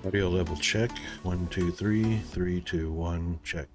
Audio level check. 1, 2, 3. 3, 2, 1. Check.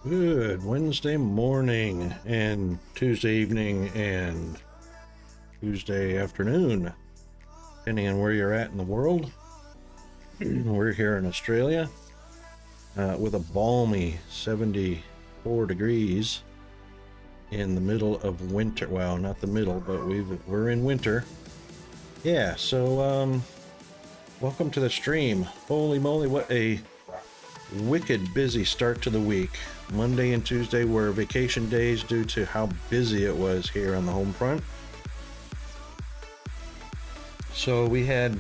Good Wednesday morning and Tuesday evening and Tuesday afternoon, depending on where you're at in the world. We're here in Australia with a balmy 74 degrees in the middle of winter. Well, not the middle, but we're in winter. Yeah, so welcome to the stream. Holy moly, what a wicked busy start to the week. Monday and Tuesday were vacation days due to how busy it was here on the home front. So we had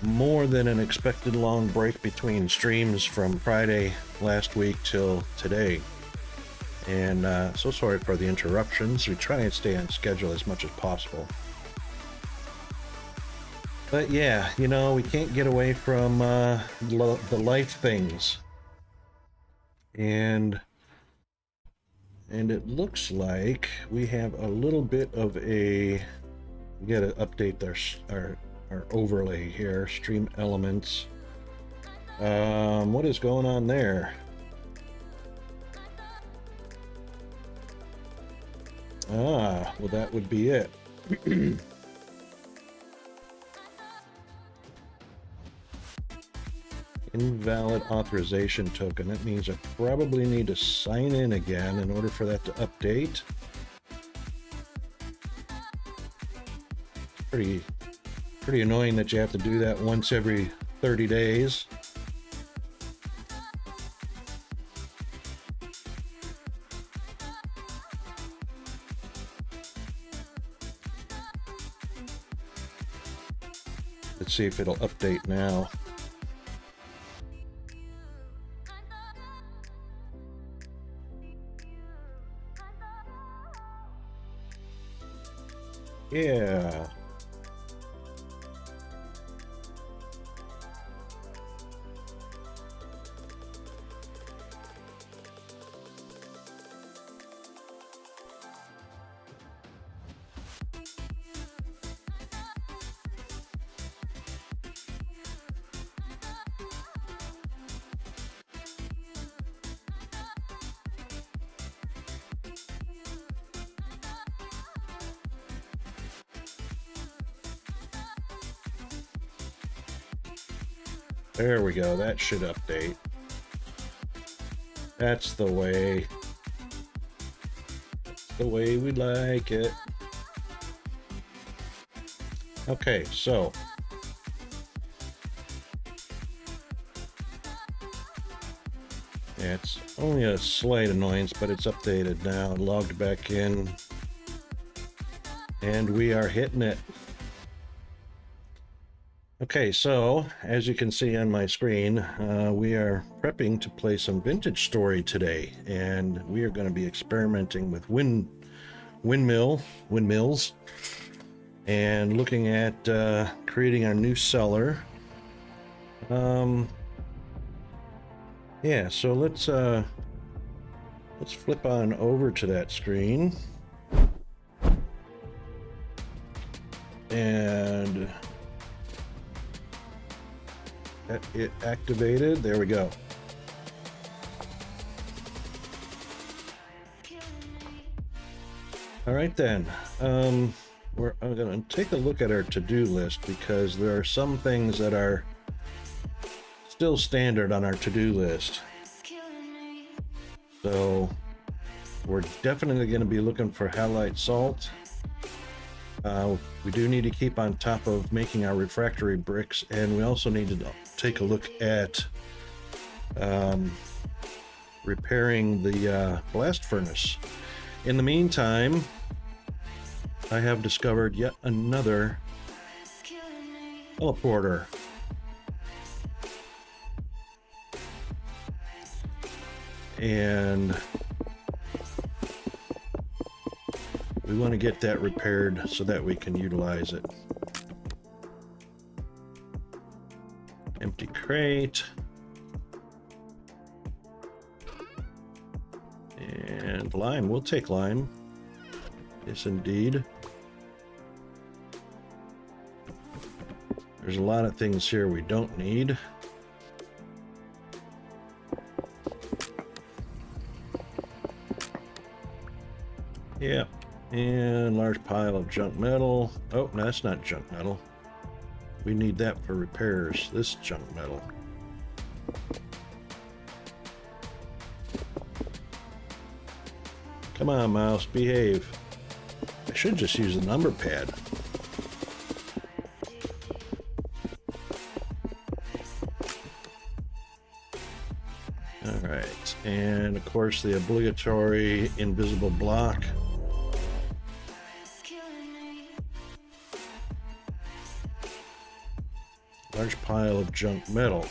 more than an expected long break between streams from Friday last week till today. And so sorry for the interruptions. We try and stay on schedule as much as possible. But yeah, you know, we can't get away from the life things. And it looks like we have a little bit of we gotta update our overlay here, stream elements. What is going on there? Well, that would be it. Invalid authorization token. That means I probably need to sign in again in order for that to update. Pretty annoying that you have to do that once every 30 days. Let's see if it'll update now. Yeah. There we go, that should update. That's the way. That's the way we like it. Okay, so. Yeah, it's only a slight annoyance, but it's updated now. Logged back in. And we are hitting it. Okay, so as you can see on my screen, we are prepping to play some Vintage Story today, and we are going to be experimenting with windmills, and looking at creating our new cellar. Yeah, so let's flip on over to that screen, and it activated. There we go. All right then. I'm gonna take a look at our to-do list because there are some things that are still standard on our to-do list. So we're definitely going to be looking for halite salt. We do need to keep on top of making our refractory bricks, and we also need to take a look at repairing the blast furnace. In the meantime, I have discovered yet another teleporter. And we want to get that repaired so that we can utilize it. Empty crate. And lime. We'll take lime. Yes, indeed. There's a lot of things here we don't need. Yeah. And large pile of junk metal. Oh, no, that's not junk metal. We need that for repairs. This is junk metal. Come on, mouse, behave. I should just use the number pad. Alright, and of course the obligatory invisible block. Large pile of junk metal.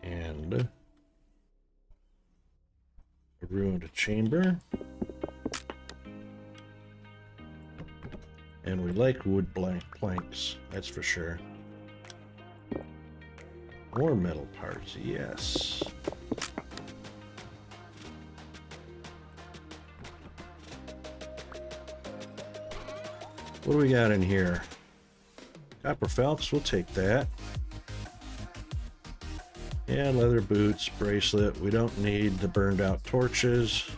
And a ruined chamber. And we like wood planks, that's for sure. More metal parts, yes. What do we got in here? Copper Phelps, we'll take that. Yeah, leather boots, bracelet. We don't need the burned out torches.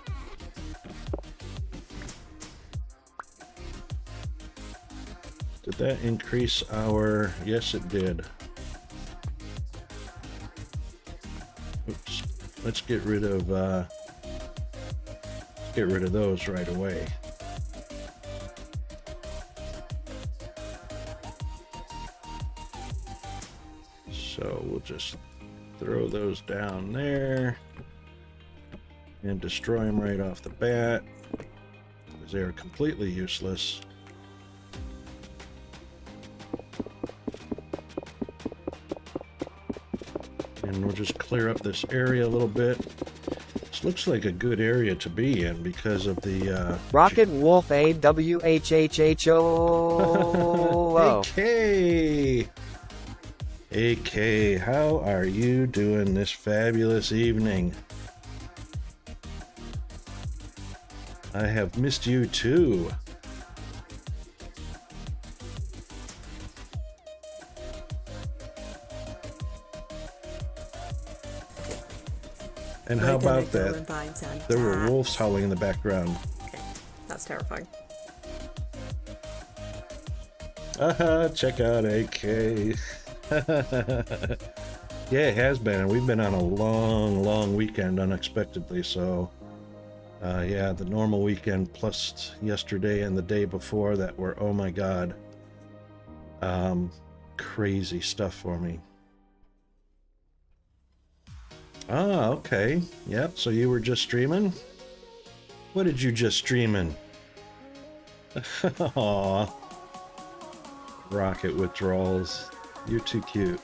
Did that increase our... Yes, it did. Oops. Let's get rid of those right away. So we'll just throw those down there and destroy them right off the bat because they are completely useless. And we'll just clear up this area a little bit. This looks like a good area to be in because of the Rocket Wolf AWHHHO. AK! AK, how are you doing this fabulous evening? I have missed you too. And how about that? There were wolves howling in the background. Okay, that's terrifying. Check out AK. Yeah, it has been. We've been on a long weekend unexpectedly, so yeah, the normal weekend plus yesterday and the day before that were, oh my god, crazy stuff for me. Ah, okay. Yep, so you were just streaming? What did you just streaming? Aww. Rocket withdrawals. You're too cute.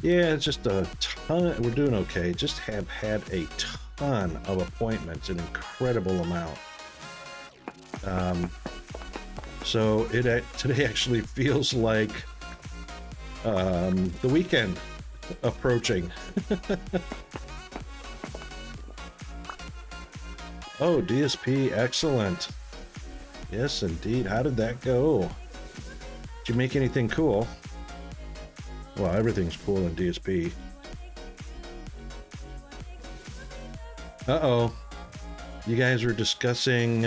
Yeah, it's just a ton. We're doing okay. Just have had a ton of appointments, an incredible amount. So today actually feels like the weekend approaching. Oh, DSP, excellent. Yes, indeed. How did that go? Did you make anything cool? Well, everything's cool in DSP. Uh-oh. You guys were discussing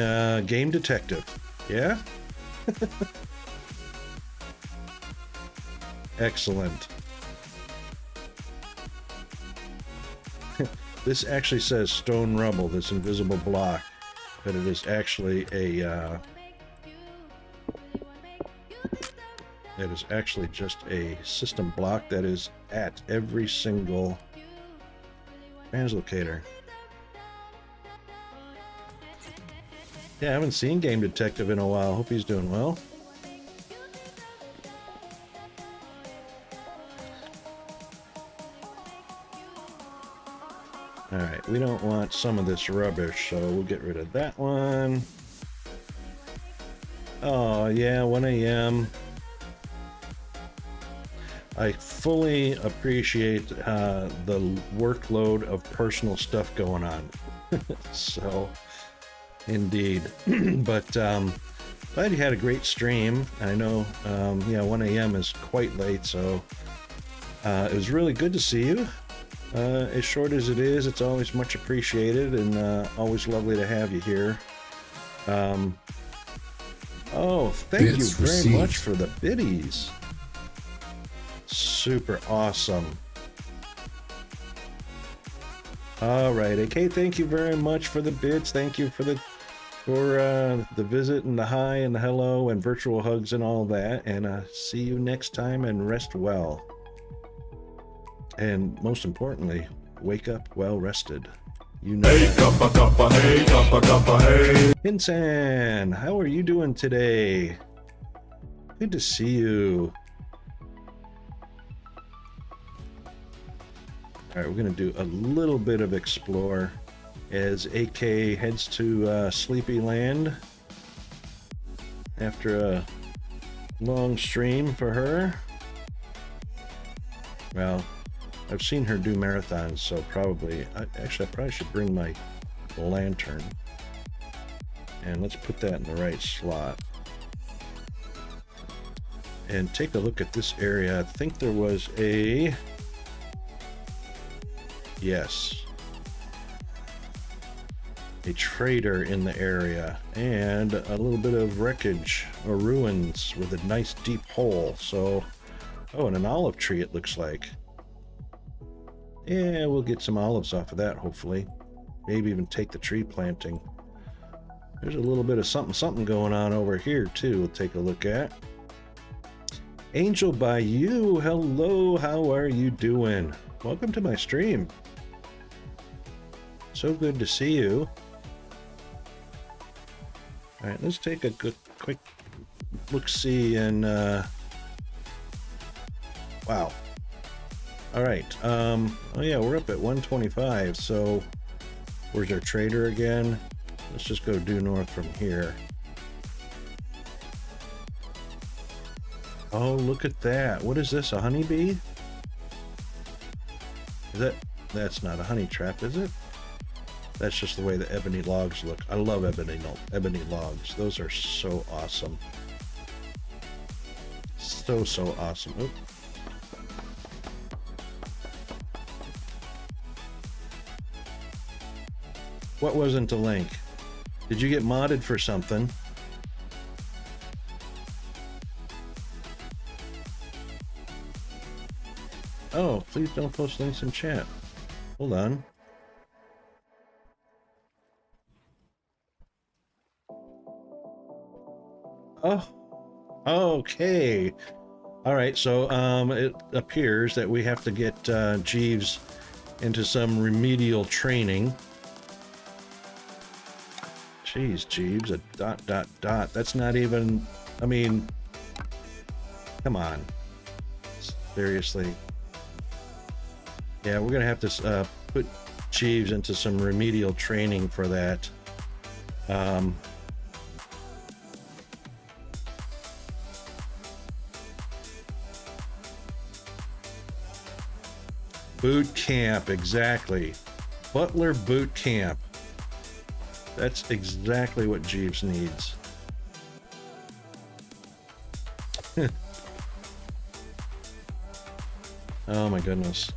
Game Detective, yeah? Excellent. This actually says stone rubble, this invisible block, but it is actually a it is actually just a system block that is at every single translocator. Yeah, I haven't seen Game Detective in a while. Hope he's doing well. Alright, we don't want some of this rubbish, so we'll get rid of that one. Oh, yeah, 1 a.m. I fully appreciate the workload of personal stuff going on. So, Indeed. But glad you had a great stream. I know, 1 a.m. is quite late, so it was really good to see you. As short as it is, it's always much appreciated, and always lovely to have you here. Thank you very much for the biddies. Super awesome. All right, AK, thank you very much for the bits. Thank you for the visit and the hi and the hello and virtual hugs and all that. And see you next time, and rest well. And most importantly, wake up well rested. You know. Hey, kappa, kappa, hey, kappa, kappa, hey. Hinsan, how are you doing today? Good to see you. All right, we're going to do a little bit of explore as AK heads to Sleepy Land after a long stream for her. Well, I've seen her do marathons, so probably, I probably should bring my lantern. And let's put that in the right slot. And take a look at this area. I think there was a... Yes. A trader in the area, and a little bit of wreckage or ruins with a nice deep hole. So, and an olive tree it looks like. Yeah, we'll get some olives off of that, hopefully. Maybe even take the tree planting. There's a little bit of something going on over here, too. We'll take a look at. Angel Bayou, hello, how are you doing? Welcome to my stream. So good to see you. All right, let's take a quick look-see and, wow. All right, oh yeah, we're up at 125, so where's our trader again? Let's just go due north from here. Oh, look at that. What is this, a honeybee? That's not a honey trap, is it? That's just the way the ebony logs look. I love ebony logs. Those are so awesome. So awesome. Oop. What wasn't a link? Did you get modded for something? Oh, please don't post links in chat. Hold on. Oh, okay. All right, so it appears that we have to get Jeeves into some remedial training. Jeez, Jeeves, a ... That's not even, I mean, come on. Seriously. Yeah, we're gonna have to put Jeeves into some remedial training for that. Boot camp, exactly. Butler boot camp. That's exactly what Jeeves needs. Oh my goodness.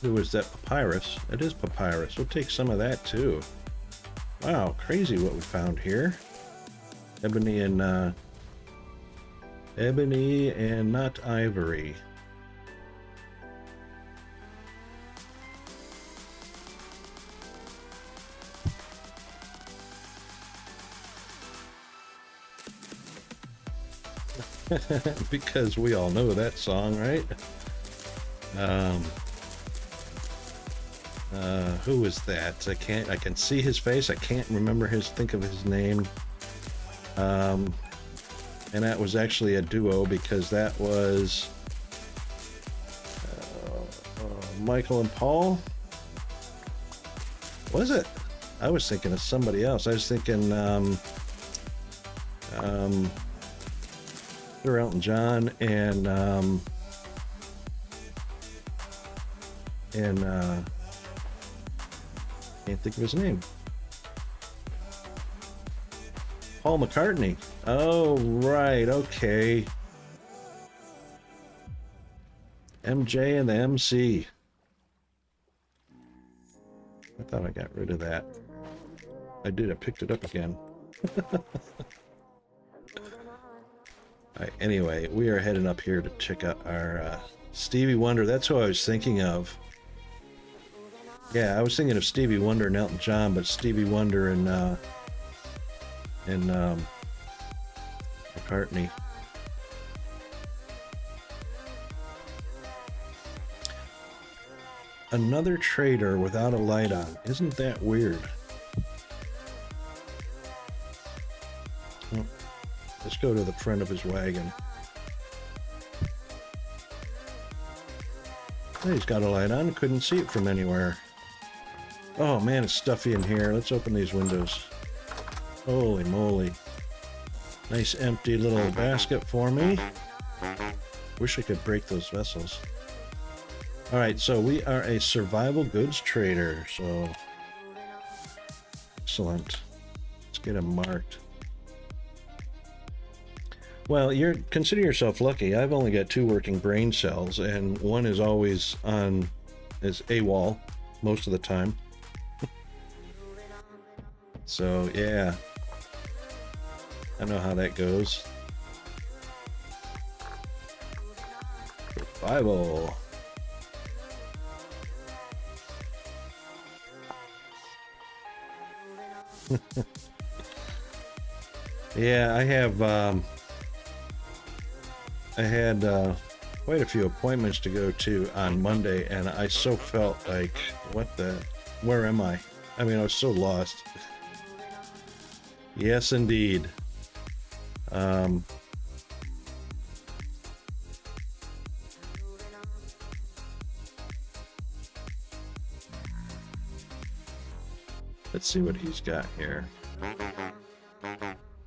Who is that? Papyrus? It is papyrus. We'll take some of that too. Wow, crazy what we found here. Ebony and not ivory. Because we all know that song, right? Who was that? I can see his face. I can't think of his name. And that was actually a duo, because that was Michael and Paul. Was it? I was thinking of somebody else. I was thinking Elton John and Can't think of his name. Paul McCartney. Oh, right. Okay. MJ and the MC. I thought I got rid of that. I did. I picked it up again. Alright, anyway, we are heading up here to check out our Stevie Wonder. That's who I was thinking of. Yeah, I was thinking of Stevie Wonder and Elton John, but Stevie Wonder and McCartney. Another trader without a light on. Isn't that weird? Well, let's go to the front of his wagon. Oh, he's got a light on. Couldn't see it from anywhere. Oh man, it's stuffy in here. Let's open these windows. Holy moly. Nice empty little basket for me. Wish I could break those vessels. Alright, so we are a survival goods trader, so excellent. Let's get them marked. Well, consider yourself lucky. I've only got 2 working brain cells, and one is always on is AWOL most of the time. So yeah, I know how that goes. Survival. Yeah, I had quite a few appointments to go to on Monday, and I so felt like, where am I? I mean, I was so lost. Yes, indeed. Let's see what he's got here.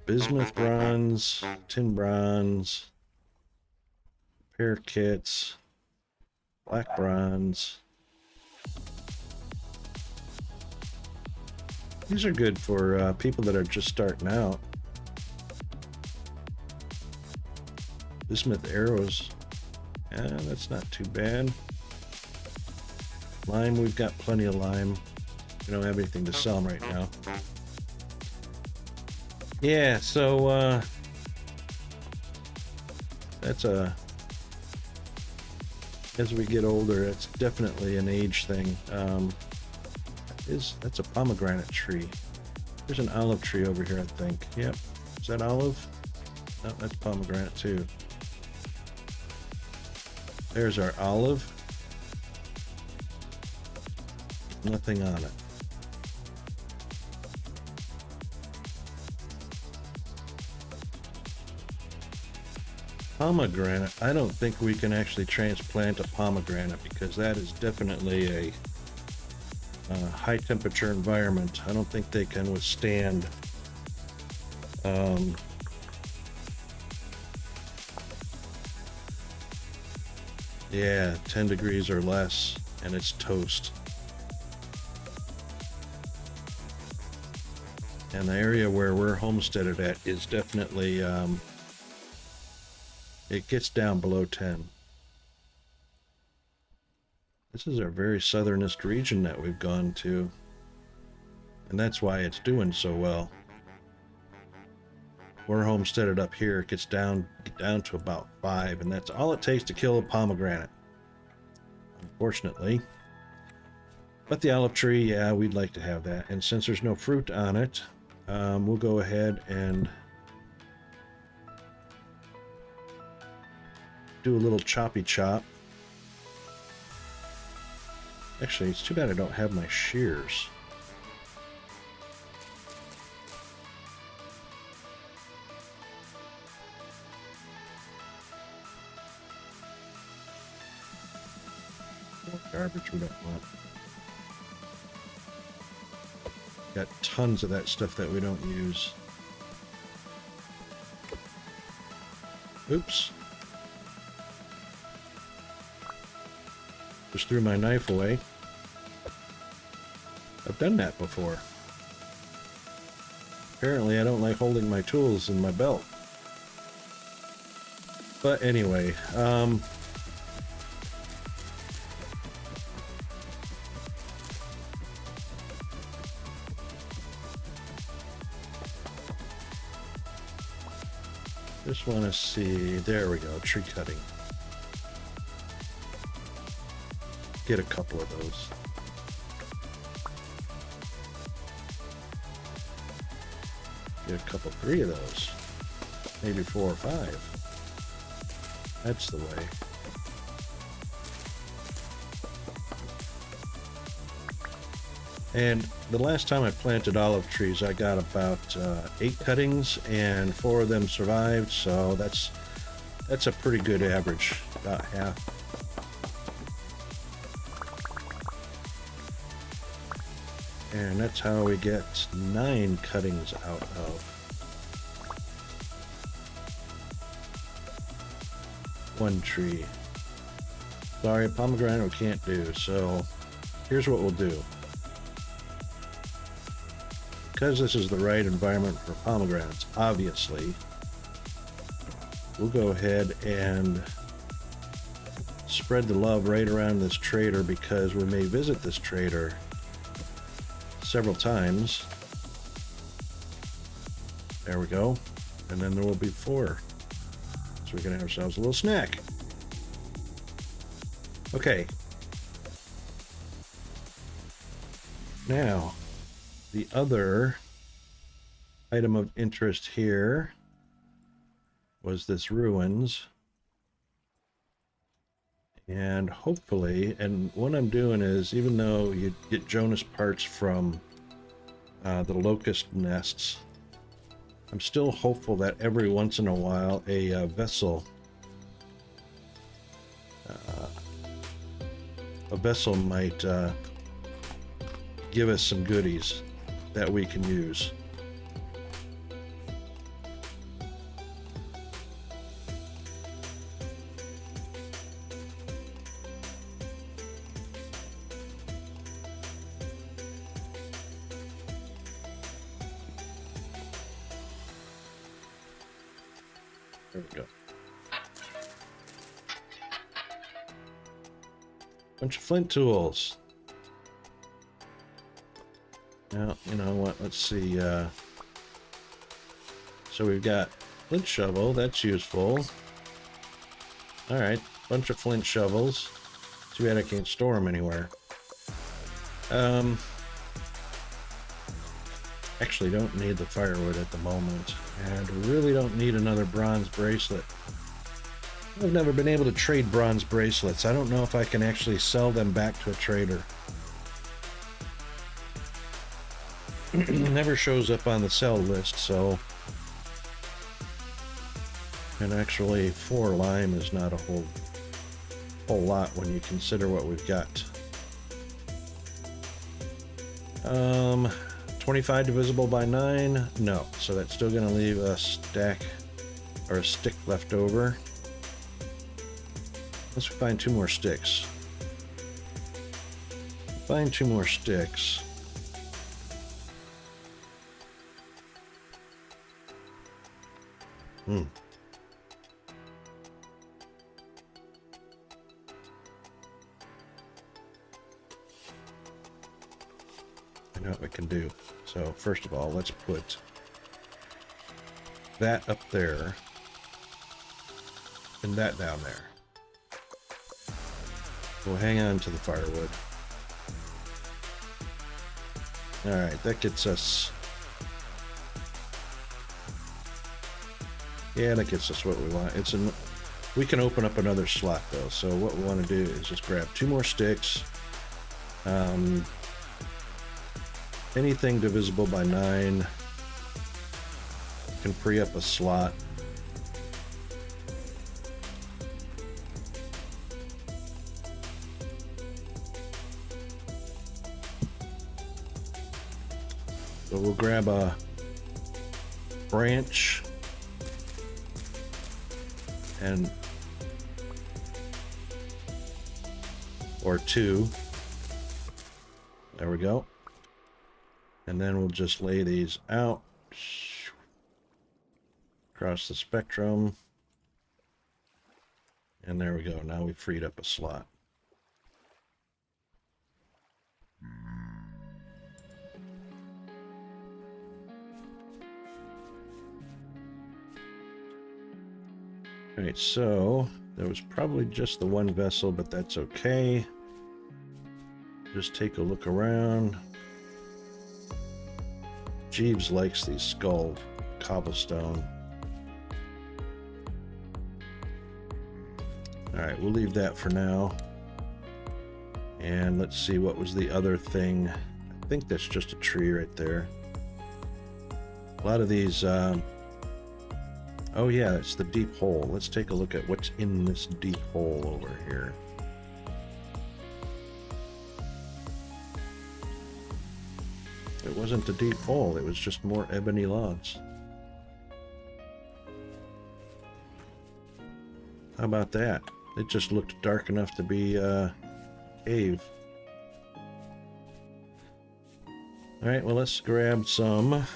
Bismuth bronze, tin bronze, repair kits, black bronze. These are good for people that are just starting out. Bismuth arrows. Yeah, that's not too bad. Lime, we've got plenty of lime. We don't have anything to sell right now. Yeah, so that's as we get older, it's definitely an age thing. That's a pomegranate tree. There's an olive tree over here, I think. Yep. Is that olive? No, that's pomegranate too. There's our olive. Nothing on it. Pomegranate. I don't think we can actually transplant a pomegranate because that is definitely a high temperature environment. I don't think they can withstand yeah, 10 degrees or less, and it's toast. And the area where we're homesteaded at is definitely it gets down below 10. This is our very southernest region that we've gone to, and that's why it's doing so well. We're homesteaded up here. It gets down to about 5, and that's all it takes to kill a pomegranate, unfortunately. But the olive tree, yeah, we'd like to have that. And since there's no fruit on it, we'll go ahead and do a little choppy chop. Actually, it's too bad I don't have my shears. Garbage we don't want. Got tons of that stuff that we don't use. Oops. Just threw my knife away. not done that before. Apparently I don't like holding my tools in my belt. But anyway, just want to see, there we go, tree cutting. Get a couple of those. Get a couple, 3 of those. Maybe 4 or 5. That's the way. And the last time I planted olive trees, I got about 8 cuttings, and 4 of them survived. So that's a pretty good average, about half. And that's how we get 9 cuttings out of 1 tree. Sorry, pomegranate we can't do, so here's what we'll do. Because this is the right environment for pomegranates, obviously, we'll go ahead and spread the love right around this trader, because we may visit this trader several times. There we go. And then there will be 4. So we can have ourselves a little snack. Okay. Now, the other item of interest here was this ruins. And hopefully, and what I'm doing is, even though you get Jonas parts from the locust nests, I'm still hopeful that every once in a while a vessel might give us some goodies that we can use. There we go. Bunch of flint tools. Now, you know what? Let's see. So we've got flint shovel. That's useful. All right. Bunch of flint shovels. Too bad I can't store them anywhere. Actually, don't need the firewood at the moment, and we really don't need another bronze bracelet. I've never been able to trade bronze bracelets. I don't know if I can actually sell them back to a trader. Never shows up on the sell list, so... And actually, 4 lime is not a whole lot when you consider what we've got. 25 divisible by 9? No. So that's still going to leave a stack or a stick left over. Let's find 2 more sticks. Find 2 more sticks. I know what we can do. So first of all, let's put that up there and that down there. We'll hang on to the firewood. Alright, that gets us... Yeah, that gets us what we want. We can open up another slot though, so what we want to do is just grab 2 more sticks. Anything divisible by 9 can free up a slot. So we'll grab a branch and or 2. There we go. And then we'll just lay these out across the spectrum. And there we go. Now we freed up a slot. All right, so there was probably just the one vessel, but that's okay. Just take a look around. Jeeves likes these skull cobblestone. All right, we'll leave that for now. And let's see, what was the other thing? I think that's just a tree right there. A lot of these, oh yeah, it's the deep hole. Let's take a look at what's in this deep hole over here. It wasn't a deep hole, it was just more ebony logs. How about that? It just looked dark enough to be a cave. Alright, well, let's grab some.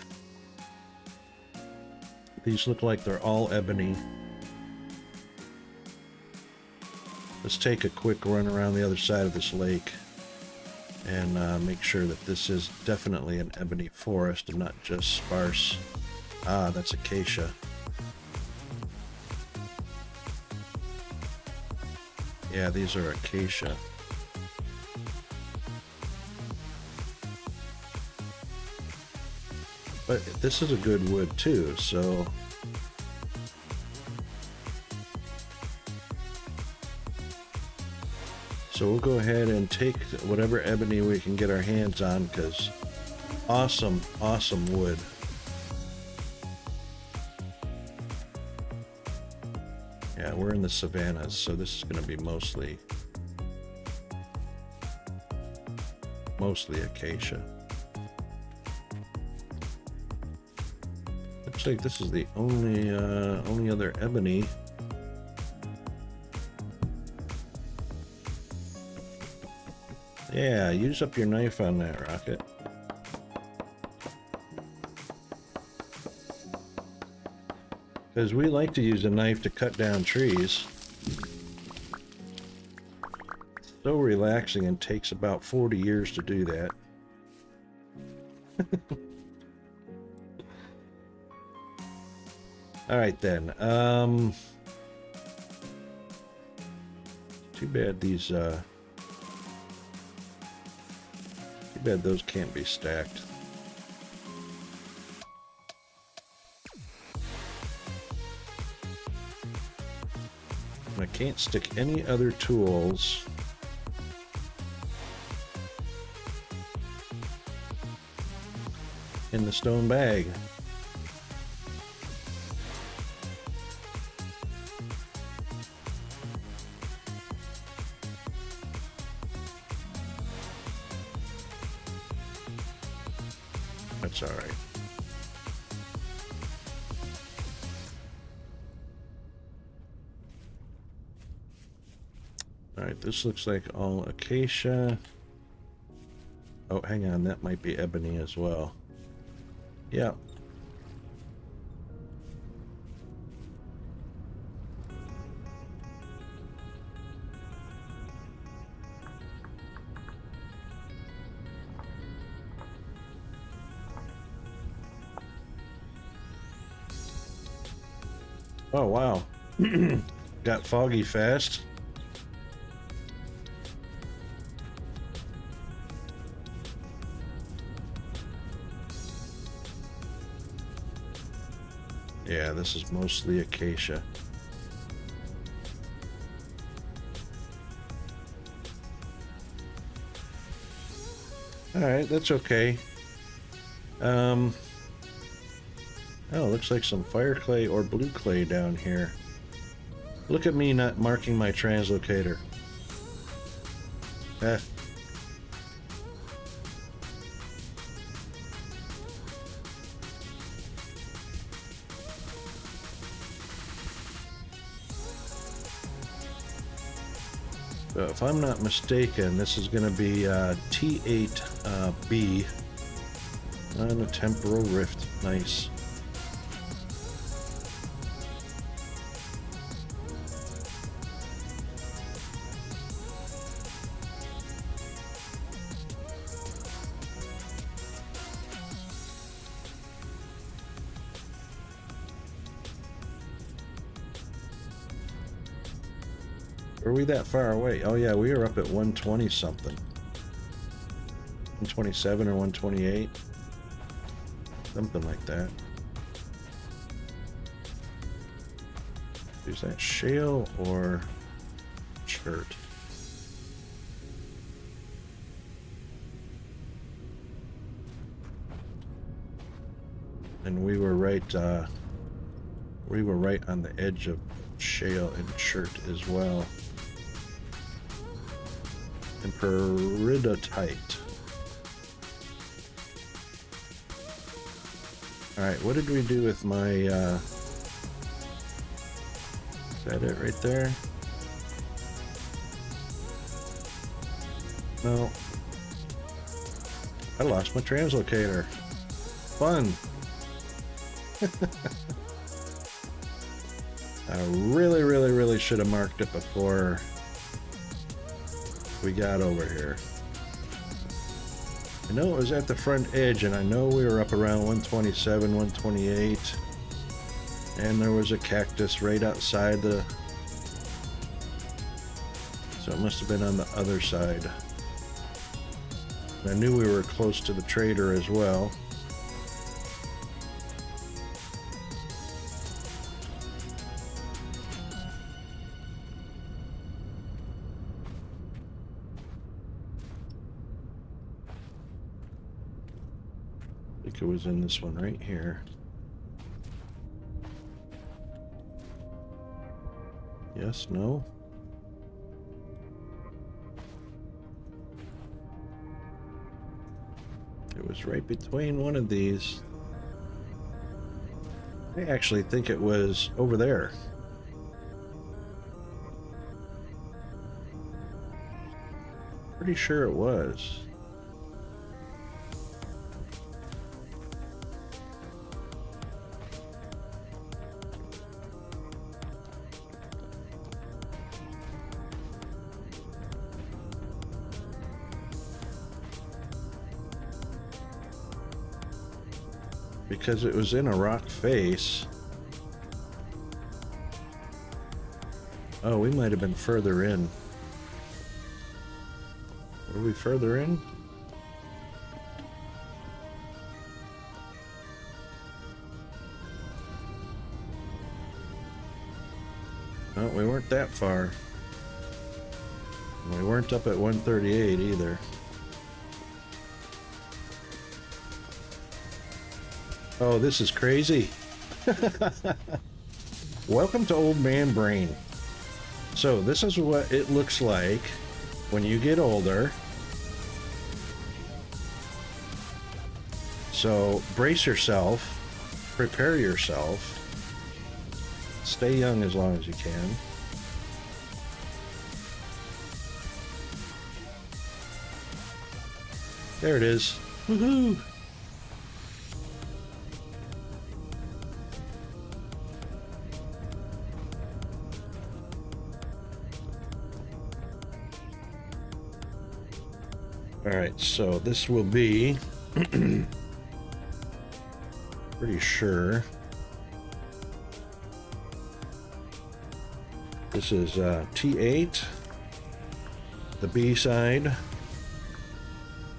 These look like they're all ebony. Let's take a quick run around the other side of this lake and make sure that this is definitely an ebony forest and not just sparse. Ah, that's acacia. Yeah, these are acacia. But this is a good wood too, so we'll go ahead and take whatever ebony we can get our hands on, because awesome wood. Yeah, we're in the savannas, so this is going to be mostly acacia. Looks like this is the only other ebony. Yeah, use up your knife on that, Rocket. Because we like to use a knife to cut down trees. It's so relaxing and takes about 40 years to do that. Alright then. Too bad these, too bad those can't be stacked. I can't stick any other tools in the stone bag. That's all right. All right, this looks like all acacia. Oh, hang on, that might be ebony as well. Yeah. Oh, wow. Got foggy fast. Yeah, this is mostly acacia. Alright, that's okay. Oh, looks like some fire clay or blue clay down here. Look at me not marking my translocator. Eh. If I'm not mistaken, this is going to be T8B. And a temporal rift. Nice. Were we that far away? Oh yeah, we were up at 120 something. 127 or 128. Something like that. Is that shale or chert? And we were right on the edge of shale and chert as well. And peridotite. Alright, what did we do with my, is that it right there? No. I lost my translocator. Fun. I really should have marked it before we got over here. I know it was at the front edge, and I know we were up around 127, 128, and there was a cactus right outside the... So it must have been on the other side. I knew we were close to the trader as well. I think it was in this one right here. Yes, no? It was right between one of these. I actually think it was over there. Pretty sure it was. Because it was in a rock face. Oh, we might have been further in. Were we further in? No, we weren't that far. We weren't up at 138 either. Oh, this is crazy. Welcome to Old Man Brain. So this is what it looks like when you get older. So brace yourself, prepare yourself, stay young as long as you can. There it is. Woohoo! Alright, so this will be pretty sure this is T8, the B side,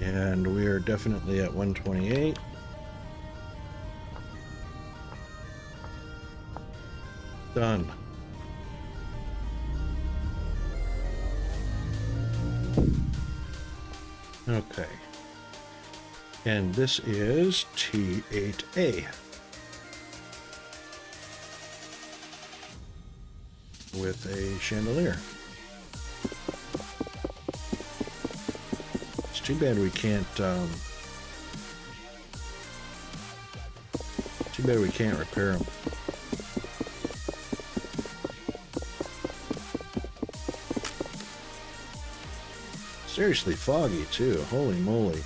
and we are definitely at 128. Done. Okay. And this is T8A. With a chandelier. It's too bad we can't, repair them. Seriously foggy too, holy moly.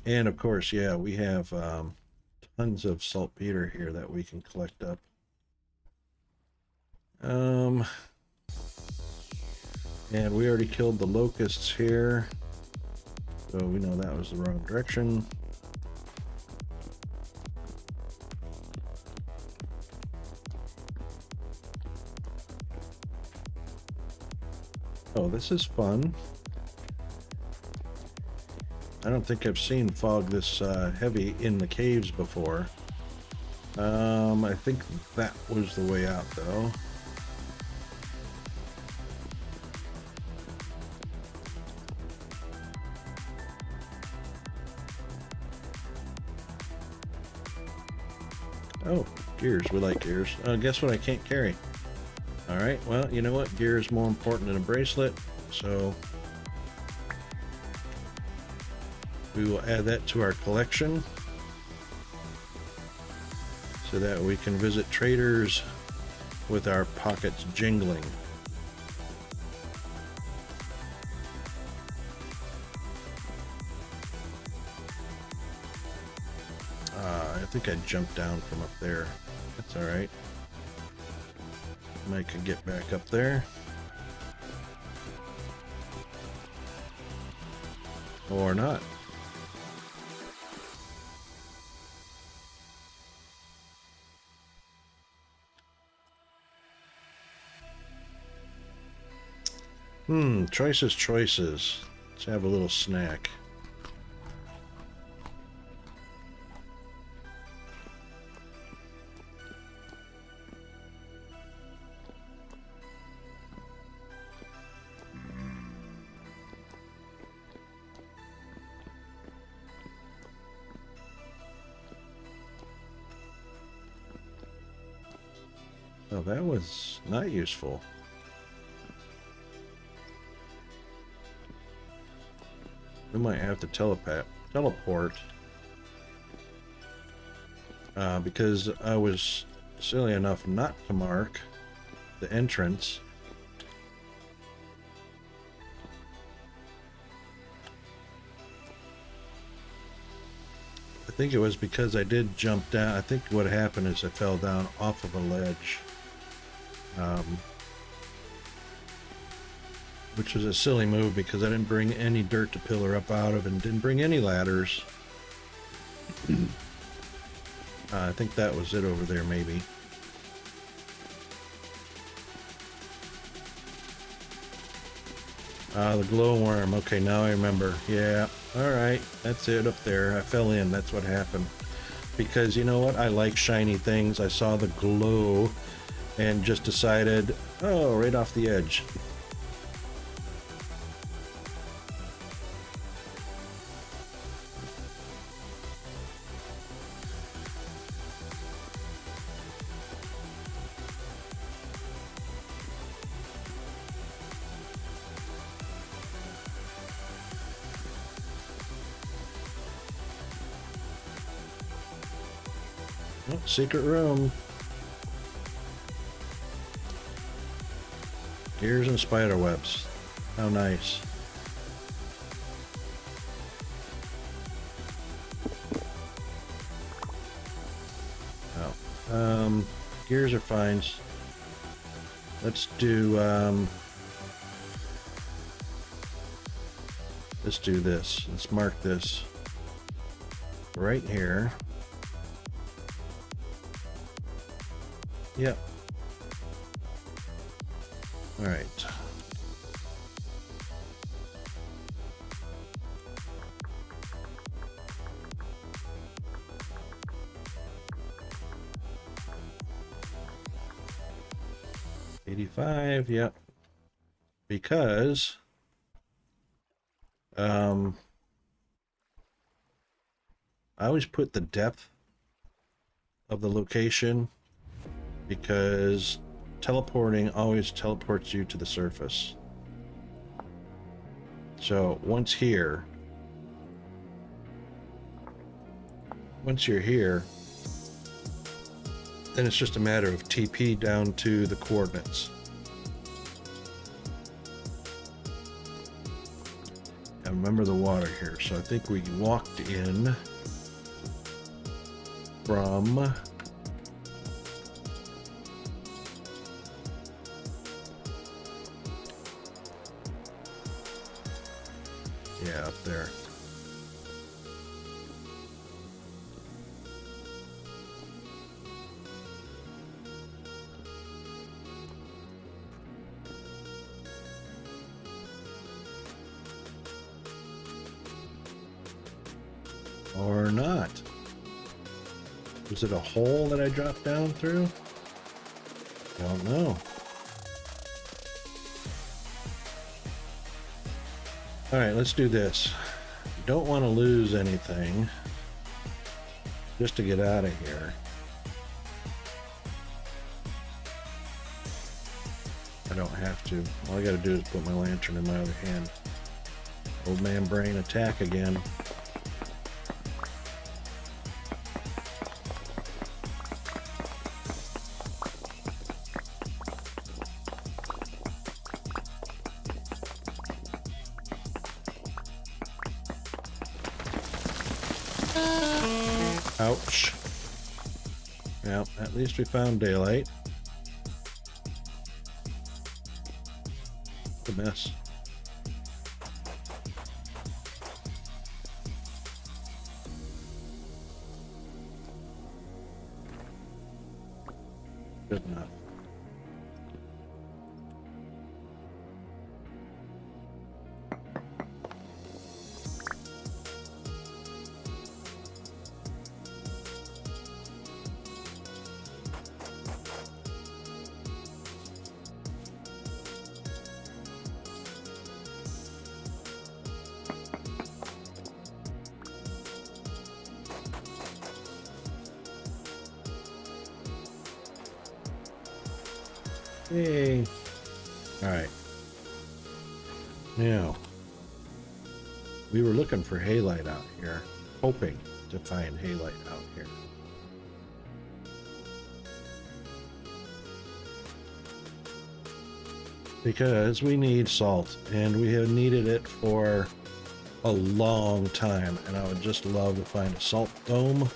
And of course, yeah, we have tons of saltpeter here that we can collect up. And we already killed the locusts here, so we know that was the wrong direction. Oh, this is fun. I don't think I've seen fog this heavy in the caves before. I think that was the way out, though. Oh, gears. We like gears. Guess what I can't carry? Alright, well, you know what? Gear is more important than a bracelet, so we will add that to our collection so that we can visit traders with our pockets jingling. I think I jumped down from up there. That's alright. I can get back up there. Or not. Choices. Let's have a little snack. Oh, that was not useful. We might have to teleport. Because I was silly enough not to mark the entrance. I think it was because I did jump down. I think what happened is I fell down off of a ledge. Which was a silly move because I didn't bring any dirt to pillar up out of and didn't bring any ladders. I think that was it over there, maybe. The glowworm. Okay, now I remember. Yeah, alright, that's it up there. I fell in, that's what happened. Because, you know what, I like shiny things. I saw the glow and just decided, oh, right off the edge. Oh, secret room. Gears and spider webs. How nice. Oh. Gears are fine. Let's do this. Let's mark this right here. Yep. All right. $85, yep. Because I always put the depth of the location because teleporting always teleports you to the surface. So once you're here, then it's just a matter of TP down to the coordinates. I remember the water here, so I think we walked in from yeah, up there. Or not. Was it a hole that I dropped down through? Don't know. Alright, let's do this. Don't want to lose anything. Just to get out of here. I don't have to. All I gotta do is put my lantern in my other hand. Old man brain attack again. Ouch. Well, at least we found daylight. What a mess. Good enough. Yay. Alright. Now, we were looking for halite out here, hoping to find halite out here. Because we need salt, and we have needed it for a long time, and I would just love to find a salt dome.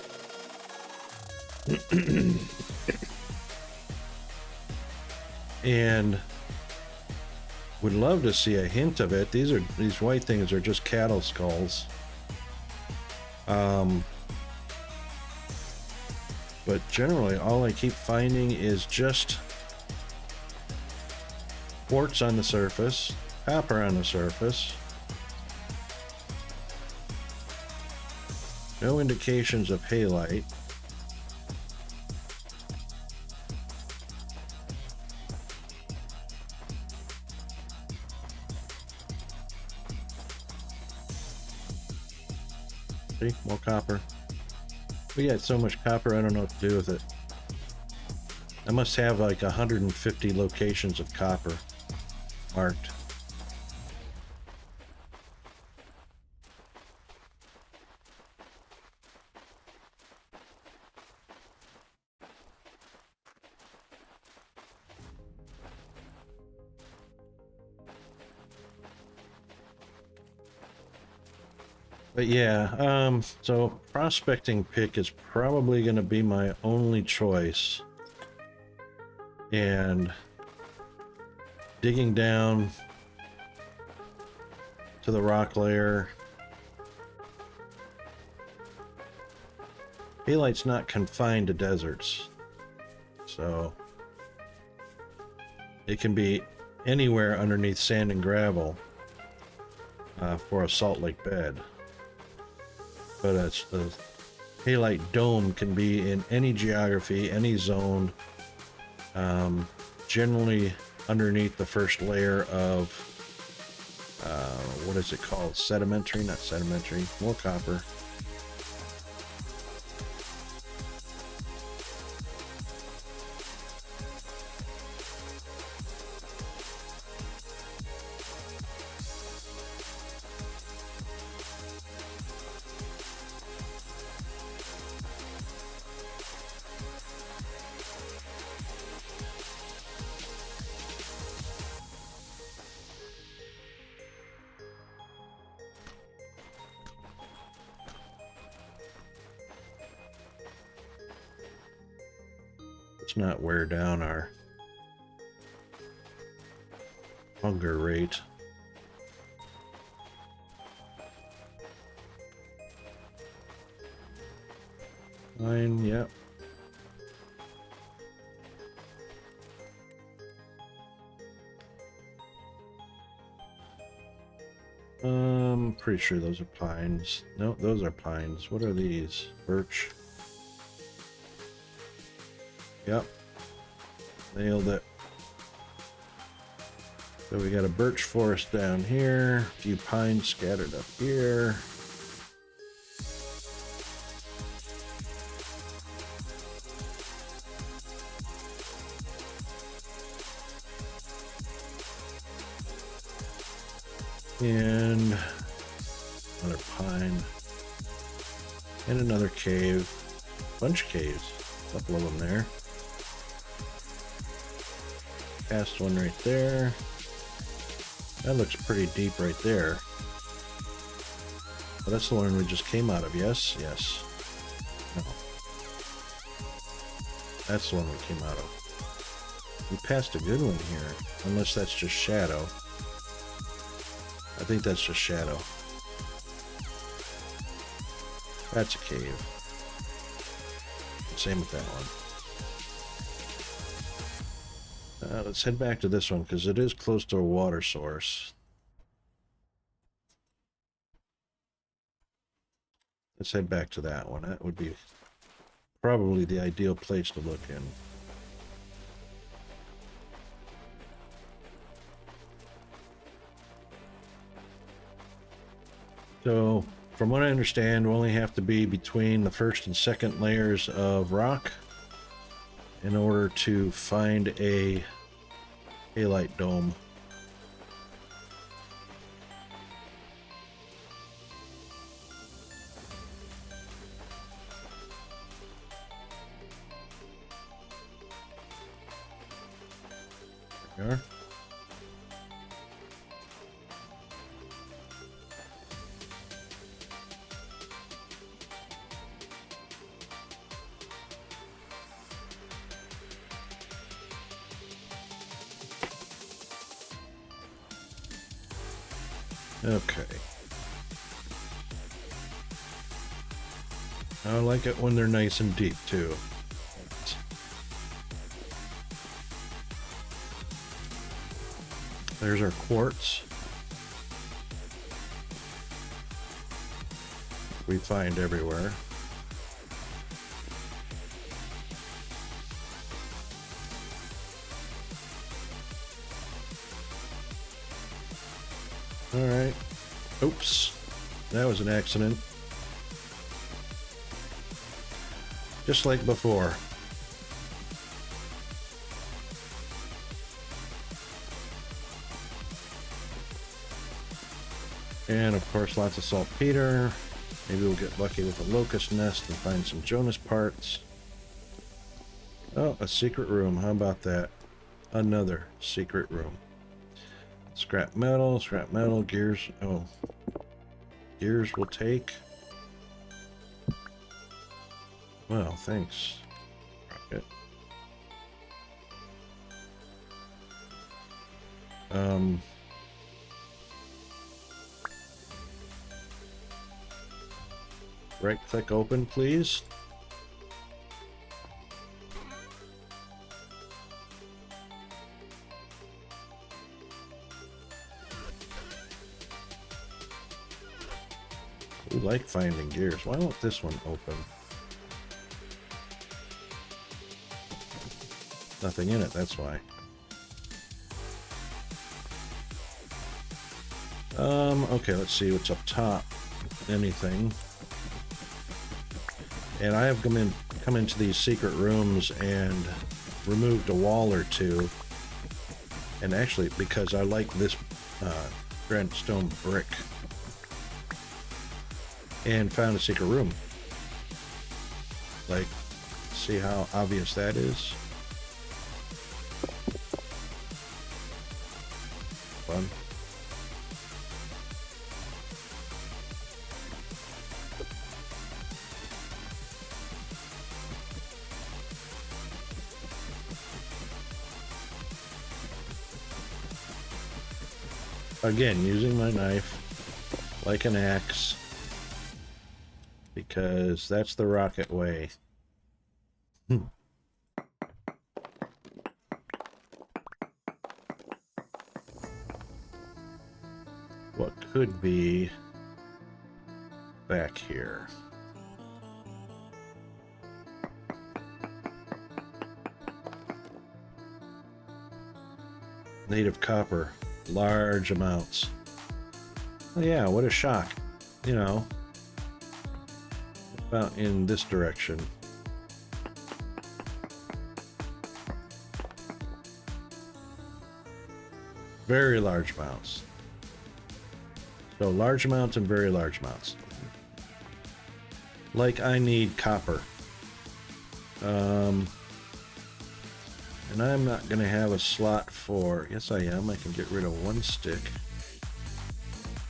And would love to see a hint of it. These white things are just cattle skulls. But generally all I keep finding is just quartz on the surface, copper on the surface. No indications of halite. See, more copper. We got so much copper, I don't know what to do with it. I must have like 150 locations of copper marked. But yeah, so prospecting pick is probably going to be my only choice. And digging down to the rock layer. Halite's not confined to deserts. So it can be anywhere underneath sand and gravel for a salt lake bed. But it's the halite dome can be in any geography, any zone, generally underneath the first layer of, what is it called? Sedimentary, not sedimentary, more copper. Let's not wear down our hunger rate. Fine, yep. Pretty sure those are pines. No, those are pines. What are these? Birch. Yep. Nailed it. So we got a birch forest down here, a few pines scattered up here. And another pine. And another cave. Bunch of caves. A couple of them there. Cast one right there. That looks pretty deep right there. Well, that's the one we just came out of. Yes? Yes. No. That's the one we came out of. We passed a good one here. Unless that's just shadow. I think that's just shadow. That's a cave. Same with that one. Let's head back to this one because it is close to a water source. Let's head back to that one. That would be probably the ideal place to look in. So, from what I understand, we only have to be between the first and second layers of rock in order to find a halite dome. There we are. Okay. I like it when they're nice and deep too. There's our quartz. We find everywhere. All right. Oops. That was an accident. Just like before. And of course, lots of saltpeter. Maybe we'll get lucky with a locust nest and find some Jonas parts. Oh, a secret room. How about that? Another secret room. Scrap metal, gears. Oh, gears will take. Well, thanks. Rocket. Right click open, please. We like finding gears. Why won't this one open? Nothing in it, that's why. Okay, let's see what's up top. Anything. And I have come into these secret rooms and removed a wall or two. And actually, because I like this granite stone brick. And found a secret room. Like, see how obvious that is? Fun. Again, using my knife like an axe, because that's the rocket way. What could be back here? Native copper, large amounts. Oh yeah, what a shock. You know, about in this direction. Very large amounts. So large amounts and very large amounts. Like I need copper. And I'm not gonna have a slot for, yes I am, I can get rid of one stick.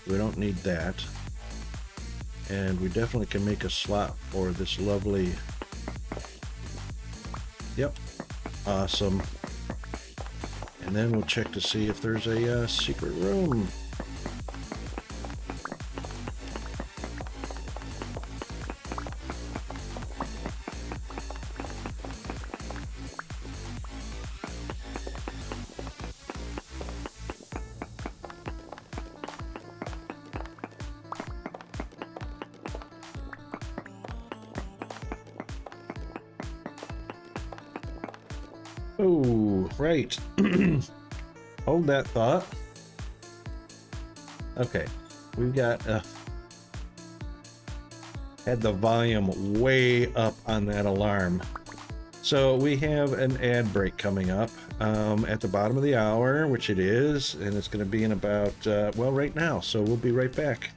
We don't need that. And we definitely can make a slot for this lovely, yep, awesome. And then we'll check to see if there's a secret room. Oh, right. Hold that thought. Okay, we've got had the volume way up on that alarm. So we have an ad break coming up at the bottom of the hour, which it is, and it's going to be in about, well, right now. So we'll be right back.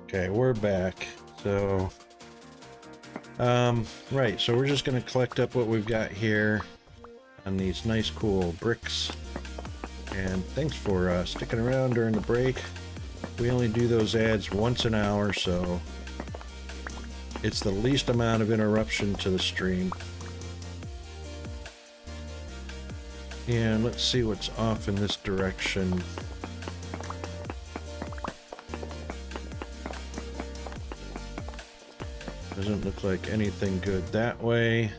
Okay, we're back. So, right, so we're just going to collect up what we've got here on these nice, cool bricks. And thanks for sticking around during the break. We only do those ads once an hour, so it's the least amount of interruption to the stream. And let's see what's off in this direction. Doesn't look like anything good that way.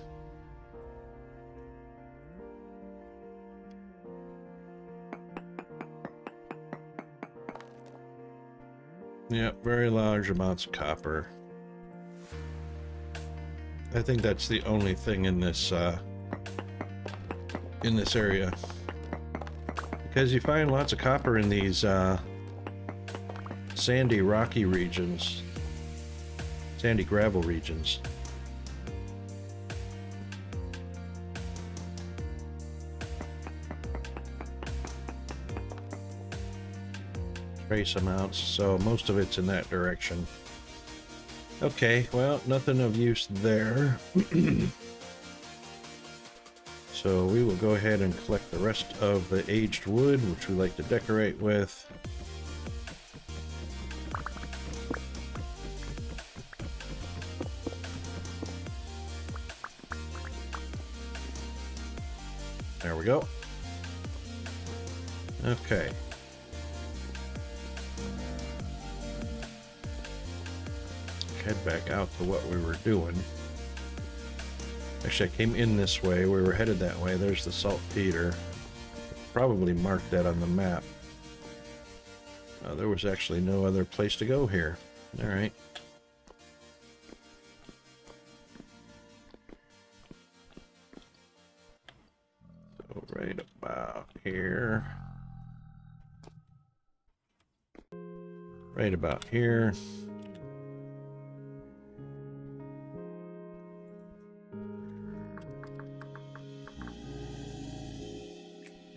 Yep, very large amounts of copper. I think that's the only thing in this area. Because you find lots of copper in these sandy, rocky regions. Sandy gravel regions. Trace amounts, so most of it's in that direction. Okay, well, nothing of use there. So we will go ahead and collect the rest of the aged wood, which we like to decorate with. There we go. Okay. Head back out to what we were doing. Actually, I came in this way. We were headed that way. There's the saltpeter. Probably marked that on the map. There was actually no other place to go here. All right. So right about here. Right about here.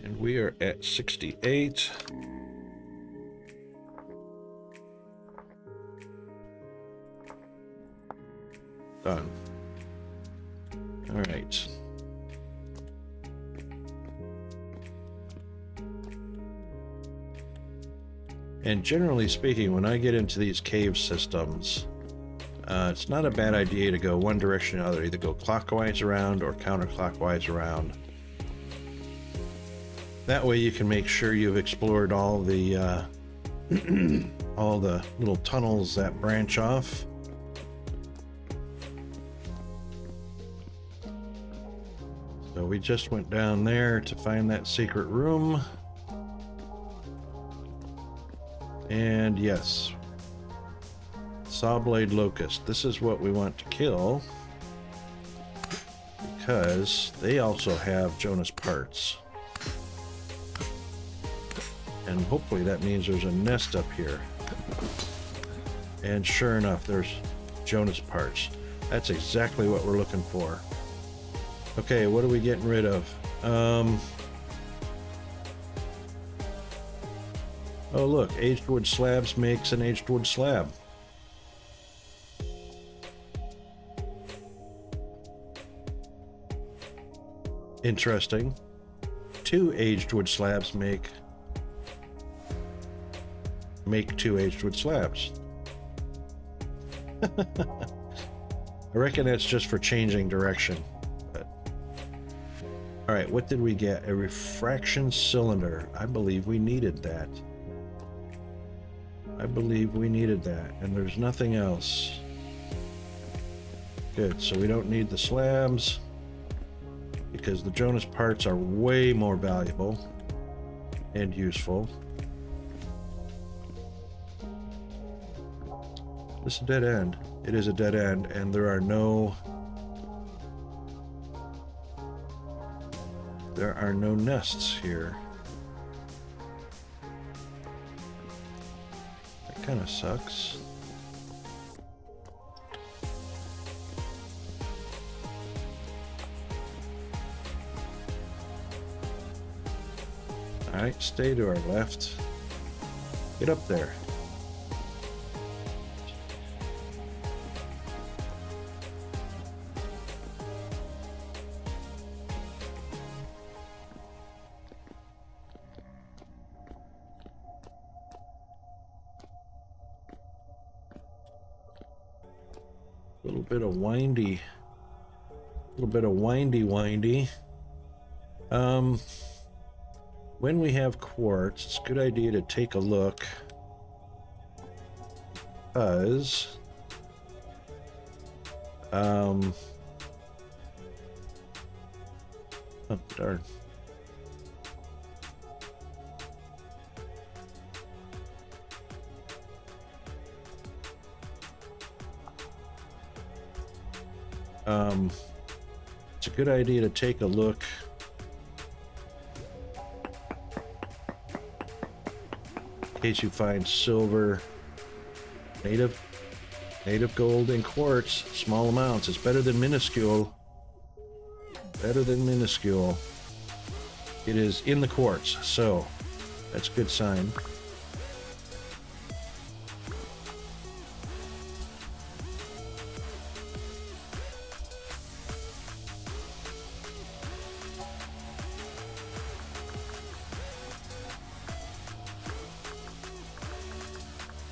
And we are at 68. Done. All right. And generally speaking, when I get into these cave systems, it's not a bad idea to go one direction or another, either go clockwise around or counterclockwise around. That way you can make sure you've explored all the all the little tunnels that branch off. So we just went down there to find that secret room. And yes, Sawblade Locust. This is what we want to kill, because they also have Jonas parts. And hopefully that means there's a nest up here. And sure enough, there's Jonas parts. That's exactly what we're looking for. Okay, what are we getting rid of? Oh look, aged wood slabs makes an aged wood slab. Interesting. 2 aged wood slabs make 2 aged wood slabs. I reckon that's just for changing direction. But... all right, what did we get? A refraction cylinder. I believe we needed that. I believe we needed that, and there's nothing else. Good, so we don't need the slabs, because the Jonas parts are way more valuable and useful. This is a dead end. It is a dead end, and there are no nests here. That kind of sucks. All right, stay to our left. Get up there. A little bit of windy. A little bit of windy. When we have quartz, it's a good idea to take a look. Because oh darn. It's a good idea to take a look in case you find silver, native gold, and quartz, small amounts. It's better than minuscule. Better than minuscule. It is in the quartz, so that's a good sign.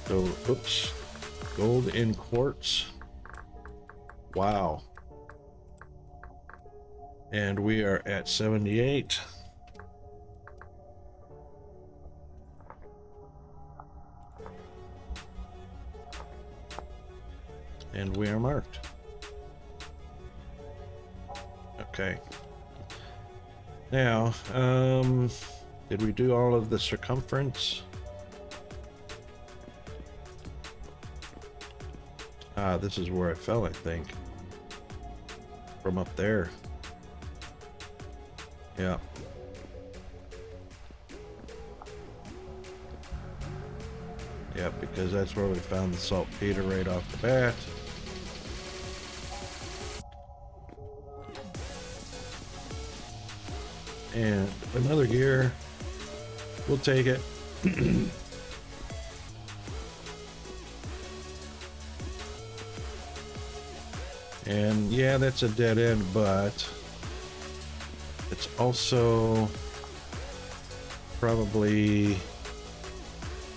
So, oops, gold in quartz. Wow. And we are at 78. And we are marked. Okay. Now, did we do all of the circumference? Ah, this is where I fell, I think. From up there. Yeah. Yeah, because that's where we found the saltpeter right off the bat. And another gear. We'll take it. And yeah, that's a dead end, but it's also probably,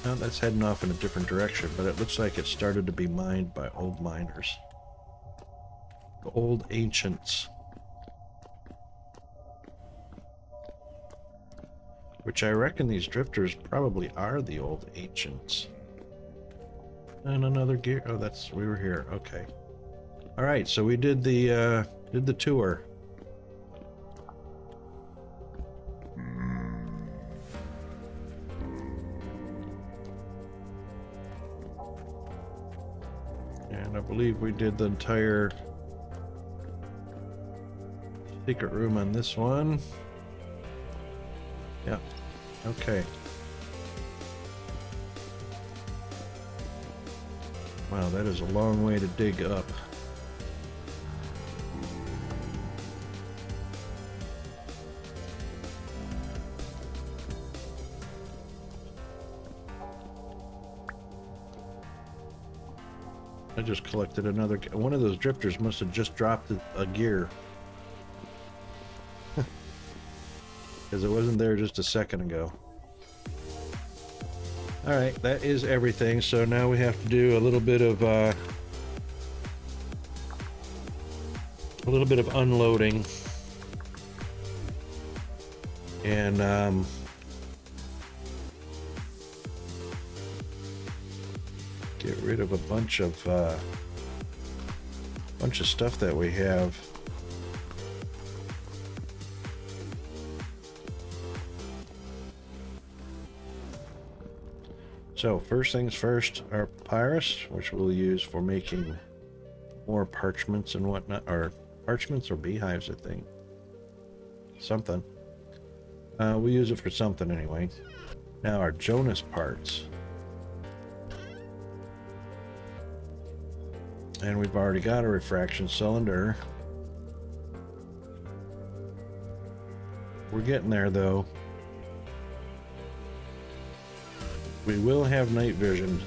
well, that's heading off in a different direction, but it looks like it started to be mined by old miners. The old ancients. Which I reckon these drifters probably are the old ancients. And another gear. Oh, we were here. Okay. All right, so we did the tour. And I believe we did the entire secret room on this one. Yeah. Okay. Wow, that is a long way to dig up. I just collected another. One of those drifters must have just dropped a gear. Because it wasn't there just a second ago. Alright, that is everything. So now we have to do a little bit of unloading. And get rid of a bunch of stuff that we have. So first things first, our papyrus, which we'll use for making more parchments and whatnot, or parchments or beehives, I think. Something. We use it for something anyway. Now our Jonas parts. And we've already got a refraction cylinder. We're getting there though. We will have night vision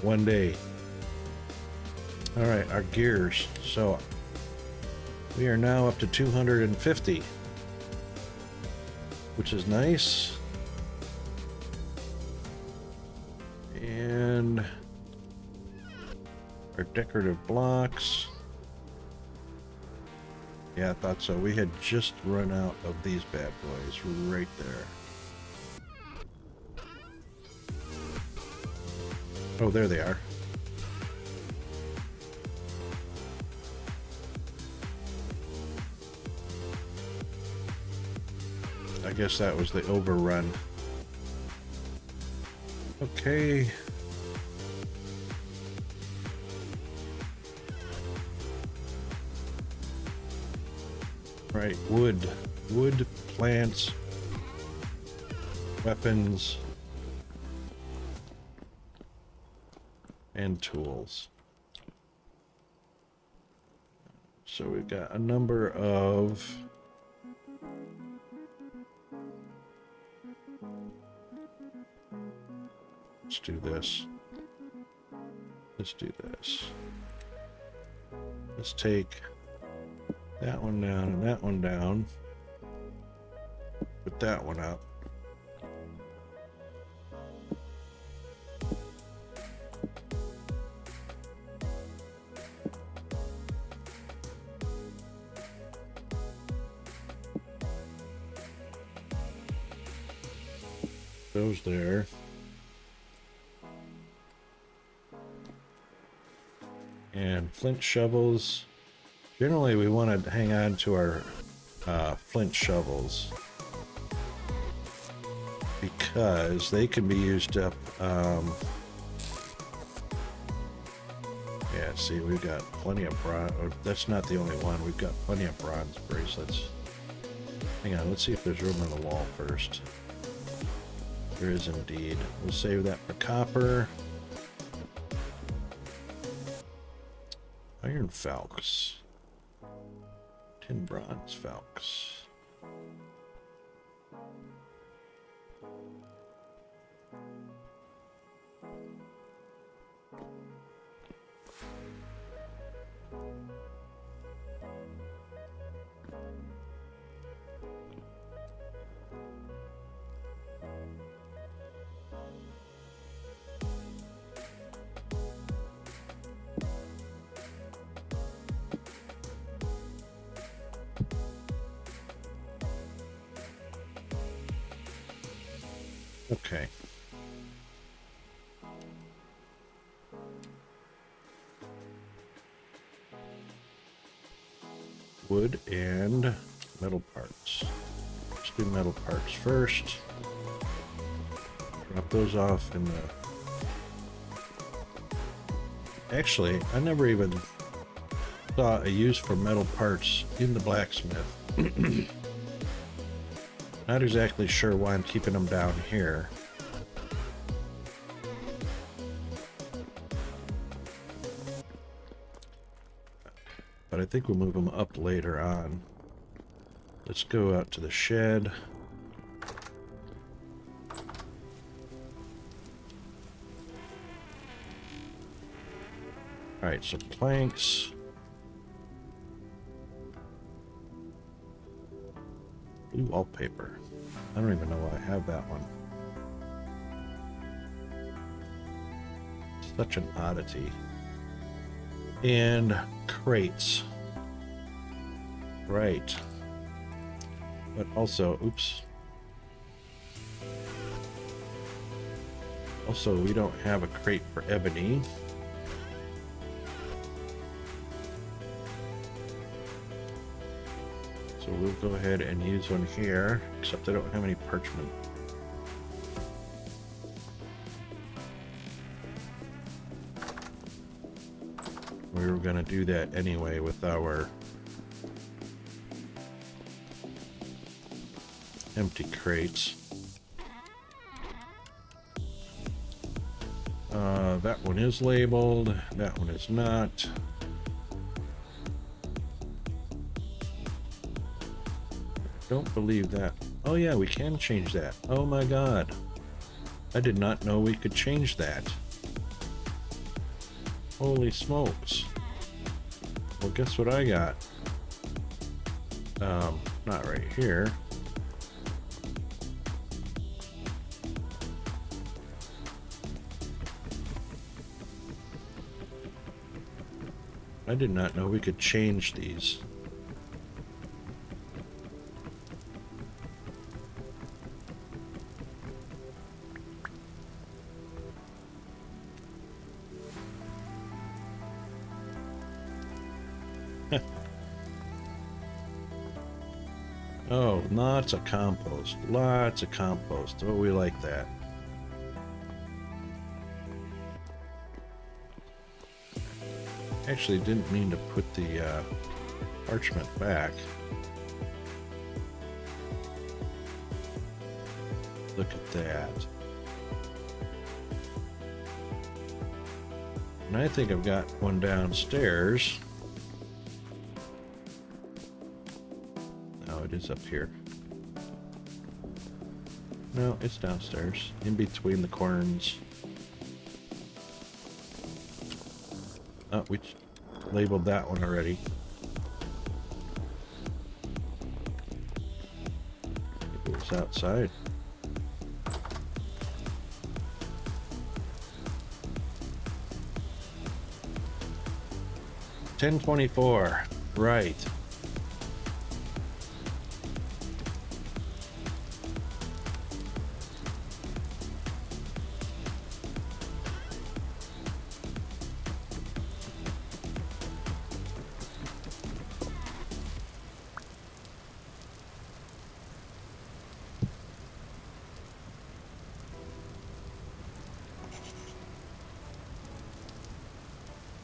one day. Alright, our gears. So we are now up to 250, which is nice. And Our decorative blocks. Yeah, I thought so. We had just run out of these bad boys right there. Oh, there they are. I guess that was the overrun. Okay. Right, wood, plants, weapons, and tools. So we've got a number of let's do this. Let's do this. Let's take that one down and that one down. Put that one up. Those there. And flint shovels. Generally, we want to hang on to our flint shovels because they can be used up. Yeah, see, we've got plenty of bronze. That's not the only one. We've got plenty of bronze bracelets. Hang on, let's see if there's room on the wall first. There is indeed. We'll save that for copper. Iron falcons. Tin bronze falcons. Okay. Wood and metal parts. Let's do metal parts first. Drop those off in the... Actually, I never even saw a use for metal parts in the blacksmith. Not exactly sure why I'm keeping them down here. But I think we'll move them up later on. Let's go out to the shed. Alright, so planks. Blue wallpaper. I don't even know why I have that one. Such an oddity. And crates. Right. But also, oops. Also, we don't have a crate for ebony. So we'll go ahead and use one here, except I don't have any parchment. We were going to do that anyway with our empty crates. That one is labeled, that one is not. Don't believe that. Oh yeah, we can change that. Oh my god. I did not know we could change that. Holy smokes. Well, guess what I got? Not right here. I did not know we could change these. Oh, lots of compost. Lots of compost. Oh, we like that. Actually, didn't mean to put the parchment back. Look at that. And I think I've got one downstairs. No, it is up here. No, it's downstairs, in between the corns. Oh, we labeled that one already. Maybe it's outside. $10.24. Right.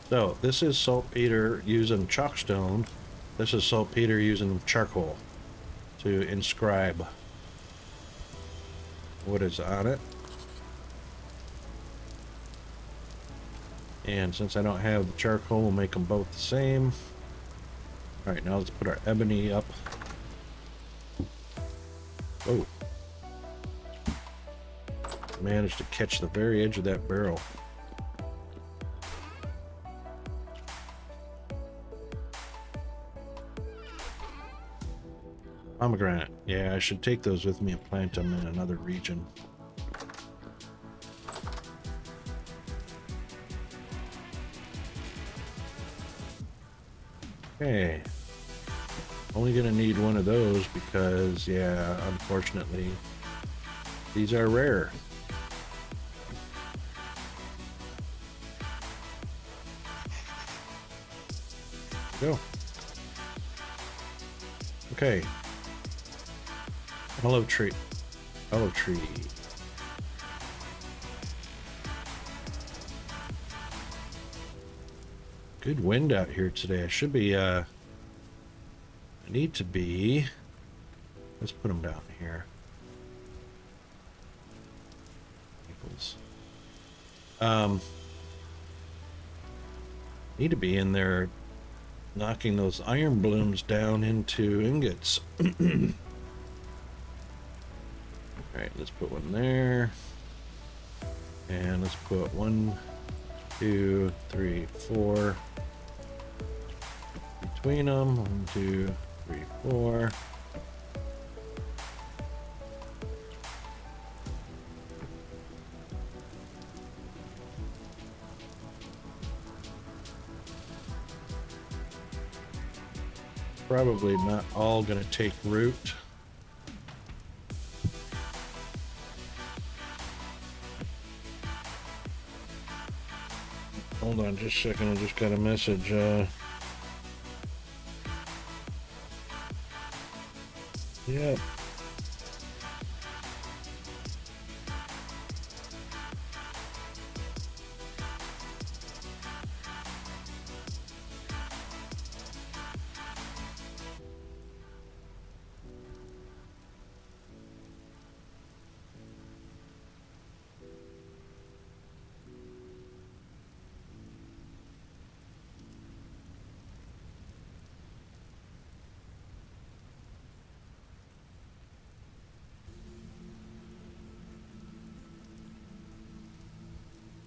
So this is saltpeter using chalkstone. This is saltpeter using charcoal to inscribe what is on it. And since I don't have the charcoal, we'll make them both the same. All right, now let's put our ebony up. Oh, managed to catch the very edge of that barrel. Pomegranate. Yeah, I should take those with me and plant them in another region. Okay. Only gonna need one of those because, yeah, unfortunately, these are rare. Go. Okay. Olive tree. Olive tree. Good wind out here today. I should be, I need to be, let's put them down here. Equals. Need to be in there knocking those iron blooms down into ingots. Alright, let's put one there. And let's put 1, 2, 3, 4 between them. 1, 2, 3, 4. Probably not all gonna take root. Hold on just a second, I just got a message. Yeah.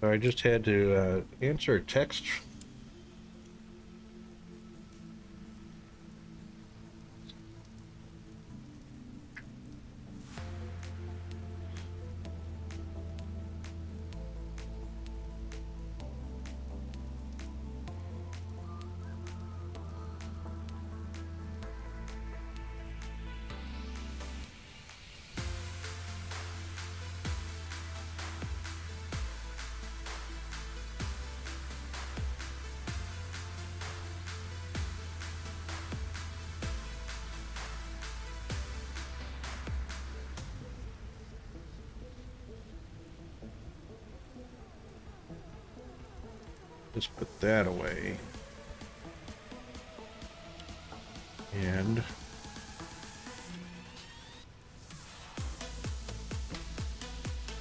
So I just had to answer a text. Let's put that away. And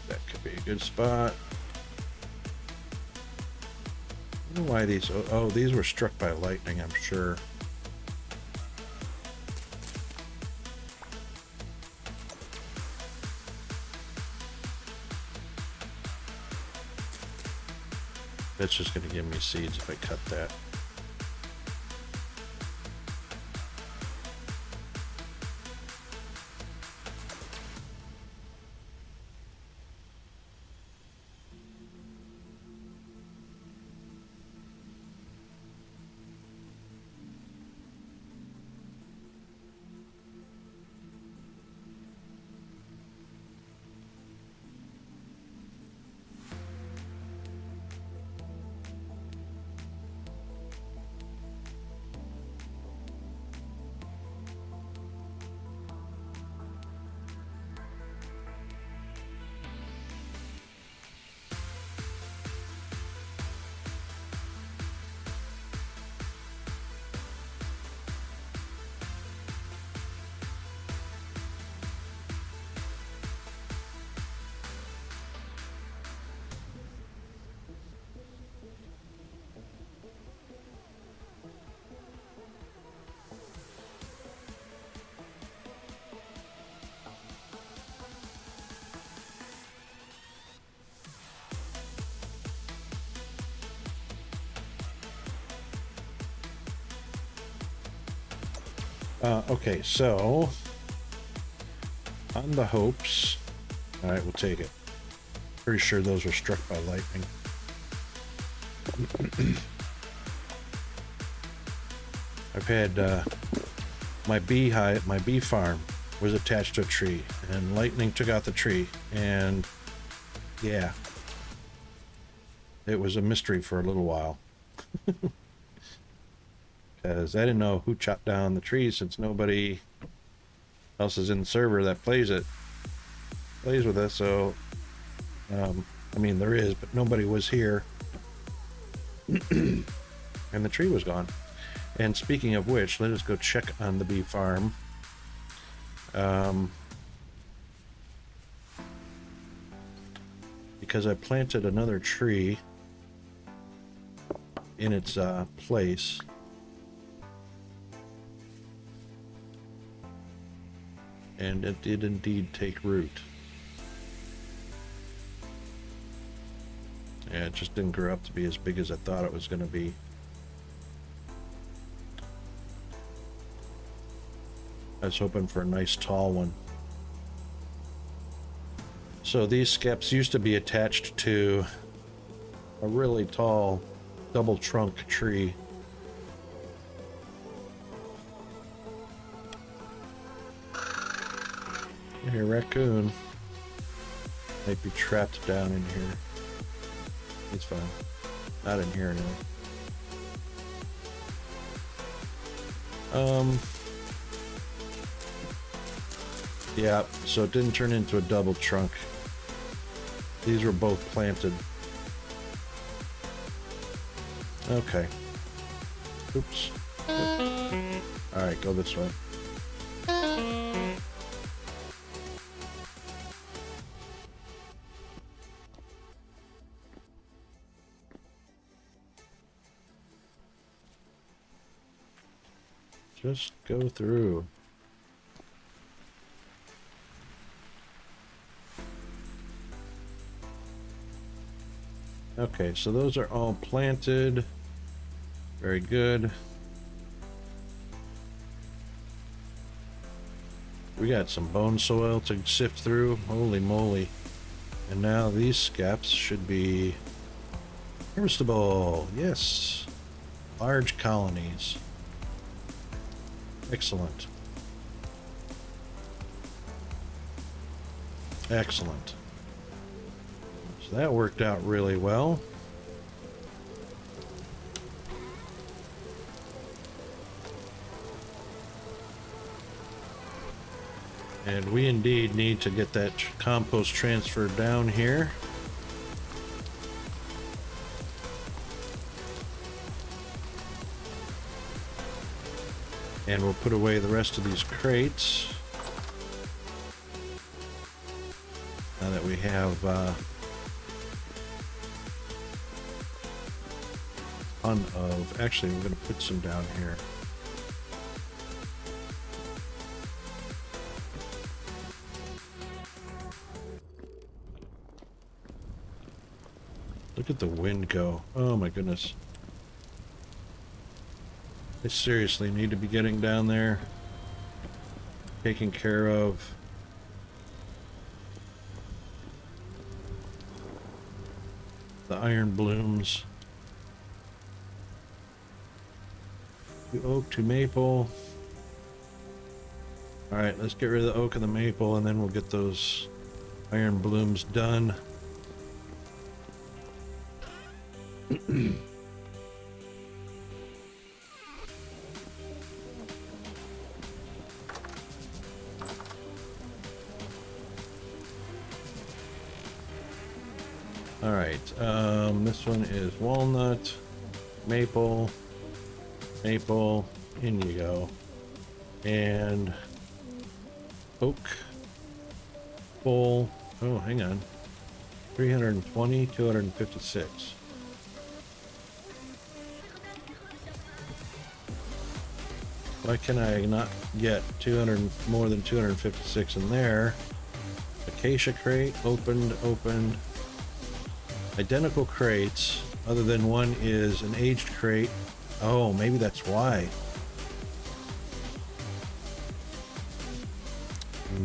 that could be a good spot. I don't know why these, oh, these were struck by lightning, I'm sure. That's just going to give me seeds if I cut that. Okay, so on the hopes, all right, we'll take it. Pretty sure those were struck by lightning. I've had my bee farm was attached to a tree, and lightning took out the tree, and yeah, it was a mystery for a little while. Because I didn't know who chopped down the trees, since nobody else is in the server that plays with us. So, I mean, there is, but nobody was here, and the tree was gone. And speaking of which, let us go check on the bee farm. Because I planted another tree in its place. And it did indeed take root. Yeah, it just didn't grow up to be as big as I thought it was going to be. I was hoping for a nice tall one. So these skeps used to be attached to a really tall double trunk tree. Hey, raccoon. Might be trapped down in here. He's fine. Not in here anyway. Yeah, so it didn't turn into a double trunk. These were both planted. Okay. Oops. Alright, go this way. Just go through. Okay, so those are all planted. Very good. We got some bone soil to sift through. Holy moly. And now these skeps should be harvestable. Yes. Large colonies. Excellent. Excellent. So that worked out really well. And we indeed need to get that compost transferred down here. And we'll put away the rest of these crates. Now that we have ton of, actually we're going to put some down here. Look at the wind go. Oh my goodness. I seriously need to be getting down there, taking care of the iron blooms. To oak to maple. Alright, let's get rid of the oak and the maple, and then we'll get those iron blooms done. Alright, this one is walnut, maple, maple, in you go, and oak, full, oh hang on, 320, 256. Why can I not get more than 256 in there? Acacia crate, opened. Identical crates, other than one is an aged crate. Oh, maybe that's why.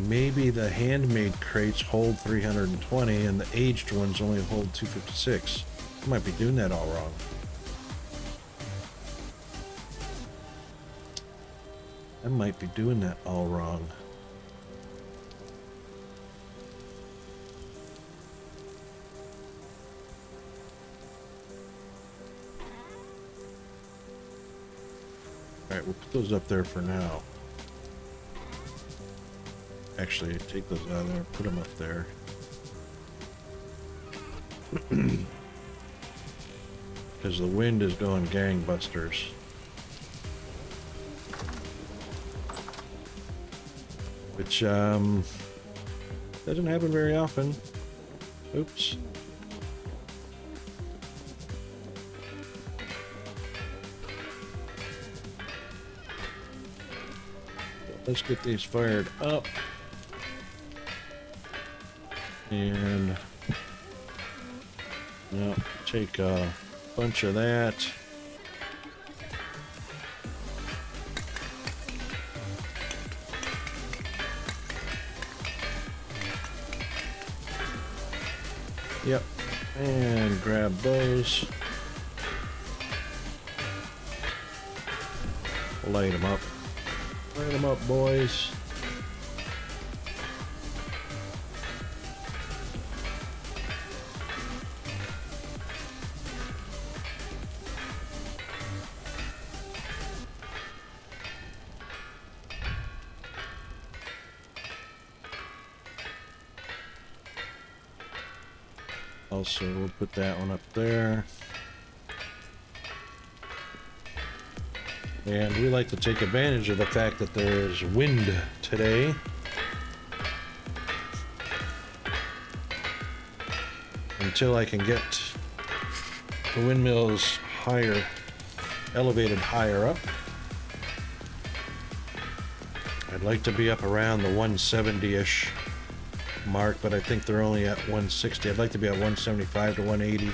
Maybe the handmade crates hold 320 and the aged ones only hold 256. I might be doing that all wrong. Alright, we'll put those up there for now. Actually, take those out of there, put them up there. Because the wind is going gangbusters. Which, doesn't happen very often. Oops. Let's get these fired up. And now take a bunch of that. Yep. And grab those. Light them up. Light them up, boys. Also, we'll put that one up there. And we like to take advantage of the fact that there's wind today. Until I can get the windmills higher, elevated higher up. I'd like to be up around the 170-ish mark, but I think they're only at 160. I'd like to be at 175 to 180.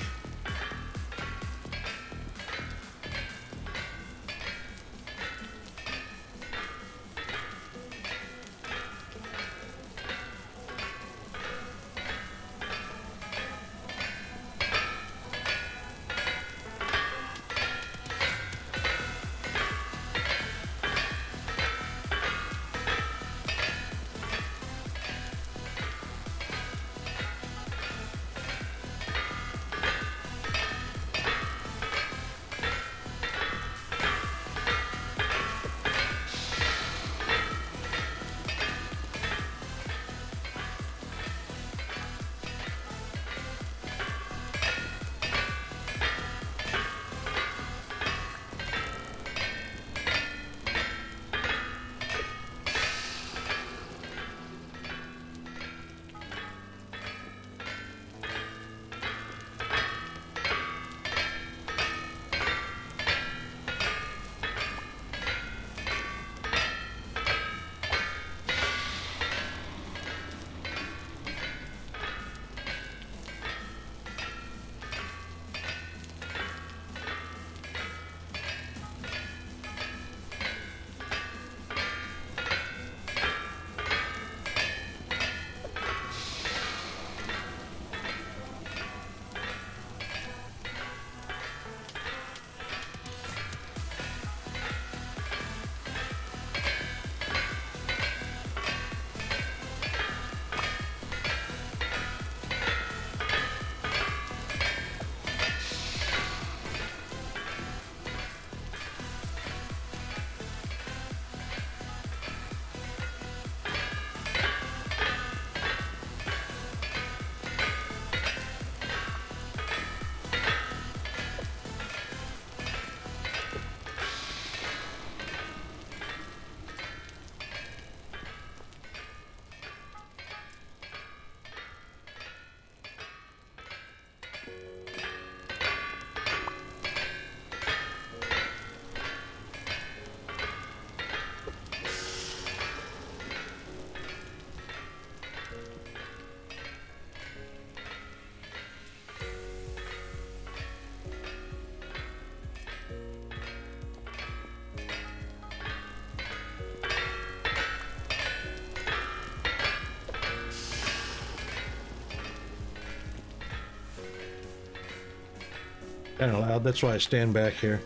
Kind of loud. That's why I stand back here.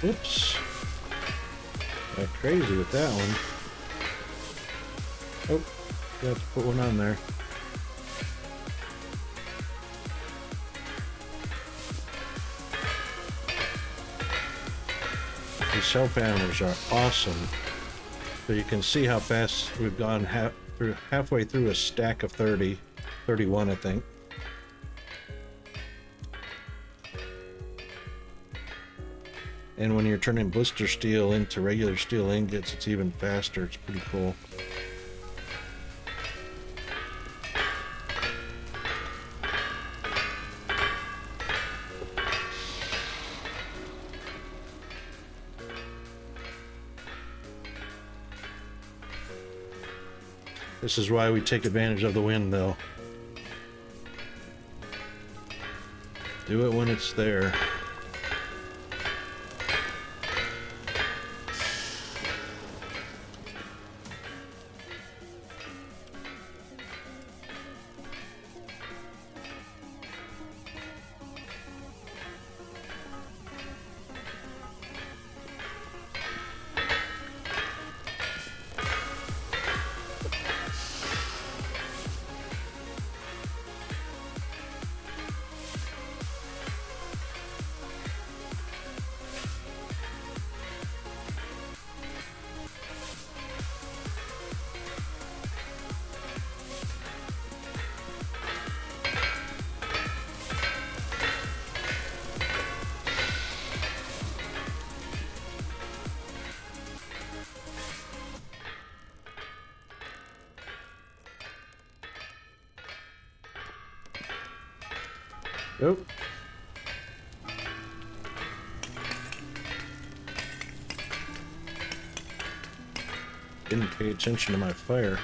Oops. Got crazy with that one. Oh, got to put one on there. These cell hammers are awesome. So you can see how fast we've gone halfway through a stack of 30, 31 I think. And when you're turning blister steel into regular steel ingots, it's even faster. It's pretty cool. This is why we take advantage of the windmill. Do it when it's there. Oh. Didn't pay attention to my fire.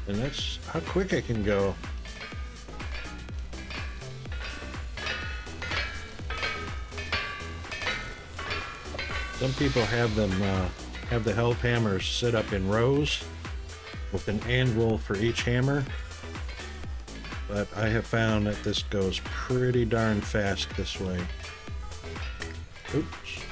And that's how quick I can go. Some people have them have the help hammers set up in rows, with an anvil for each hammer. But I have found that this goes pretty darn fast this way. Oops.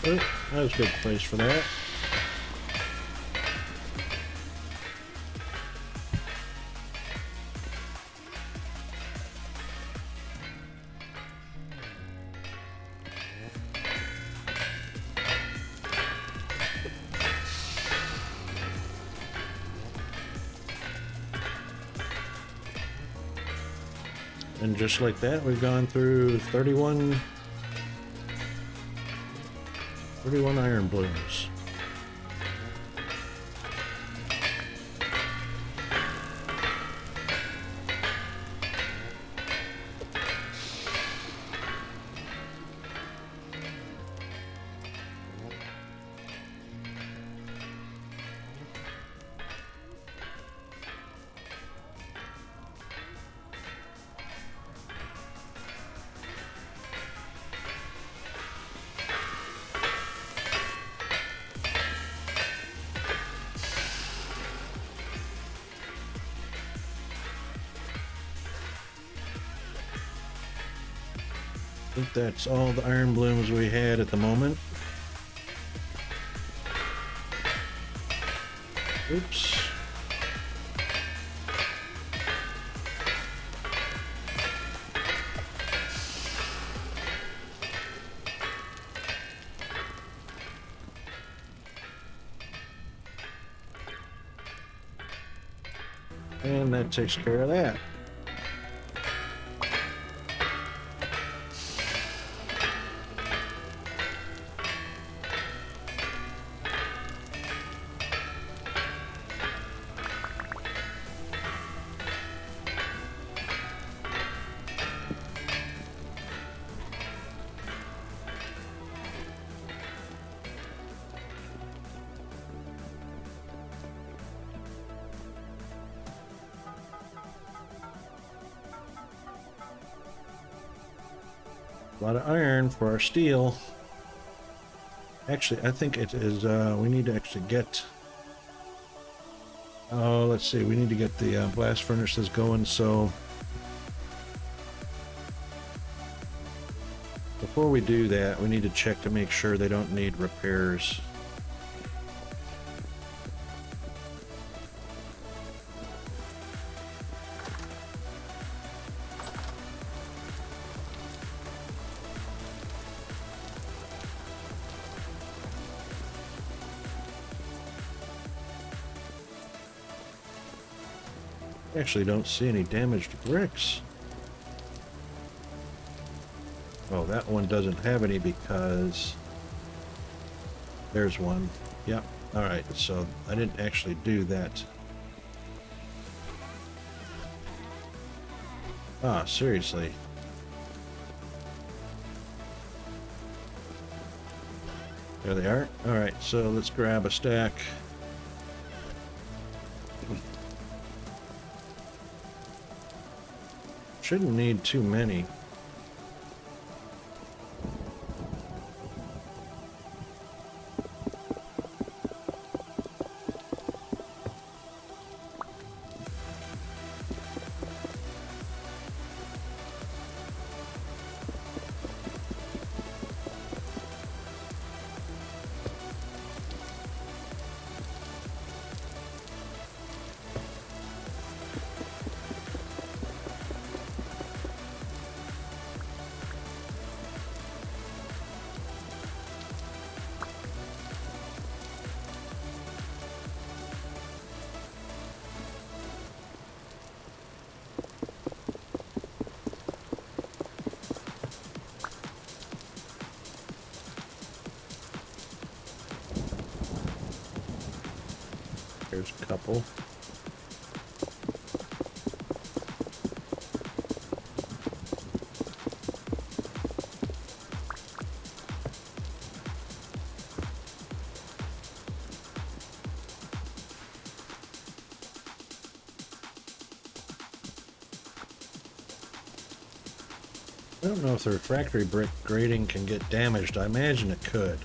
Oh, that was a good place for that. And just like that, we've gone through 31 iron blooms. I think that's all the iron blooms we had at the moment. Oops. And that takes care of that. A lot of iron for our steel. Actually, I think it is, we need to actually get, oh, let's see, we need to get the blast furnaces going, so before we do that, we need to check to make sure they don't need repairs. Actually don't see any damaged bricks. Oh, that one doesn't have any because there's one. Yep. All right, so I didn't actually do that. Ah, seriously. There they are. All right, so let's grab a stack. Shouldn't need too many. There's a couple. I don't know if the refractory brick grating can get damaged. I imagine it could.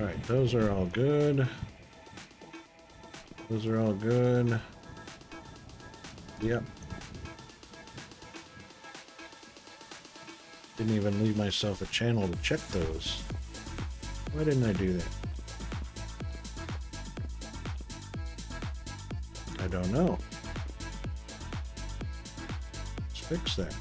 Alright, those are all good. Those are all good. Yep. Didn't even leave myself a channel to check those. Why didn't I do that? I don't know. Let's fix that.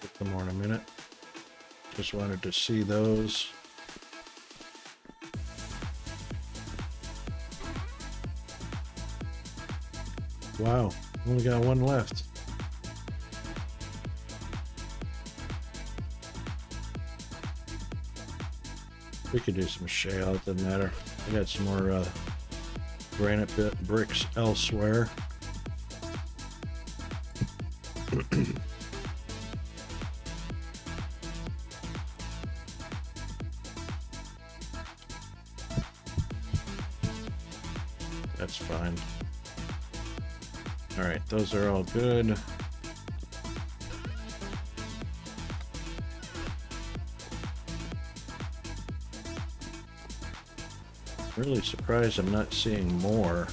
Get them more in a minute. Just wanted to see those. Wow, only got one left. We could do some shale, it doesn't matter. I got some more granite bricks elsewhere. That's fine. All right, those are all good. Really surprised I'm not seeing more.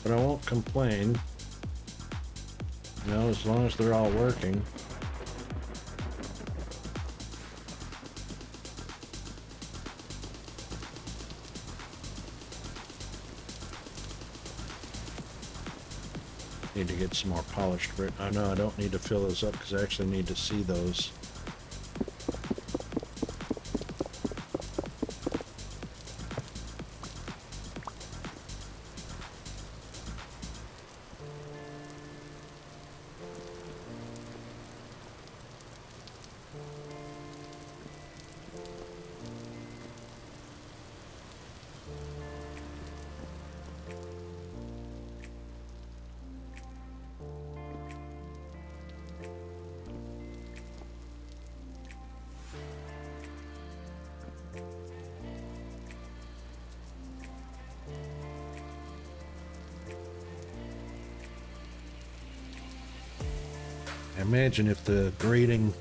But I won't complain, you know, as long as they're all working. Need to get some more polished brick. Oh no, I don't need to fill those up because I actually need to see those. I imagine if the grating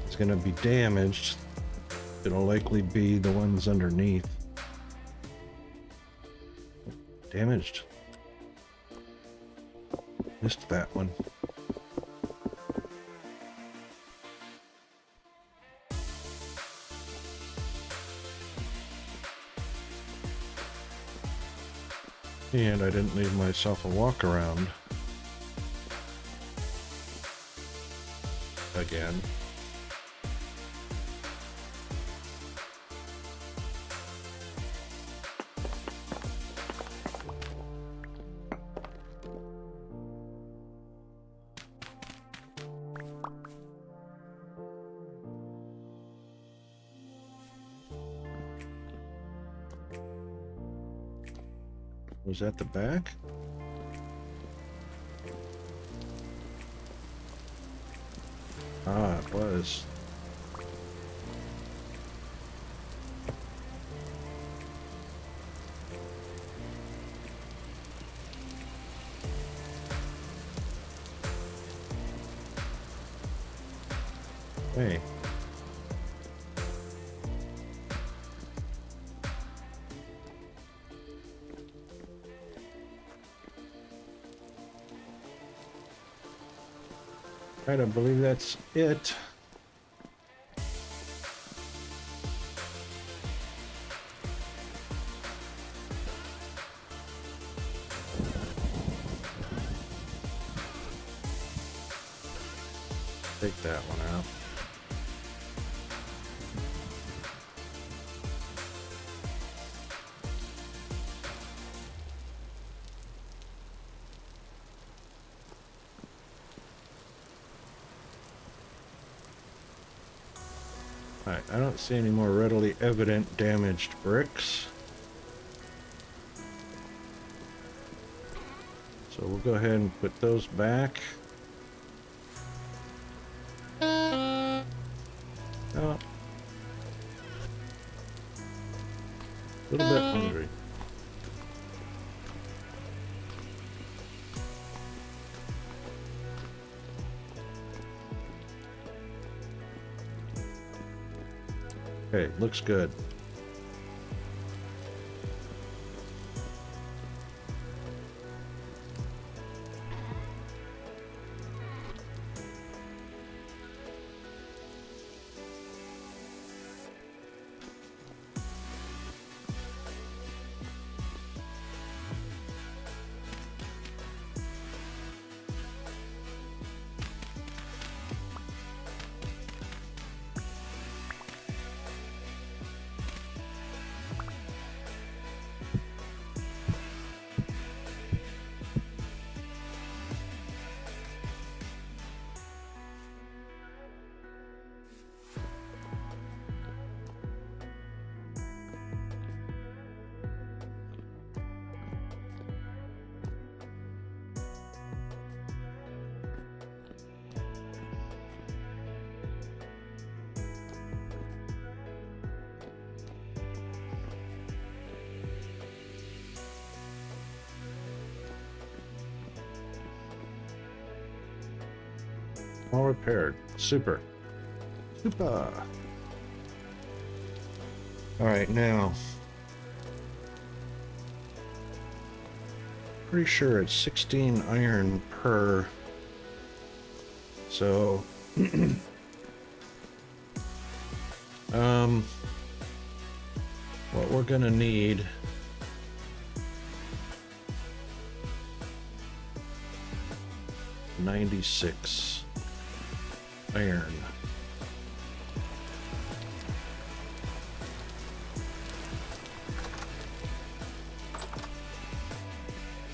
is going to be damaged, it'll likely be the ones underneath. Damaged. Missed that one. And I didn't leave myself a walk around. Again. Was that the back? Ah, it was. Hey. Right, I believe that's it. Take that one out. Alright, I don't see any more readily evident damaged bricks. So we'll go ahead and put those back. Oh. A little bit hungry. Okay, looks good. All repaired. Super. Super. Alright, now. Pretty sure it's 16 iron per. So. What we're gonna need. $96 iron.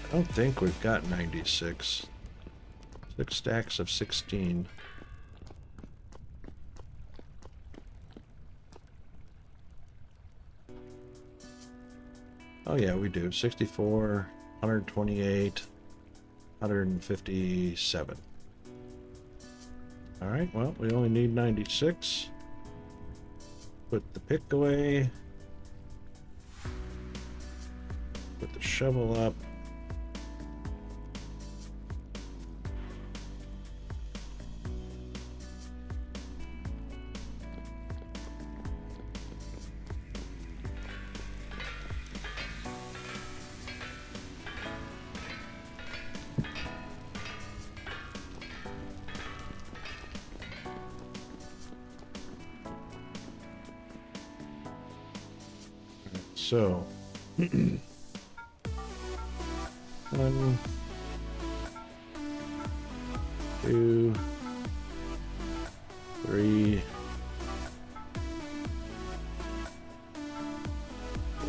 I don't think we've got 96. 6 stacks of 16. Oh yeah, we do. 64, 128, 157. Alright, well, we only need 96. Put the pick away. Put the shovel up. So, 1, 2, 3,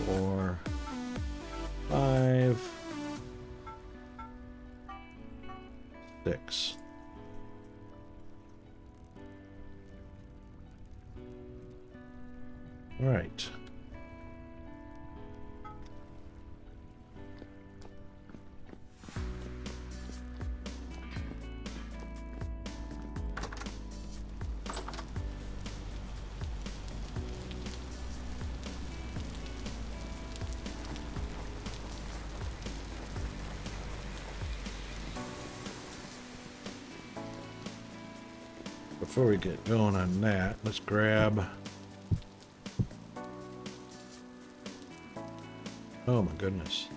4, 5, 6. All right. before we get going on that, let's grab. Oh my goodness.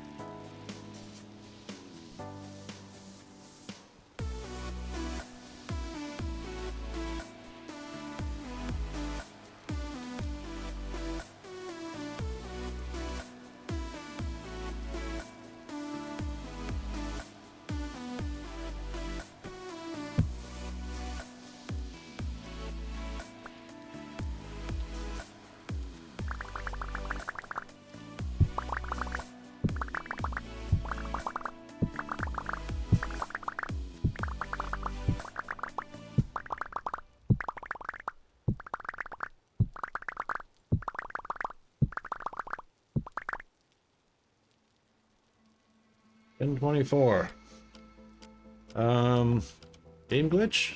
$10.24. Game glitch?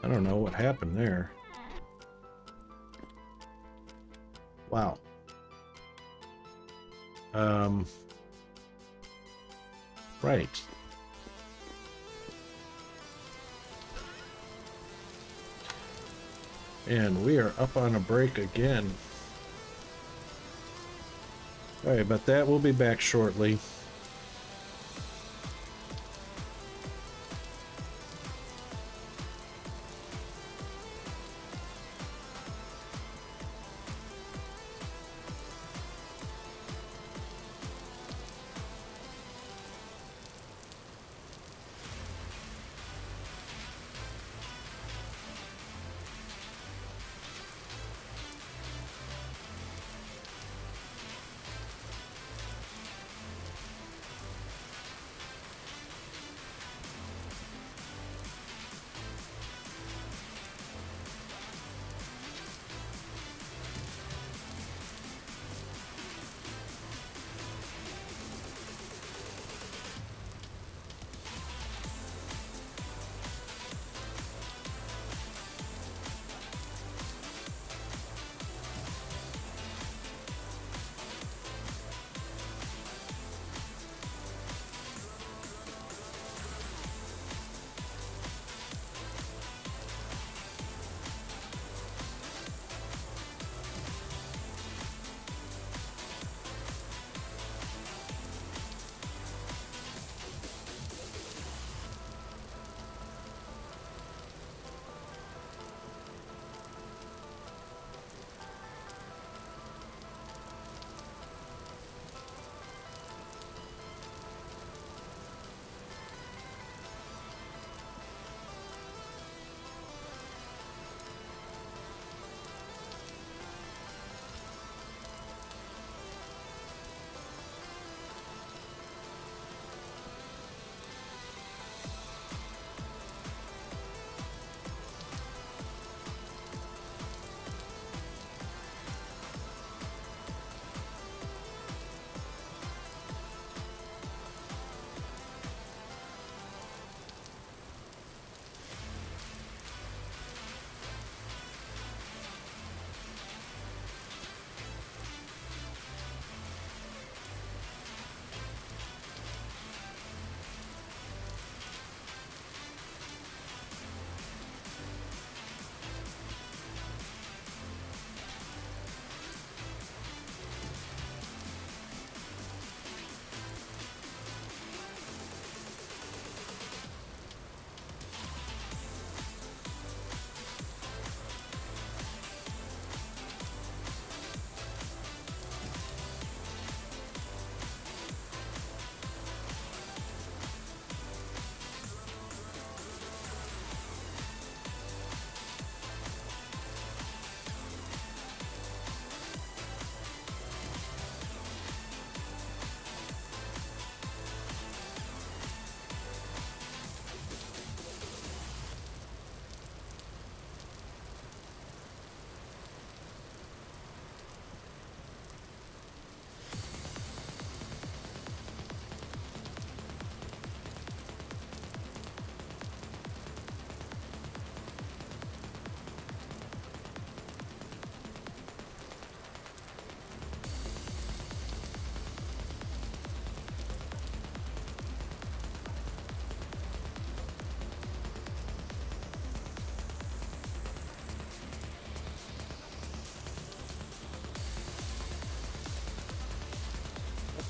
I don't know what happened there. Wow. Right. And we are up on a break again. Sorry about that. We'll be back shortly.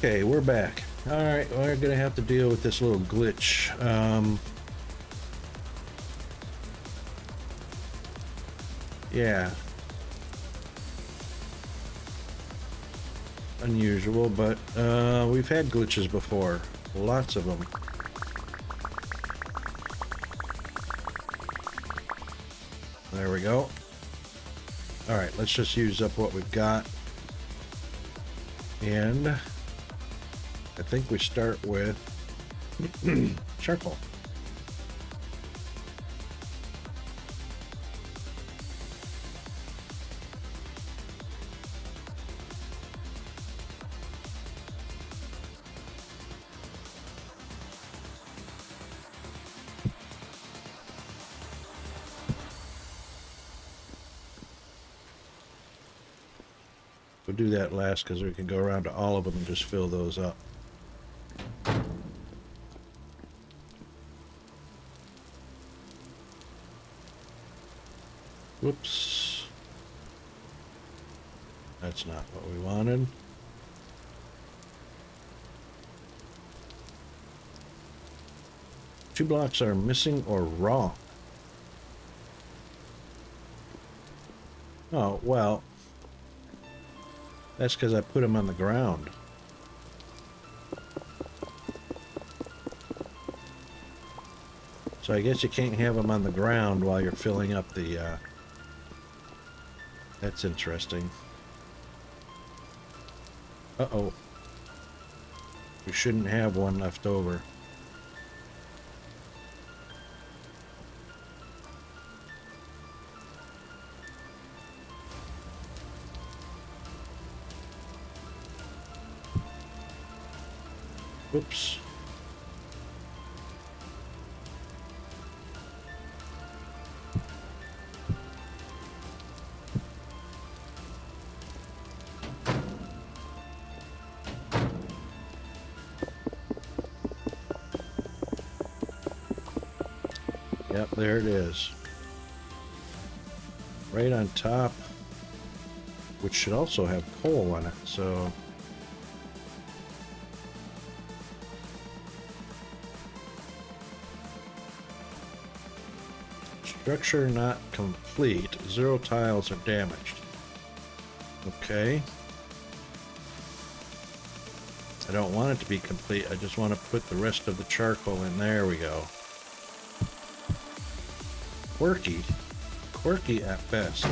Okay, we're back. Alright, we're gonna have to deal with this little glitch. Yeah. Unusual, but we've had glitches before. Lots of them. There we go. Alright, let's just use up what we've got. And I think we start with charcoal. We'll do that last because we can go around to all of them and just fill those up. Whoops. That's not what we wanted. Two blocks are missing or wrong. Oh, well. That's because I put them on the ground. So I guess you can't have them on the ground while you're filling up the, That's interesting. Uh-oh. We shouldn't have one left over. Oops. Yep, there it is. Right on top, which should also have coal on it, so... Structure not complete. 0 tiles are damaged. Okay. I don't want it to be complete. I just want to put the rest of the charcoal in. There we go. Quirky. Quirky at best.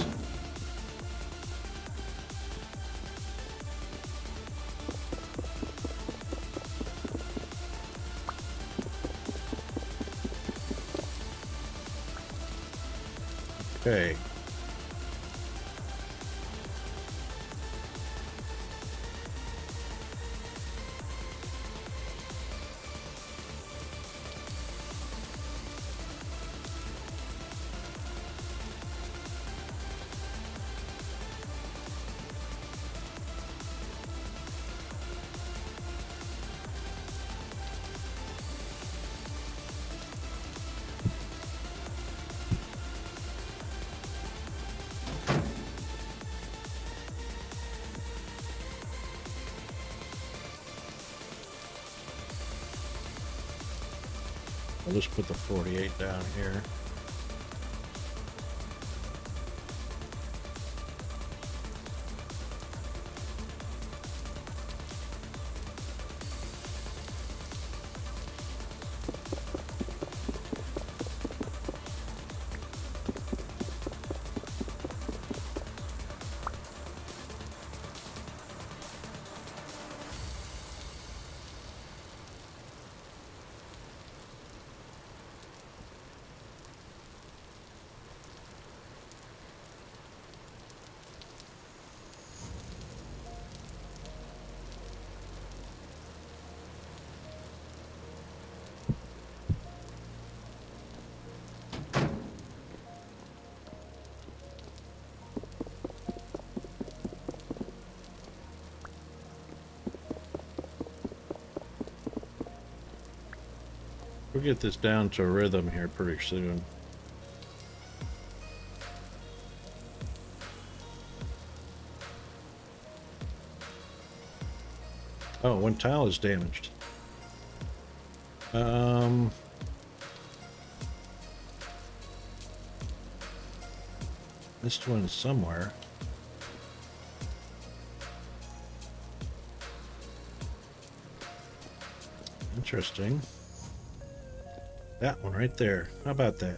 Okay. I'll just put the 48 down here. We'll get this down to a rhythm here pretty soon. Oh, one tile is damaged. This one is somewhere. Interesting. That one right there. How about that?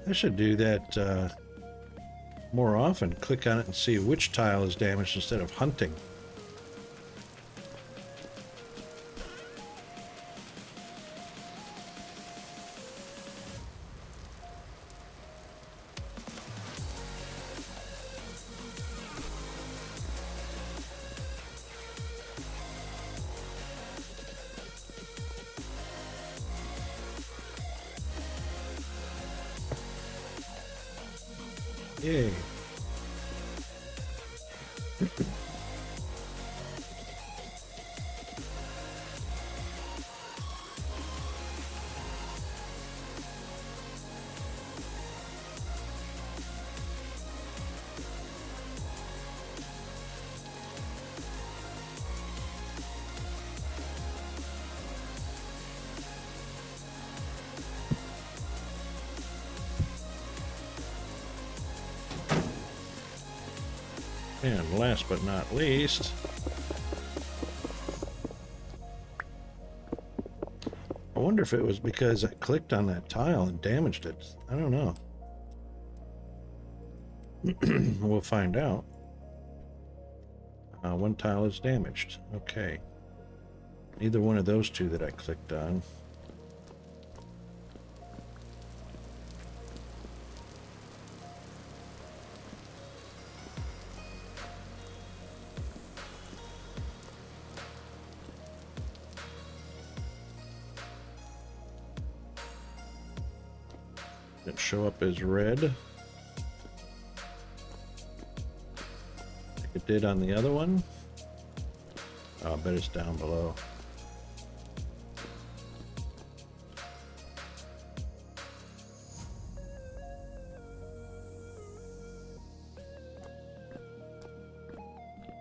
I should do that more often. Click on it and see which tile is damaged instead of hunting. Yay. And last but not least, I wonder if it was because I clicked on that tile and damaged it. I don't know. We'll find out. One tile is damaged. Okay. Neither one of those two that I clicked on. Didn't show up as red. Like it did on the other one. Oh, I bet it's down below.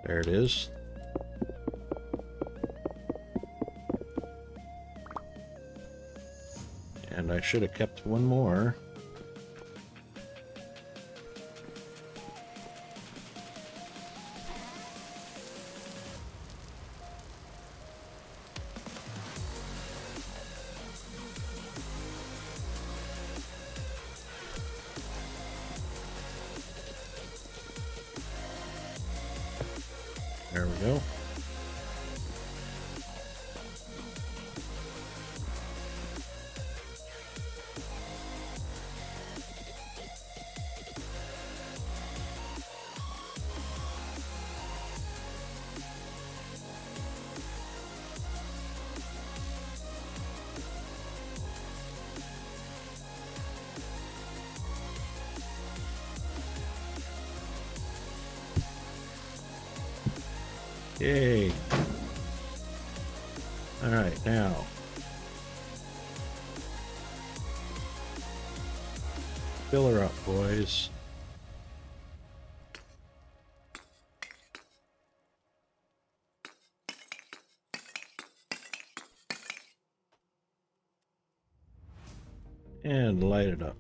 There it is. And I should have kept one more. There we go. Yay. All right, now. Fill her up, boys. And light it up.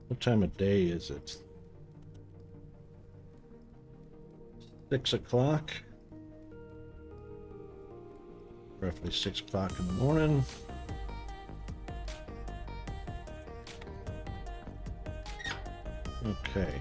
What time of day is it? 6 o'clock. Roughly 6 o'clock in the morning. Okay.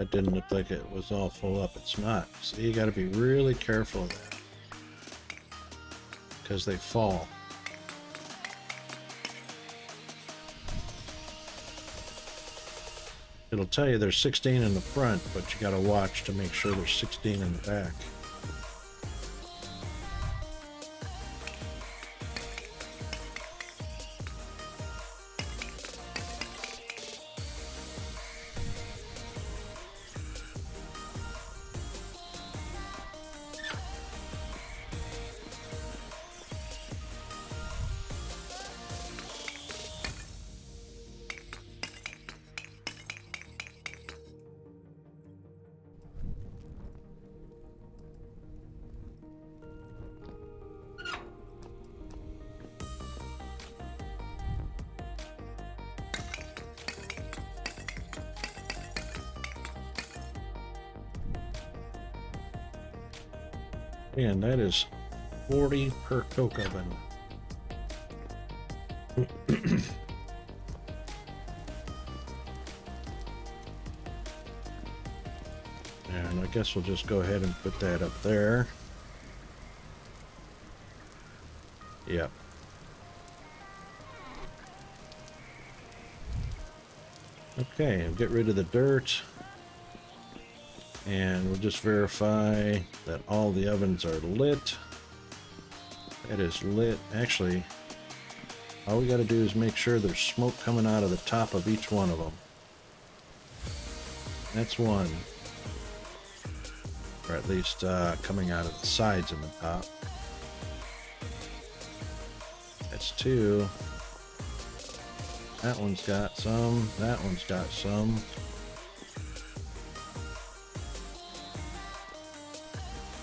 It didn't look like it was all full up. It's not. So you got to be really careful of that because they fall. It'll tell you there's 16 in the front, but you gotta watch to make sure there's 16 in the back. And that is 40 per coke oven. And I guess we'll just go ahead and put that up there. Yep. Okay, and get rid of the dirt. And we'll just verify that all the ovens are lit. That is lit. Actually, all we got to do is make sure there's smoke coming out of the top of each one of them. That's one. Or at least coming out of the sides and the top. That's two. That one's got some. That one's got some.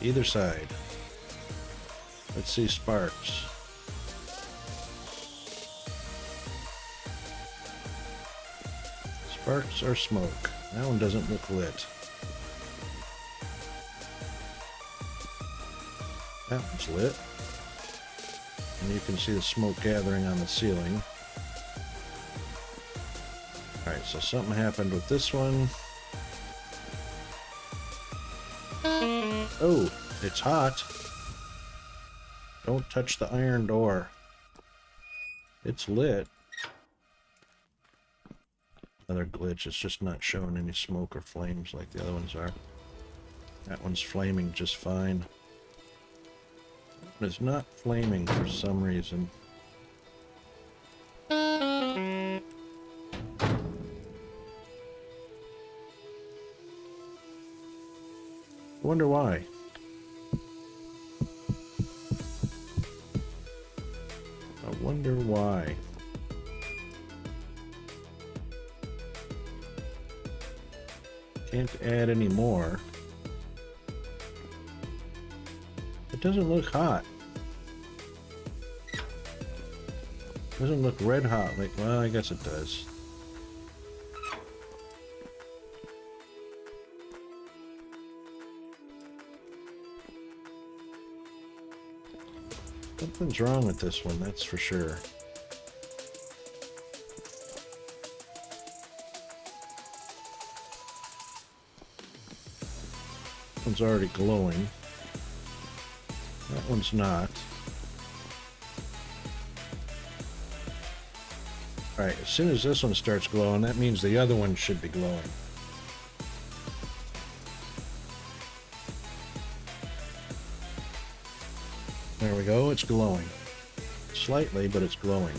Either side. Let's see sparks. Sparks or smoke? That one doesn't look lit. That one's lit. And you can see the smoke gathering on the ceiling. Alright, so something happened with this one. Oh, it's hot. Don't touch the iron door. It's lit. Another glitch, it's just not showing any smoke or flames like the other ones are. That one's flaming just fine. That one is not flaming for some reason. Wonder why. I wonder why. Can't add any more. It doesn't look hot. Doesn't look red hot like, well, I guess it does. Something's wrong with this one, that's for sure. That one's already glowing. That one's not. Alright, as soon as this one starts glowing, that means the other one should be glowing. There we go, it's glowing. Slightly, but it's glowing.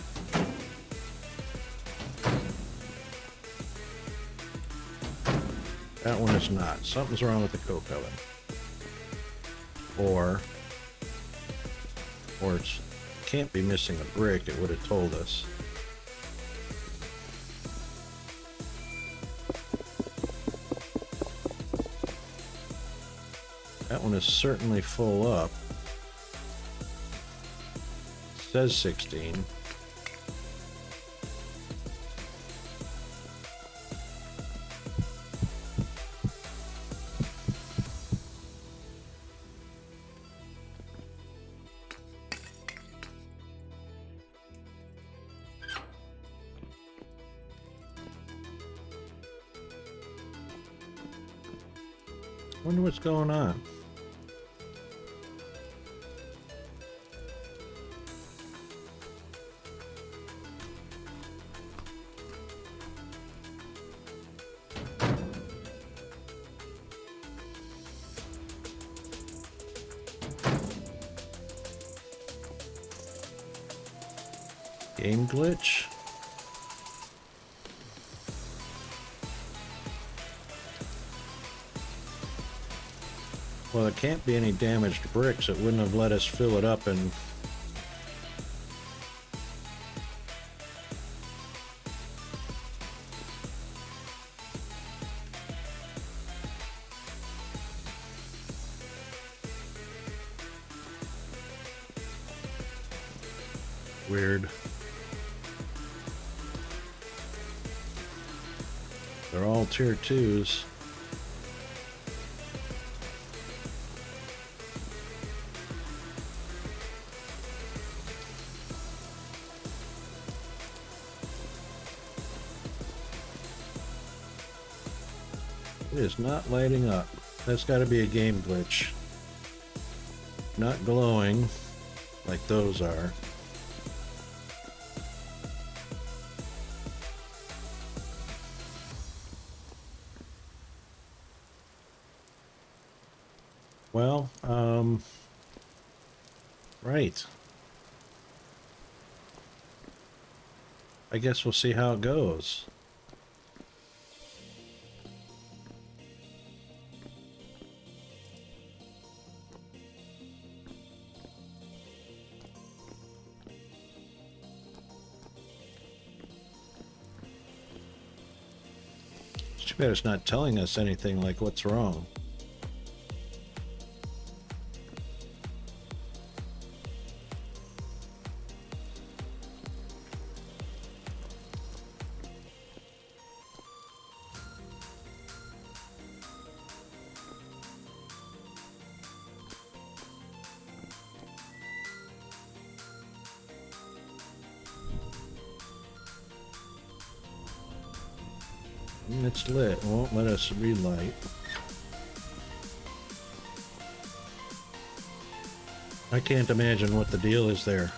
That one is not. Something's wrong with the coke oven. Or it can't be missing a brick, it would have told us. That one is certainly full up. Says 16. Wonder what's going on. Game glitch? Well, it can't be any damaged bricks. It wouldn't have let us fill it up and... Weird. They're all tier 2s. It is not lighting up. That's got to be a game glitch. Not glowing like those are. Well, right. I guess we'll see how it goes. It's too bad it's not telling us anything like what's wrong. It's lit. It won't let us relight. I can't imagine what the deal is there.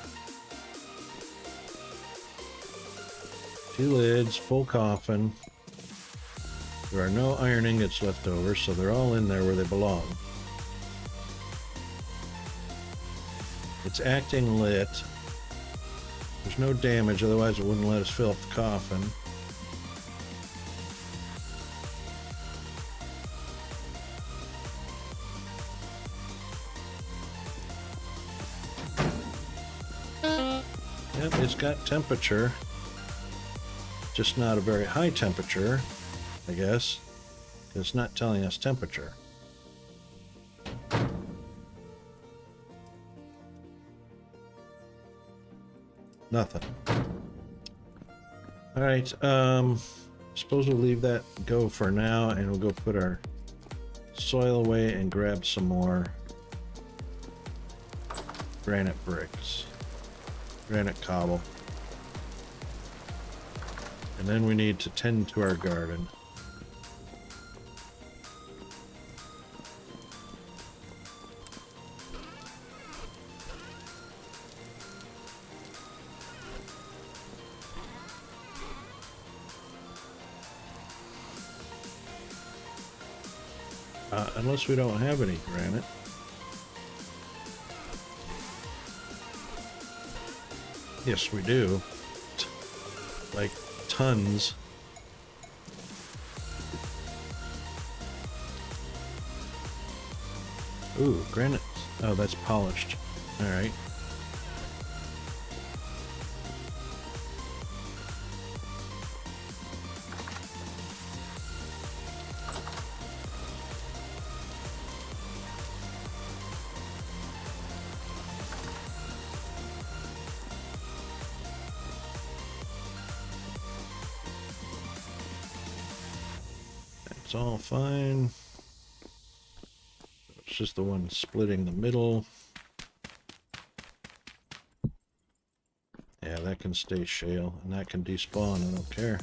2 lids, full coffin. There are no iron ingots left over, so they're all in there where they belong. It's acting lit. There's no damage, otherwise it wouldn't let us fill up the coffin. Yep, it's got temperature. Just not a very high temperature, I guess. It's not telling us temperature. Nothing. Alright, suppose we'll leave that go for now, and we'll go put our soil away and grab some more granite bricks. Granite cobble. And then we need to tend to our garden. Unless we don't have any granite. Yes, we do. Like tons. Ooh, granite. Oh, that's polished. All right. It's all fine. It's just the one splitting the middle. Yeah, that can stay shale, and that can despawn, I don't care.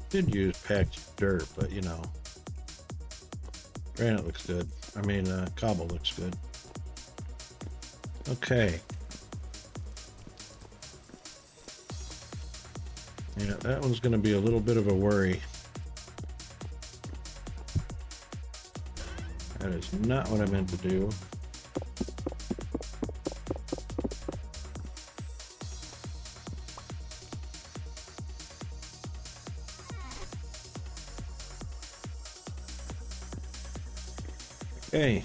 Did use packed dirt, but you know. Granite looks good. I mean, cobble looks good. Okay. Yeah, that one's going to be a little bit of a worry. That is not what I meant to do. Okay,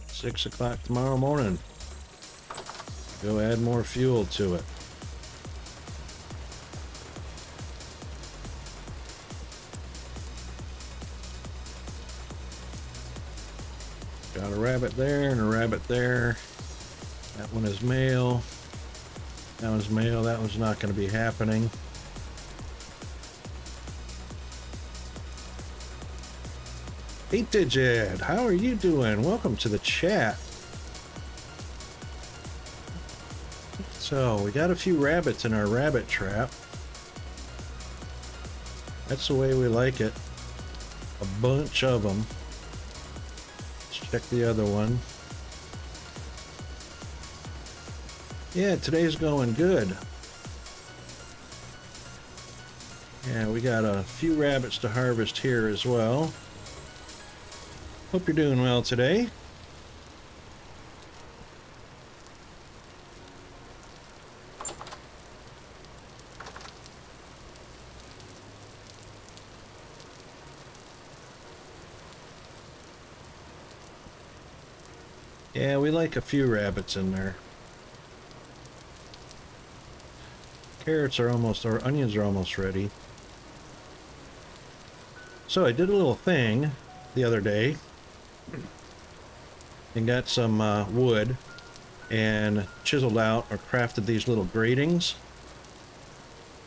6 o'clock tomorrow morning. Go add more fuel to it. Got a rabbit there and a rabbit there. That one is male. That one's male. That one's not going to be happening. Hey Digit, how are you doing? Welcome to the chat. So, we got a few rabbits in our rabbit trap. That's the way we like it. A bunch of them. Let's check the other one. Yeah, today's going good. Yeah, we got a few rabbits to harvest here as well. Hope you're doing well today. Yeah, we like a few rabbits in there. Carrots are almost, or onions are almost ready. So I did a little thing the other day and got some wood and chiseled out or crafted these little gratings,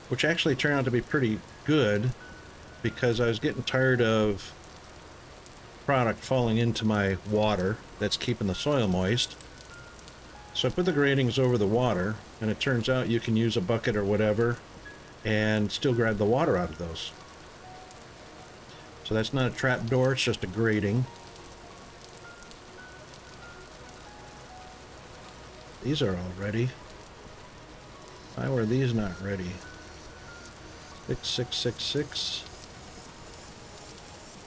which actually turned out to be pretty good because I was getting tired of product falling into my water that's keeping the soil moist. So I put the gratings over the water, and it turns out you can use a bucket or whatever and still grab the water out of those. So that's not a trap door, it's just a grating. These are all ready. Why were these not ready? 6666.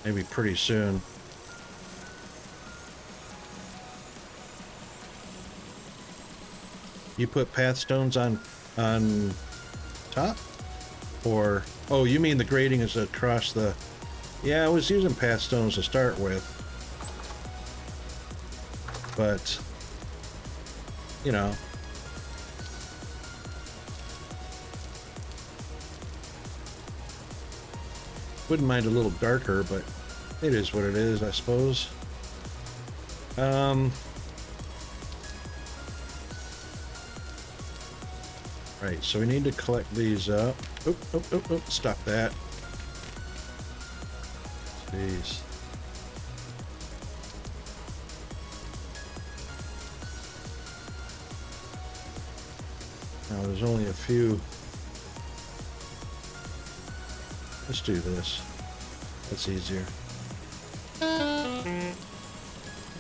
Maybe pretty soon. You put path stones on top? Or, oh, you mean the grading is across the... Yeah, I was using path stones to start with. But, you know. Wouldn't mind a little darker, but it is what it is, I suppose. Right, so we need to collect these up. Oop, stop that. Jeez. Now there's only a few. Let's do this. That's easier.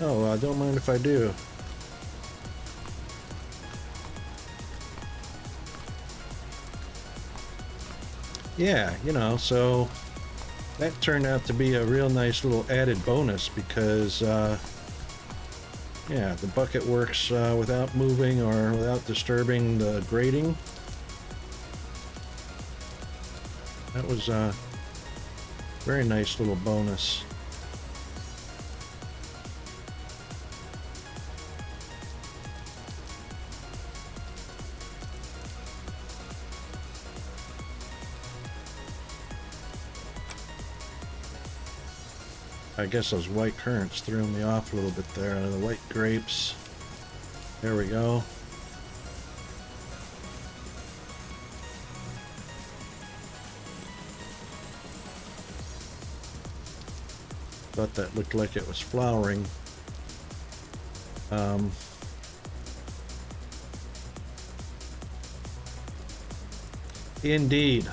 Oh, I don't mind if I do. Yeah, you know, so that turned out to be a real nice little added bonus because, yeah, the bucket works without moving or without disturbing the grating. That was a very nice little bonus. I guess those white currants threw me off a little bit there. The white grapes. There we go. Thought that looked like it was flowering. Indeed.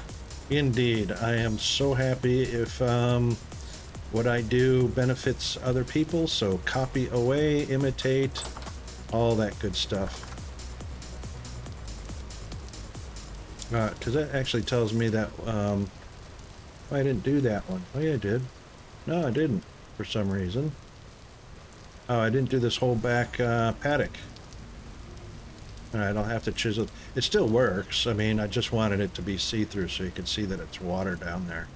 I am so happy if what I do benefits other people, so copy away, imitate, all that good stuff. Because that actually tells me that, oh, I didn't do that one. Oh, yeah, I did. No, I didn't, for some reason. Oh, I didn't do this whole back paddock. Alright, I'll have to chisel. It still works. I mean, I just wanted it to be see-through so you can see that it's water down there.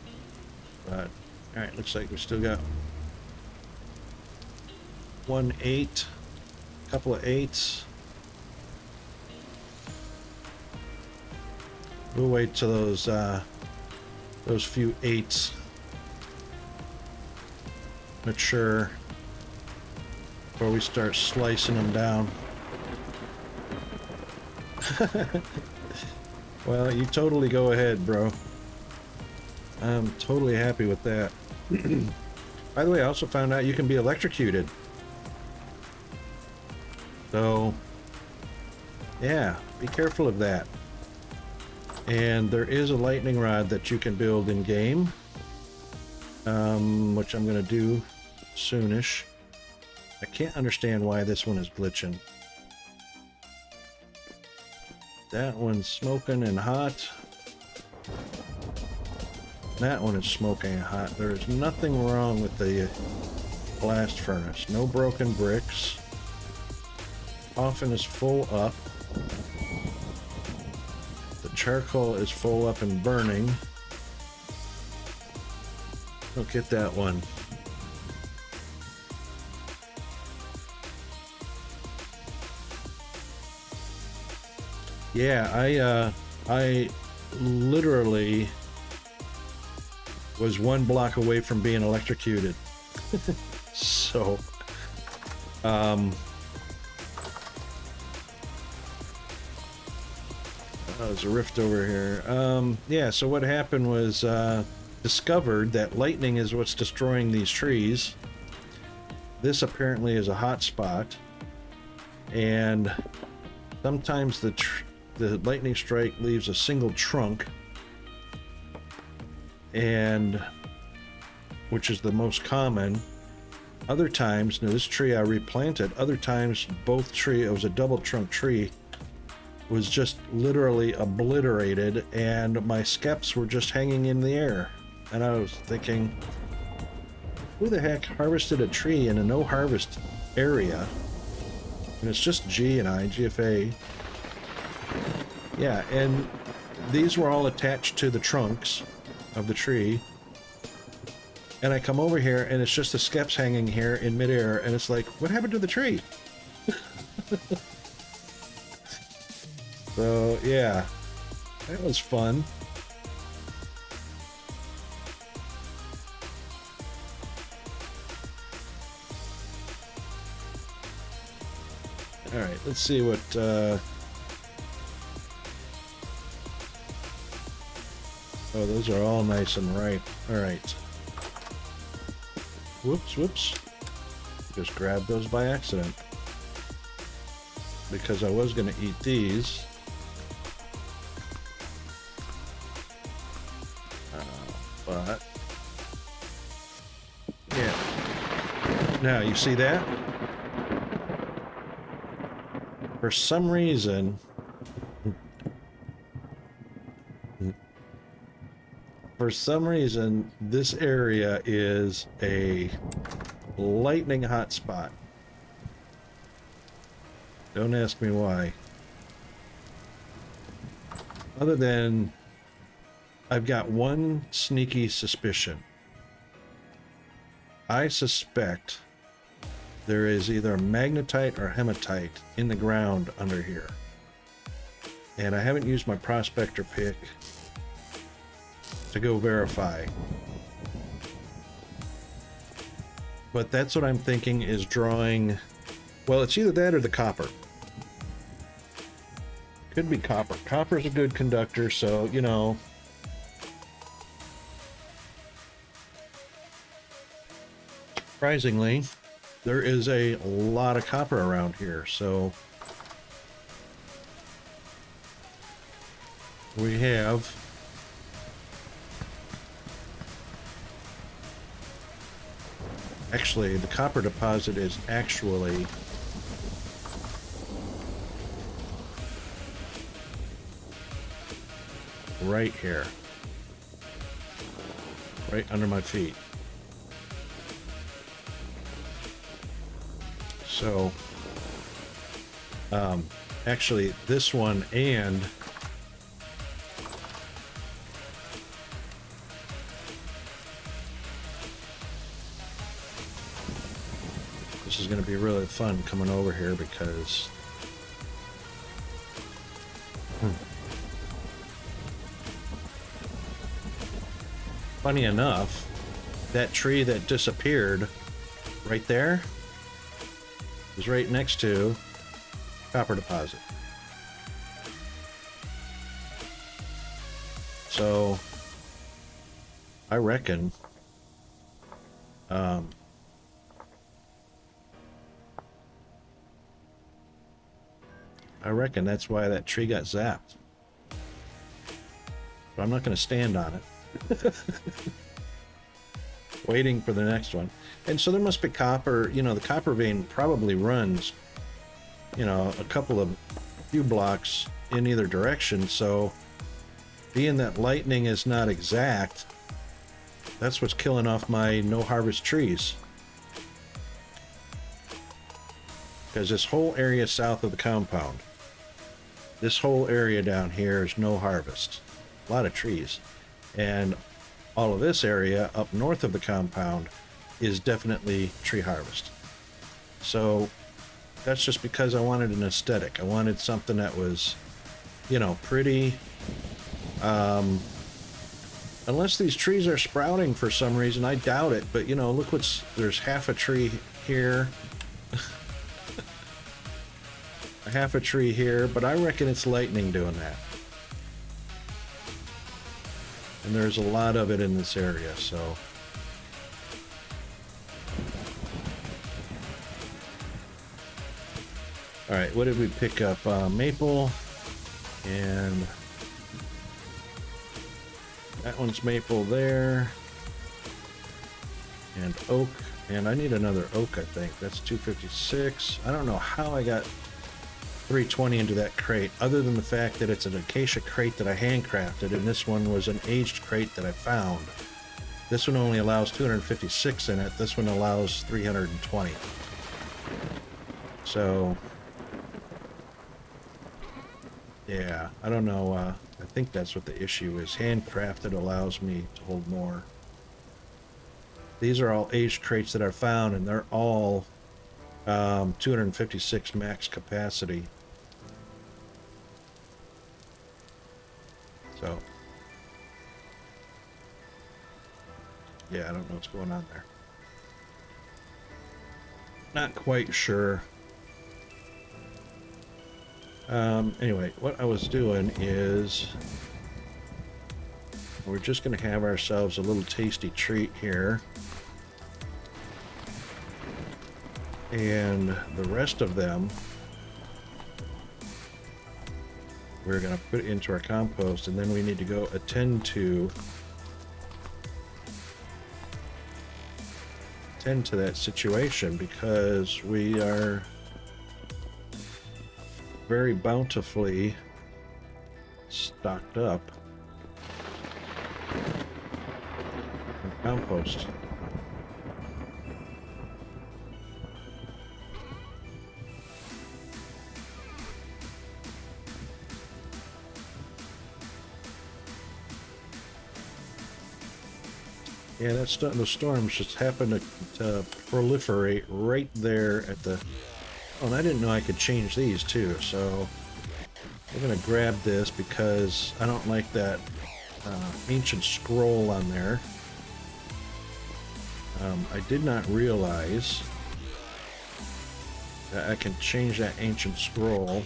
But, alright, looks like we still got 1 8, couple of 8s. We'll wait till those few 8s mature before we start slicing them down. Well, you totally go ahead, bro. I'm totally happy with that. By the way, I also found out you can be electrocuted. So, yeah, be careful of that. And there is a lightning rod that you can build in game, which I'm going to do soonish. I can't understand why this one is glitching. That one's smoking and hot. That one is smoking and hot. There is nothing wrong with the blast furnace. No broken bricks. Coffin is full up. The charcoal is full up and burning. Look at that one. Yeah, I literally was 1 block away from being electrocuted. So, there's a rift over here. Yeah, so what happened was, discovered that lightning is what's destroying these trees. This apparently is a hot spot, and sometimes the lightning strike leaves a single trunk, and which is the most common. Other times, now this tree I replanted, other times it was a double trunk tree, was just literally obliterated, and my skeps were just hanging in the air. And I was thinking, who the heck harvested a tree in a no harvest area? And it's just GFA. Yeah, and these were all attached to the trunks of the tree. And I come over here and it's just the skeps hanging here in midair, and it's like, what happened to the tree? So, yeah, that was fun. All right, let's see what, oh, those are all nice and ripe. All right. Whoops. Just grabbed those by accident. Because I was going to eat these. But, yeah. Now, you see that? For some reason, this area is a lightning hot spot. Don't ask me why. Other than, I've got one sneaky suspicion. I suspect there is either magnetite or hematite in the ground under here. And I haven't used my prospector pick to go verify. But that's what I'm thinking is drawing. Well, it's either that or the copper. Could be copper. Copper's a good conductor, so, you know. Surprisingly, there is a lot of copper around here, so we have actually the copper deposit is actually right here. Right under my feet. So, actually this one and this is going to be really fun coming over here because funny enough, that tree that disappeared right there is right next to copper deposit. So I reckon that's why that tree got zapped. But I'm not going to stand on it. Waiting for the next one. And so there must be copper, you know, the copper vein probably runs, you know, a few blocks in either direction. So being that lightning is not exact, that's what's killing off my no harvest trees. Because this whole area south of the compound, this whole area down here is no harvest. A lot of trees. And all of this area up north of the compound is definitely tree harvest. So that's just because I wanted an aesthetic. I wanted something that was, you know, pretty. Unless these trees are sprouting for some reason, I doubt it. But you know, look there's half a tree here. A half a tree here, but I reckon it's lightning doing that. And there's a lot of it in this area, so. All right, what did we pick up? Maple, and that one's maple there, and oak, and I need another oak, I think. That's 256. I don't know how I got 320 into that crate, other than the fact that it's an acacia crate that I handcrafted, and this one was an aged crate that I found. This one only allows 256 in it. This one allows 320. So, yeah, I don't know. I think that's what the issue is. Handcrafted allows me to hold more. These are all aged crates that I found, and they're all 256 max capacity. So, yeah, I don't know what's going on there. Not quite sure. Anyway, what I was doing is we're just going to have ourselves a little tasty treat here. And the rest of them we're going to put it into our compost, and then we need to go attend to that situation, because we are very bountifully stocked up on compost. Yeah, the storms just happened to proliferate right there at the... Oh, and I didn't know I could change these too, so we're going to grab this because I don't like that ancient scroll on there. I did not realize that I can change that ancient scroll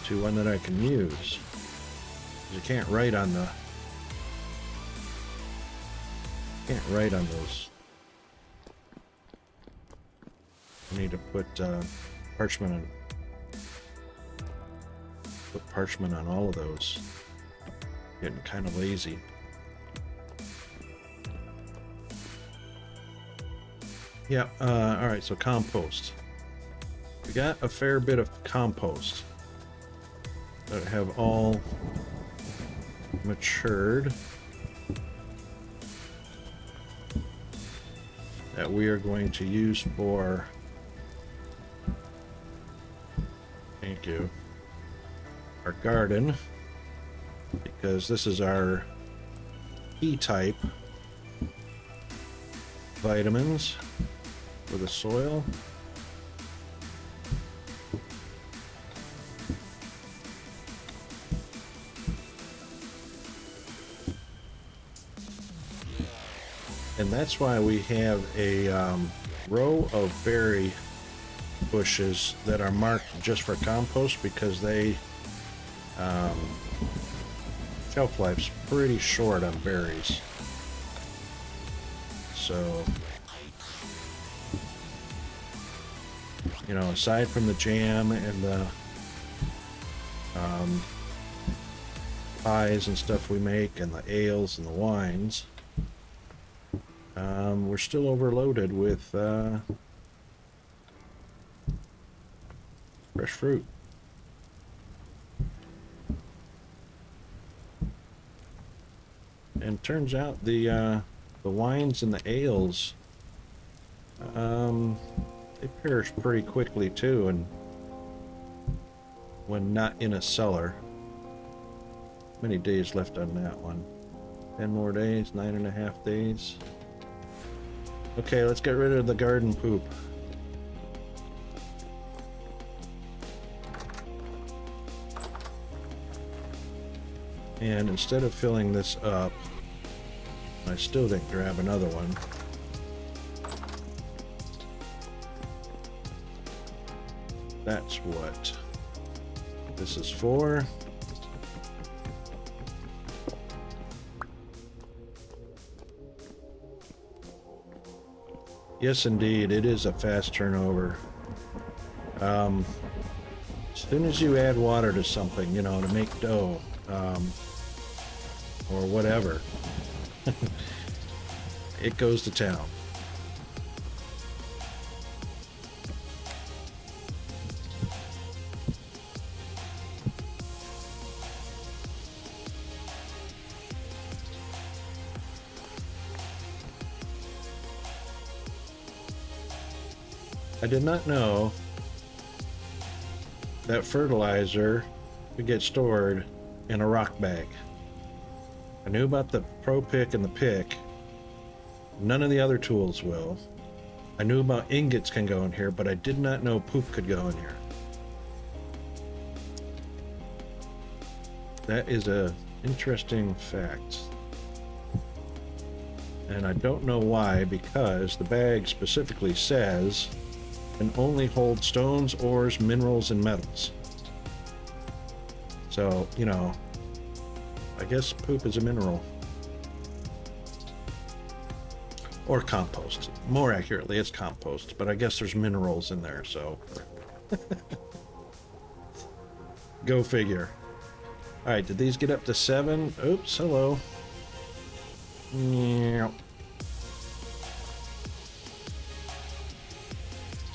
to one that I can use. You can't write on the... Can't write on those. I need to put parchment on. Put parchment on all of those. Getting kind of lazy. Yeah. All right. So compost. We got a fair bit of compost that have all matured that we are going to use for, thank you, our garden, because this is our E-type vitamins for the soil. And that's why we have a row of berry bushes that are marked just for compost, because they shelf life's pretty short on berries. So, you know, aside from the jam and the pies and stuff we make, and the ales and the wines, we're still overloaded with fresh fruit. And turns out the wines and the ales, they perish pretty quickly too, and when not in a cellar. Many days left on that one? 10 more days, 9.5 days. Okay, let's get rid of the garden poop. And instead of filling this up, I still didn't grab another one. That's what this is for. Yes, indeed, it is a fast turnover. As soon as you add water to something, you know, to make dough, or whatever, it goes to town. I did not know that fertilizer could get stored in a rock bag. I knew about the Pro Pick and the pick. None of the other tools will. I knew about ingots can go in here, but I did not know poop could go in here. That is a interesting fact. And I don't know why, because the bag specifically says can only hold stones, ores, minerals, and metals. So, you know, I guess poop is a mineral. Or compost. More accurately, it's compost, but I guess there's minerals in there, so. Go figure. Alright, did these get up to 7? Oops, hello. Yeah.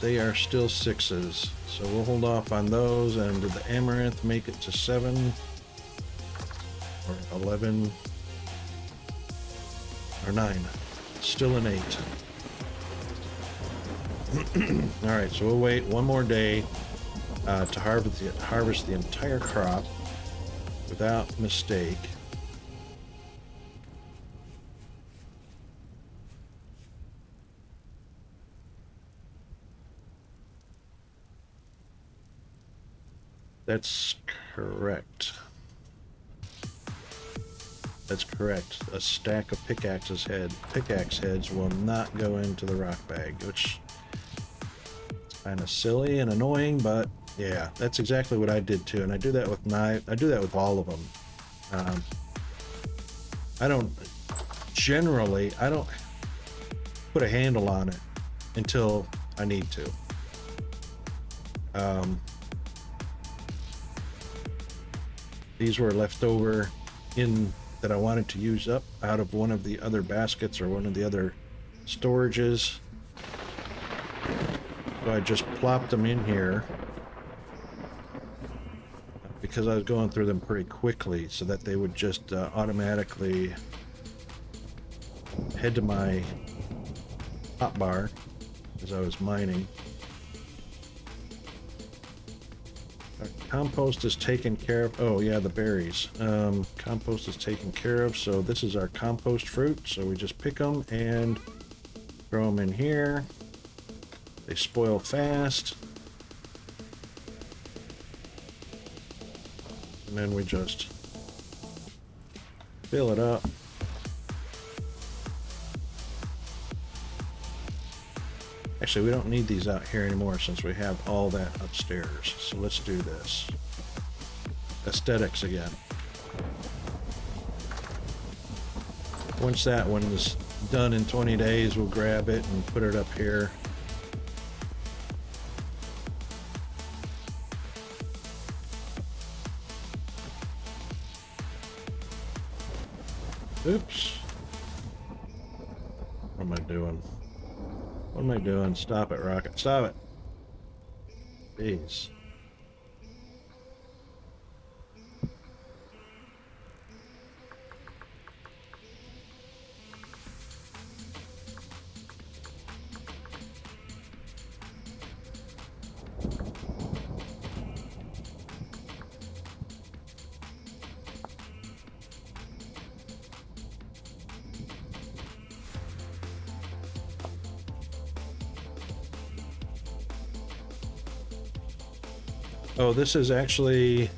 They are still 6s, so we'll hold off on those. And did the amaranth make it to 7 or 11 or 9? Still an 8. All right, so we'll wait one more day to harvest the entire crop without mistake. That's correct. That's correct. A stack of pickaxe heads will not go into the rock bag, which is kind of silly and annoying, but yeah, that's exactly what I did too. And I do that with I do that with all of them. I don't put a handle on it until I need to. These were left over that I wanted to use up out of one of the other baskets or one of the other storages. So I just plopped them in here because I was going through them pretty quickly so that they would just automatically head to my hotbar as I was mining. Our compost is taken care of. Oh yeah, the berries. Compost is taken care of, so this is our compost fruit. So we just pick them and throw them in here. They spoil fast. And then we just fill it up. Actually, we don't need these out here anymore since we have all that upstairs. So let's do this. Aesthetics again. Once that one is done in 20 days, we'll grab it and put it up here. Oops. What am I doing? What am I doing? Stop it, Rocket. Stop it. Jeez. Oh, this is actually,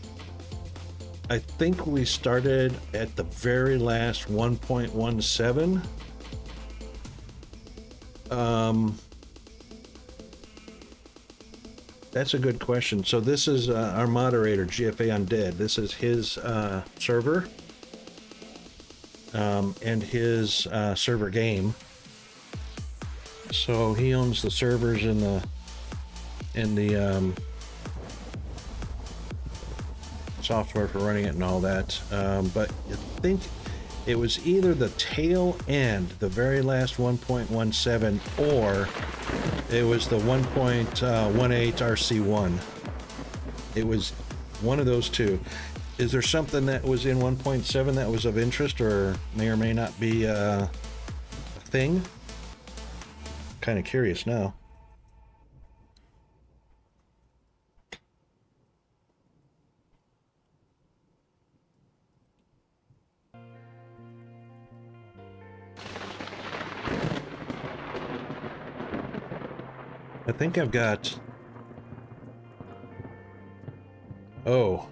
I think we started at the very last 1.17. That's a good question. So this is our moderator, GFA Undead. This is his server and his server game. So he owns the servers in the software for running it and all that, but I think it was either the tail end, the very last 1.17, or it was the 1.18 RC1. It was one of those two. Is there something that was in 1.7 that was of interest or may not be a thing? Kind of curious now. I think I've got... Oh.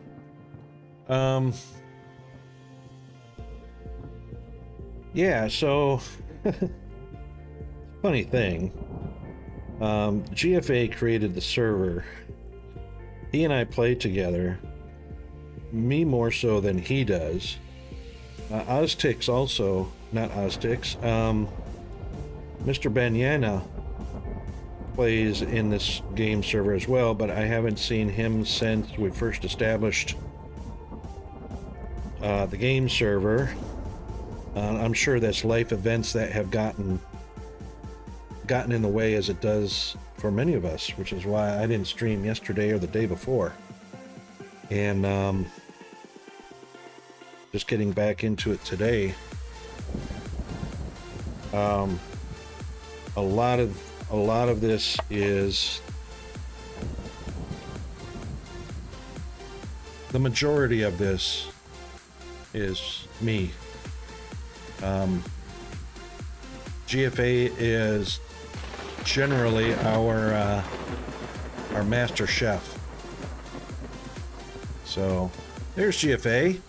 Yeah, so... Funny thing. GFA created the server. He and I play together. Me more so than he does. Oztix also... Not Oztix. Mr. Banyana plays in this game server as well, but I haven't seen him since we first established the game server. I'm sure that's life events that have gotten in the way, as it does for many of us, which is why I didn't stream yesterday or the day before. And just getting back into it today. A lot of this is, the majority of this is me. GFA is generally our master chef. So there's GFA.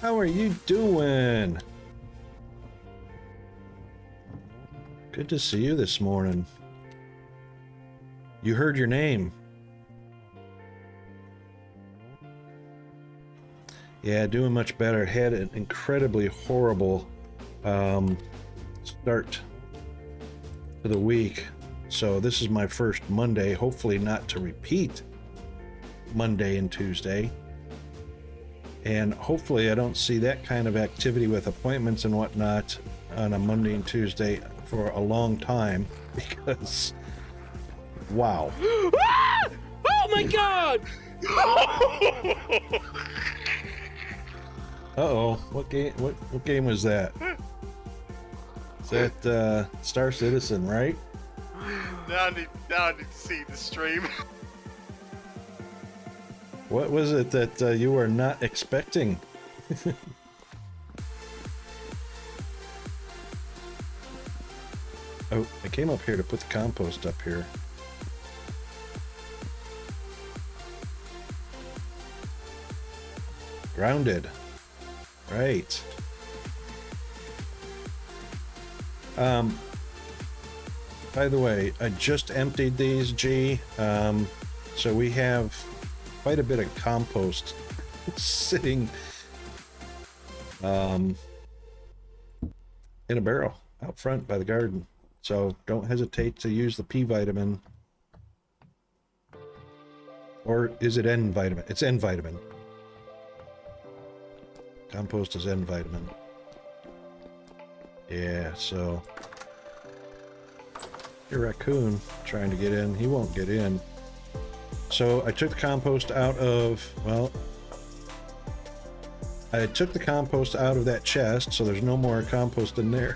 How are you doing? Good to see you this morning. You heard your name. Yeah, doing much better. Had an incredibly horrible start to the week. So this is my first Monday, hopefully not to repeat Monday and Tuesday. And hopefully I don't see that kind of activity with appointments and whatnot on a Monday and Tuesday for a long time, because wow. Ah! Oh my god! Uh-oh, what game was that? Is that Star Citizen, right? Now I need to see the stream. What was it that you were not expecting? Oh, I came up here to put the compost up here. Grounded. Right. By the way, I just emptied these, G. So we have quite a bit of compost sitting in a barrel out front by the garden. So don't hesitate to use the P vitamin. Or is it N vitamin? It's N vitamin. Compost is N vitamin. Yeah, so your raccoon trying to get in, he won't get in. So I took the compost out of, well, I took the compost out of that chest, so there's no more compost in there.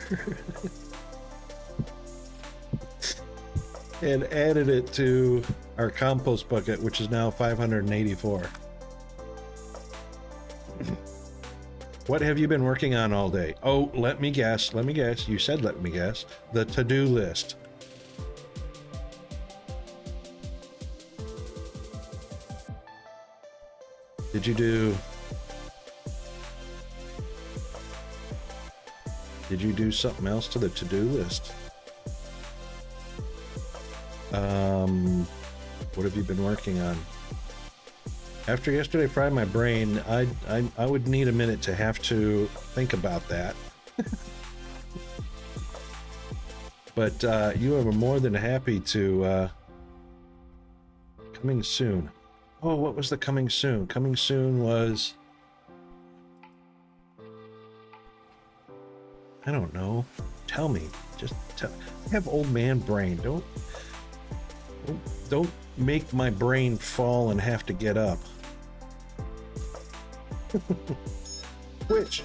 And added it to our compost bucket, which is now 584. What have you been working on all day? Oh, let me guess. You said let me guess. The to-do list. Did you do something else to the to-do list? What have you been working on? After yesterday fried my brain, I would need a minute to have to think about that. But you are more than happy to coming soon. Oh, what was the coming soon? Coming soon was, I don't know. Tell me. Just tell. I have old man brain. Don't make my brain fall and have to get up. Which?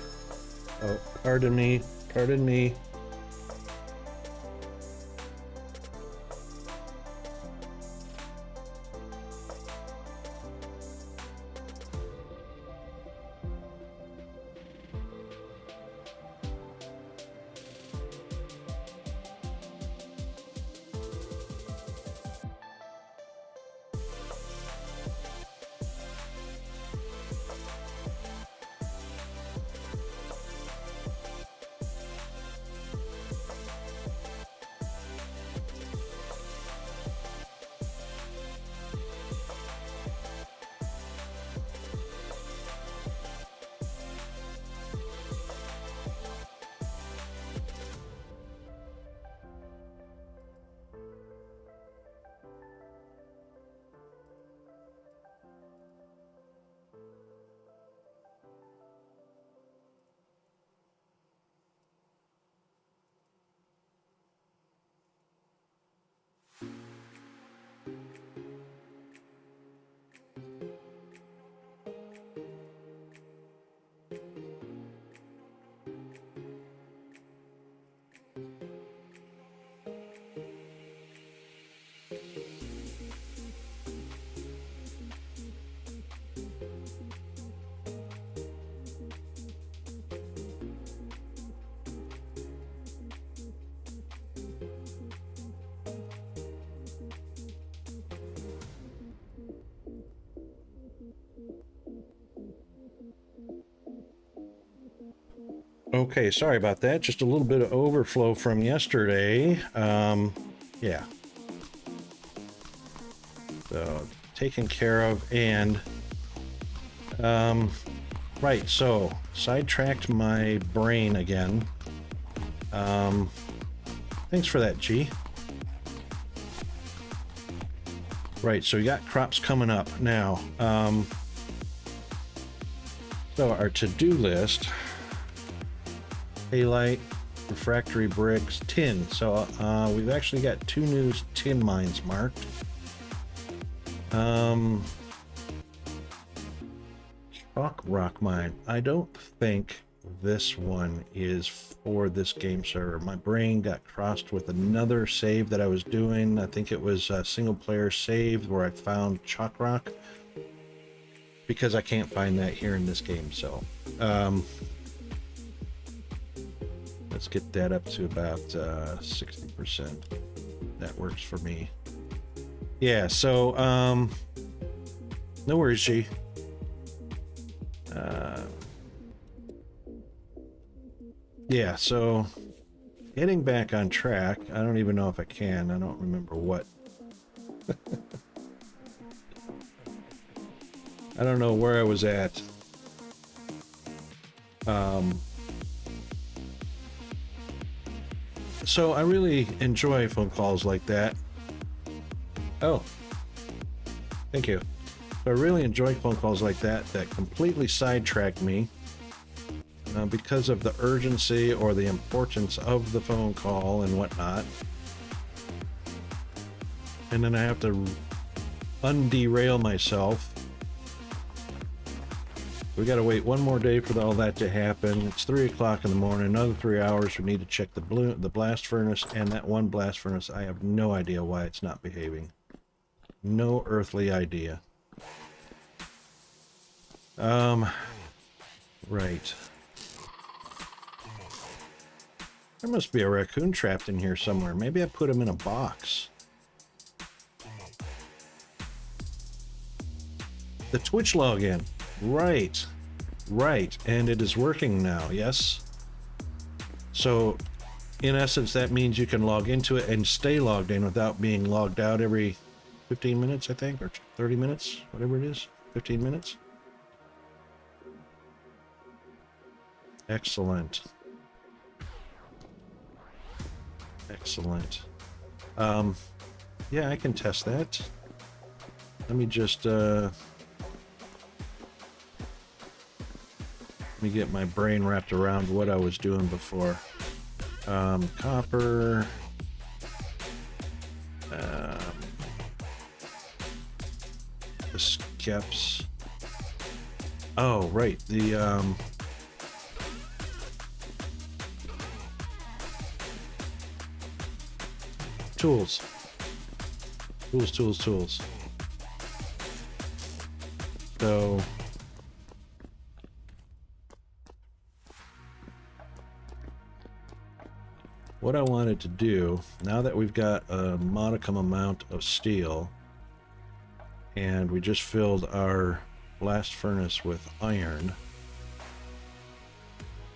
Oh, pardon me. Okay, sorry about that. Just a little bit of overflow from yesterday. Yeah. So, taken care of, and right, so sidetracked my brain again. Thanks for that, G. Right, so you got crops coming up now. So our to-do list: halite, refractory bricks, tin. So we've actually got 2 new tin mines marked. Chalk Rock Mine. I don't think this one is for this game server. My brain got crossed with another save that I was doing. I think it was a single player save where I found Chalk Rock, because I can't find that here in this game. So let's get that up to about 60%. That works for me. Yeah, so no worries, G. Yeah, so getting back on track. I don't even know if I can. I don't remember what. I don't know where I was at. So I really enjoy phone calls like that. Oh, thank you. So I really enjoy phone calls like that completely sidetrack me because of the urgency or the importance of the phone call and whatnot. And then I have to underail myself. We got to wait one more day for all that to happen. It's 3 o'clock in the morning. Another 3 hours. We need to check the blast furnace, and that one blast furnace, I have no idea why it's not behaving. No earthly idea. Right. There must be a raccoon trapped in here somewhere. Maybe I put him in a box. The Twitch login. Right. Right. And it is working now, yes? So, in essence, that means you can log into it and stay logged in without being logged out every 15 minutes, I think, or 30 minutes, whatever it is. 15 minutes. Excellent. Excellent. Yeah, I can test that. Let me just, let me get my brain wrapped around what I was doing before. Copper. The skeps. Oh, right. The, tools. Tools. So what I wanted to do, now that we've got a modicum amount of steel and we just filled our blast furnace with iron,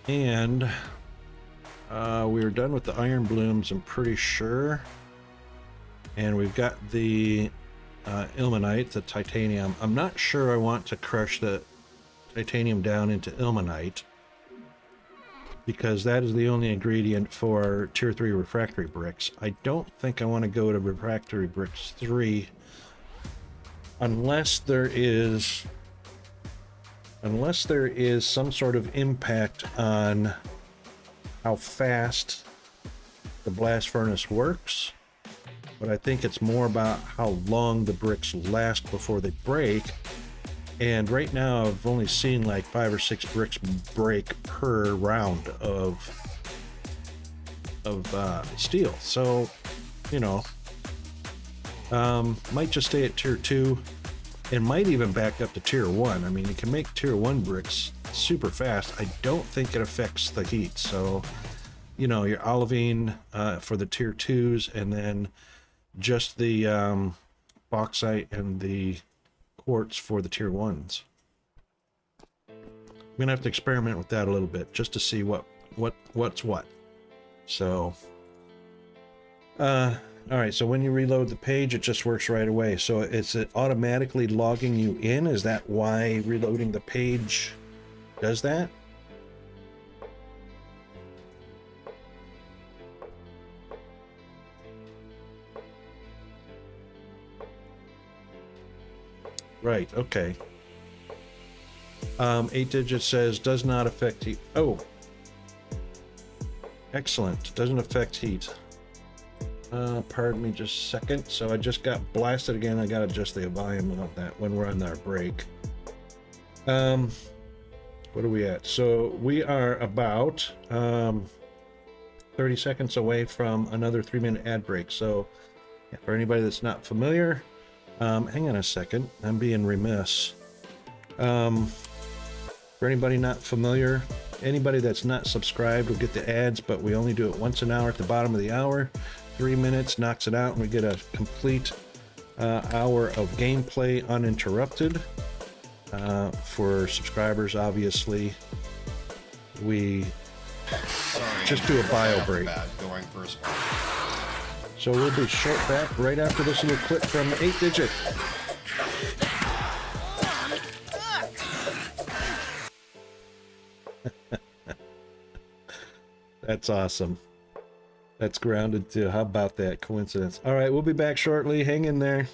and we were done with the iron blooms, I'm pretty sure, and we've got the ilmenite, the titanium. I'm not sure I want to crush the titanium down into ilmenite, because that is the only ingredient for tier 3 refractory bricks. I don't think I want to go to refractory bricks 3 unless there is some sort of impact on how fast the blast furnace works. But I think it's more about how long the bricks last before they break. And right now I've only seen like 5 or 6 bricks break per round of steel. So, you know, might just stay at tier 2 and might even back up to tier 1. I mean, you can make tier 1 bricks super fast. I don't think it affects the heat. So, you know, your olivine for the tier 2s, and then just the bauxite and the quartz for the tier 1s. I'm gonna have to experiment with that a little bit just to see what's what. So all right, so when you reload the page, it just works right away. So is it automatically logging you in? Is that why reloading the page does that? Right, okay. 8 digit says does not affect heat. Oh, excellent. Doesn't affect heat. Pardon me just a second. So I just got blasted again. I gotta adjust the volume of that when we're on our break. What are we at? So we are about 30 seconds away from another 3-minute ad break. So yeah, for anybody that's not familiar, hang on a second, I'm being remiss. For anybody not familiar, anybody that's not subscribed will get the ads, but we only do it once an hour at the bottom of the hour. 3 minutes knocks it out, and we get a complete hour of gameplay uninterrupted. For subscribers, obviously, we just do a bio break. Going first. So we'll be short back right after this little clip from 8-Digit. That's awesome. That's grounded too. How about that coincidence? All right, we'll be back shortly. Hang in there.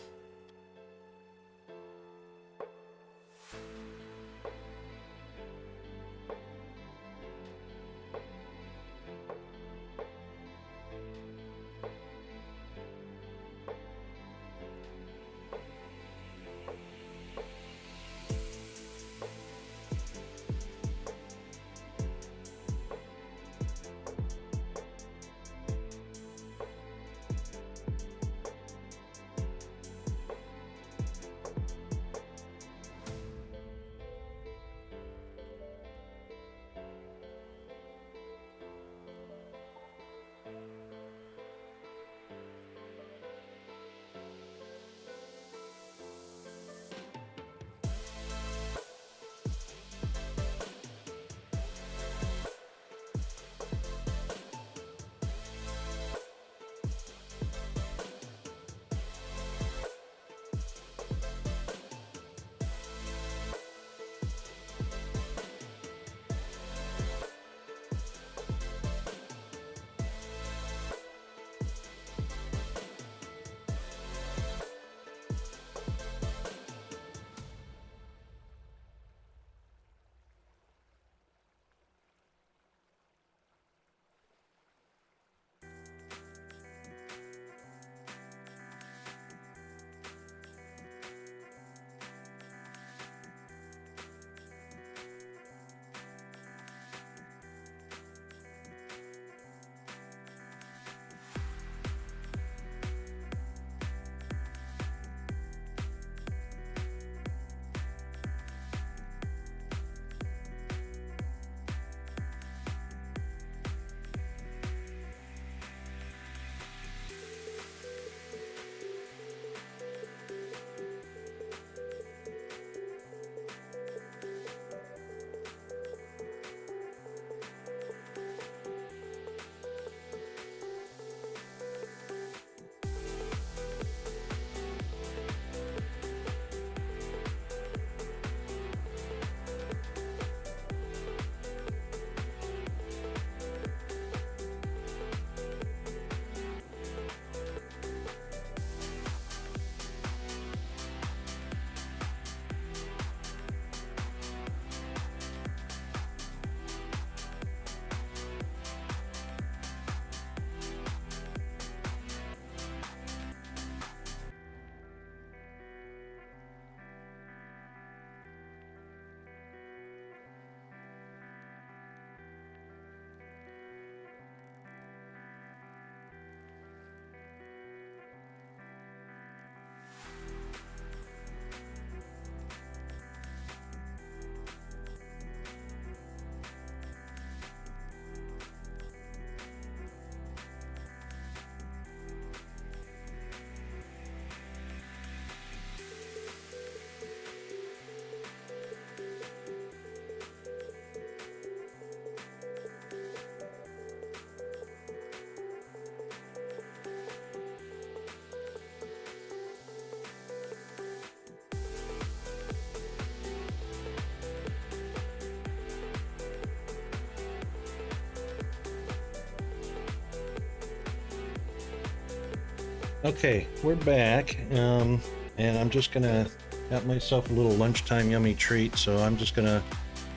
Okay, we're back, and I'm just gonna got myself a little lunchtime yummy treat, so I'm just gonna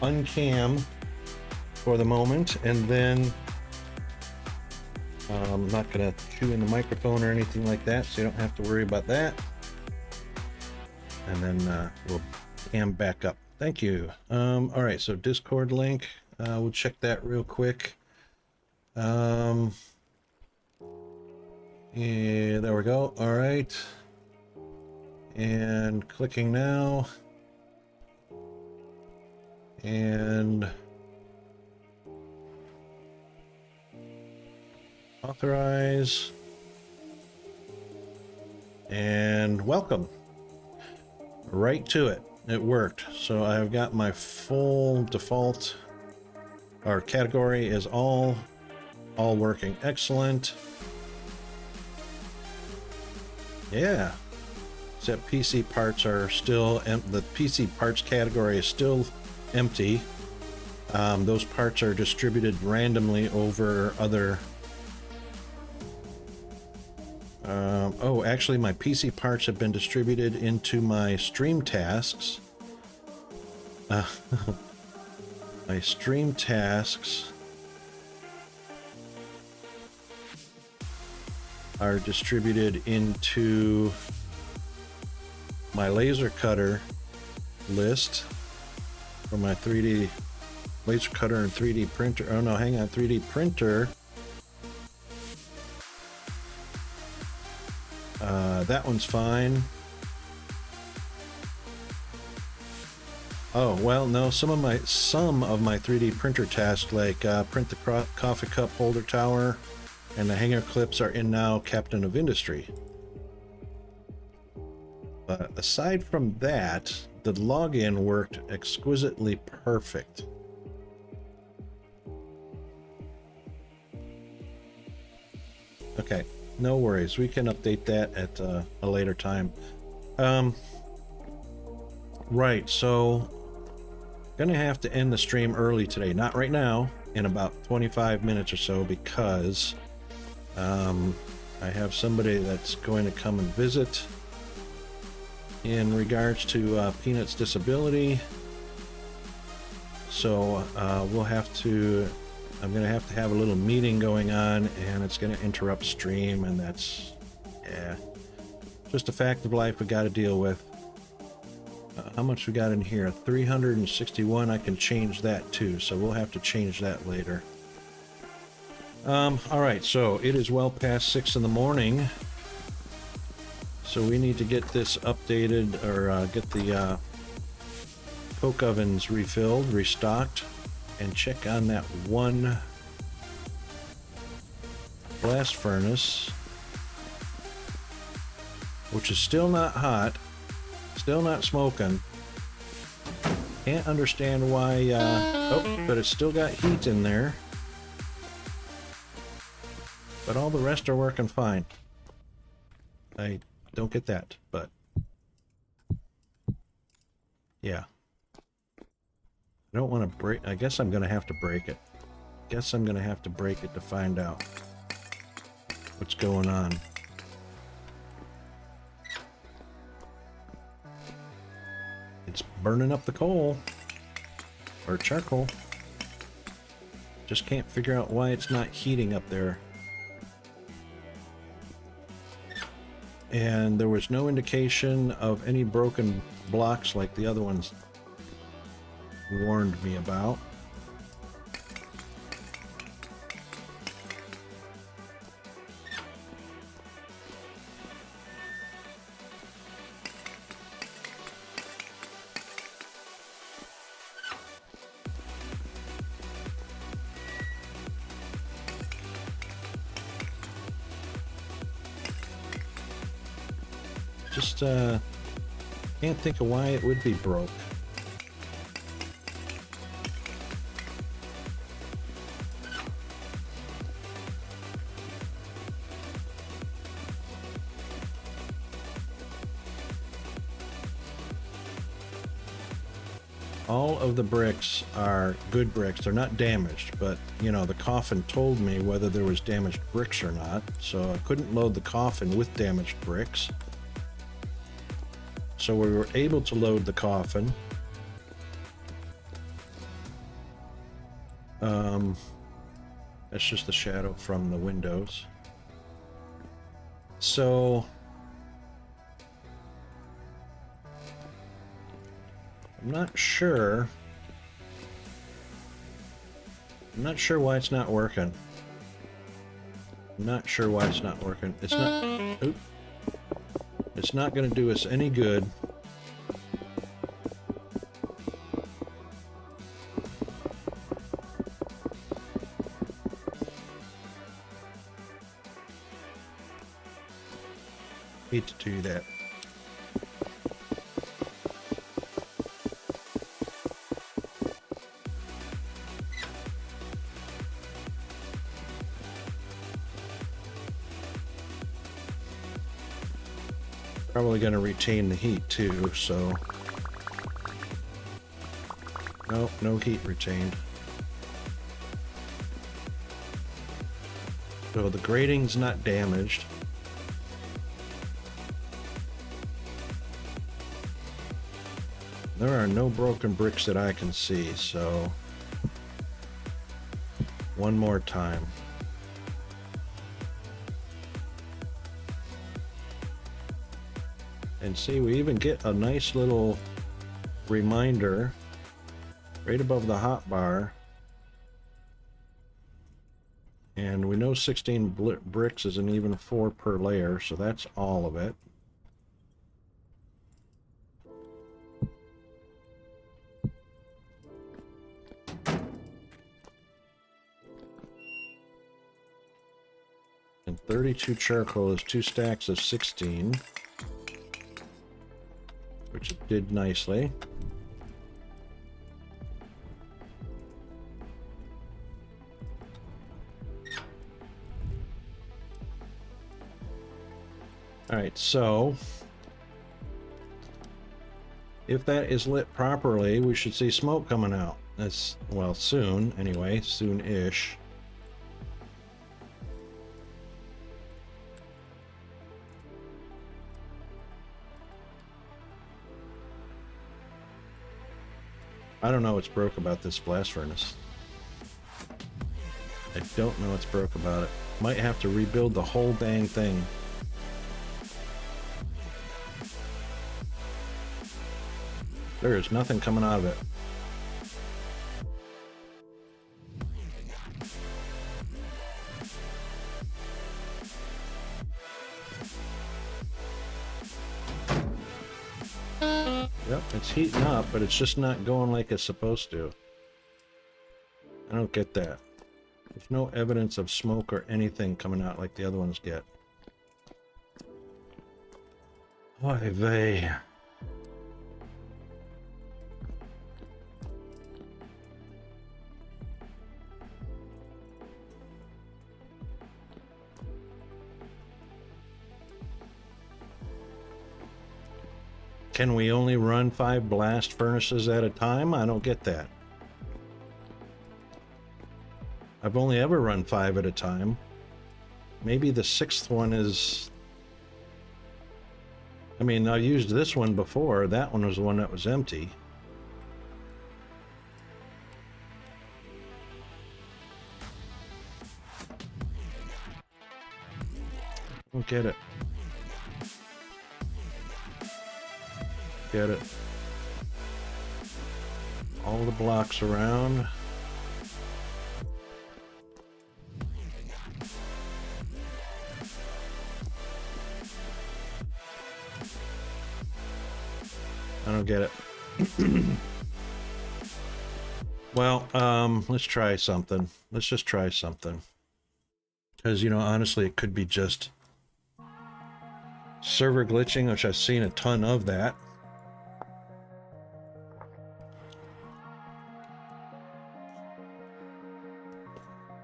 uncam for the moment, and then I'm not gonna chew in the microphone or anything like that, so you don't have to worry about that. And then we'll cam back up. Thank you. All right, so Discord link. We'll check that real quick. Yeah, there we go. All right. And clicking now. And authorize. And welcome. Right to it. It worked. So I've got my full default, our category is all working. Excellent. Yeah. Except PC parts are still, the PC parts category is still empty. Those parts are distributed randomly over other. Oh, actually, my PC parts have been distributed into my stream tasks. My stream tasks are distributed into my laser cutter list for my 3D laser cutter and 3D printer. Oh no, hang on, 3D printer. That one's fine. Oh well, no. Some of my 3D printer tasks, like print the coffee cup holder tower and the hanger clips, are in now Captain of Industry. But aside from that, the login worked exquisitely perfect. Okay, no worries. We can update that at a later time. Right, so gonna have to end the stream early today. Not right now, in about 25 minutes or so, because I have somebody that's going to come and visit in regards to Peanut's disability. So we'll have to, I'm gonna have to have a little meeting going on, and it's gonna interrupt stream, and that's, yeah, just a fact of life we got to deal with. How much we got in here? 361. I can change that too, so we'll have to change that later. All right, so it is well past 6 in the morning, so we need to get this updated, or get the coke ovens refilled, restocked, and check on that one blast furnace, which is still not hot, still not smoking. Can't understand why, oh, but it's still got heat in there. But all the rest are working fine. I don't get that, but yeah. I don't want to break, I guess I'm going to have to break it. Guess I'm going to have to break it to find out what's going on. It's burning up the coal, or charcoal. Just can't figure out why it's not heating up there. And there was no indication of any broken blocks like the other ones warned me about. Just can't think of why it would be broke. All of the bricks are good bricks. They're not damaged, but you know, the coffin told me whether there was damaged bricks or not, so I couldn't load the coffin with damaged bricks. So we were able to load the coffin. That's just the shadow from the windows. So I'm not sure. I'm not sure why it's not working. I'm not sure why it's not working. It's not... Oop. It's not going to do us any good. Hate to do that. Probably going to retain the heat too, so... Nope, no heat retained. So the grating's not damaged. There are no broken bricks that I can see, so... One more time. And see, we even get a nice little reminder right above the hotbar. And we know 16 bricks is an even 4 per layer, so that's all of it. And 32 charcoal is 2 stacks of 16. Which it did nicely. Alright, so if that is lit properly, we should see smoke coming out. That's, well, soon, anyway, soon-ish. I don't know what's broke about this blast furnace. I don't know what's broke about it. Might have to rebuild the whole dang thing. There is nothing coming out of it. Yep, it's heating up, but it's just not going like it's supposed to. I don't get that. There's no evidence of smoke or anything coming out like the other ones get. Oy vey. Can we only run 5 blast furnaces at a time? I don't get that. I've only ever run 5 at a time. Maybe the 6th one is... I mean, I used this one before. That one was the one that was empty. Don't get it. Get it. All the blocks around. I don't get it. Well, let's try something. Let's just try something. Because, you know, honestly, it could be just server glitching, which I've seen a ton of that.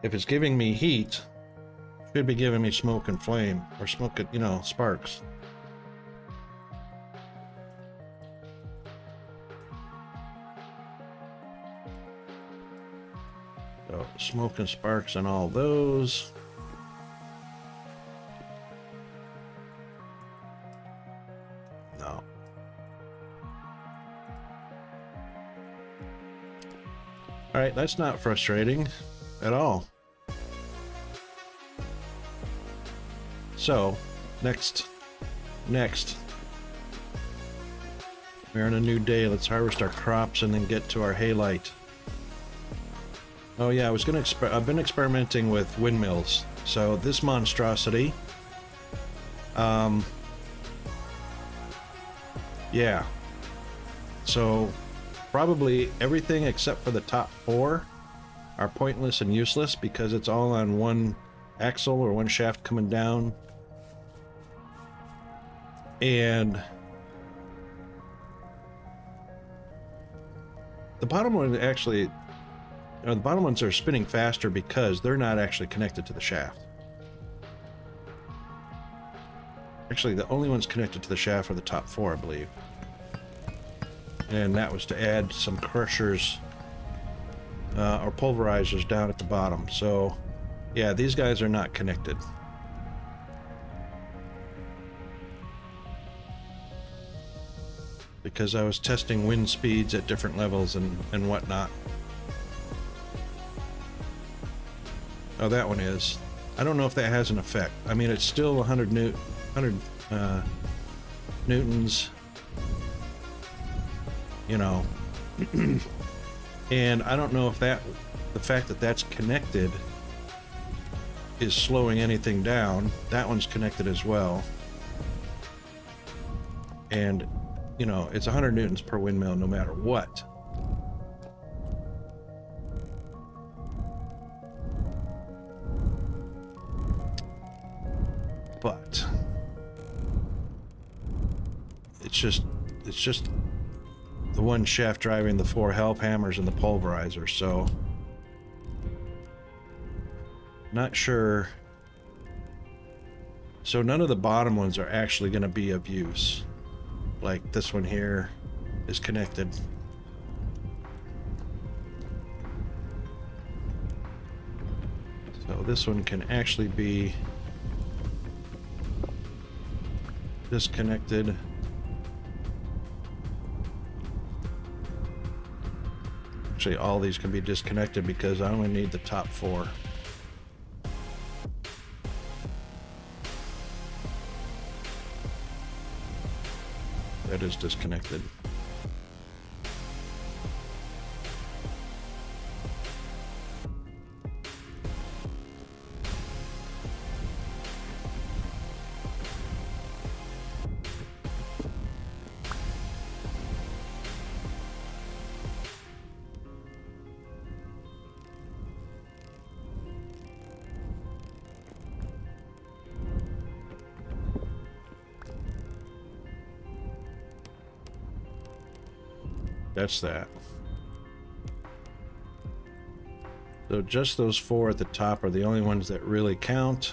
If it's giving me heat, it should be giving me smoke and flame, or smoke, you know, sparks. So, smoke and sparks and all those. No. Alright, that's not frustrating at all. So, next. We're on a new day. Let's harvest our crops and then get to our haylight. Oh yeah, I've been experimenting with windmills. So this monstrosity, yeah. So probably everything except for the top 4 are pointless and useless because it's all on one axle or one shaft coming down. And the bottom one actually, the bottom ones are spinning faster because they're not actually connected to the shaft. Actually, the only ones connected to the shaft are the top 4, I believe. And that was to add some crushers or pulverizers down at the bottom. So, yeah, these guys are not connected. Because I was testing wind speeds at different levels and whatnot. Oh, that one is. I don't know if that has an effect. I mean, it's still 100 newtons, you know. And I don't know if the fact that that's connected is slowing anything down. That one's connected as well. And, you know, it's 100 newtons per windmill no matter what. But it's just the one shaft driving the 4 help hammers and the pulverizer, so not sure. So none of the bottom ones are actually going to be of use. Like this one here is connected. So this one can actually be disconnected. Actually, all these can be disconnected because I only need the top 4. That is disconnected. That's that. So just those 4 at the top are the only ones that really count.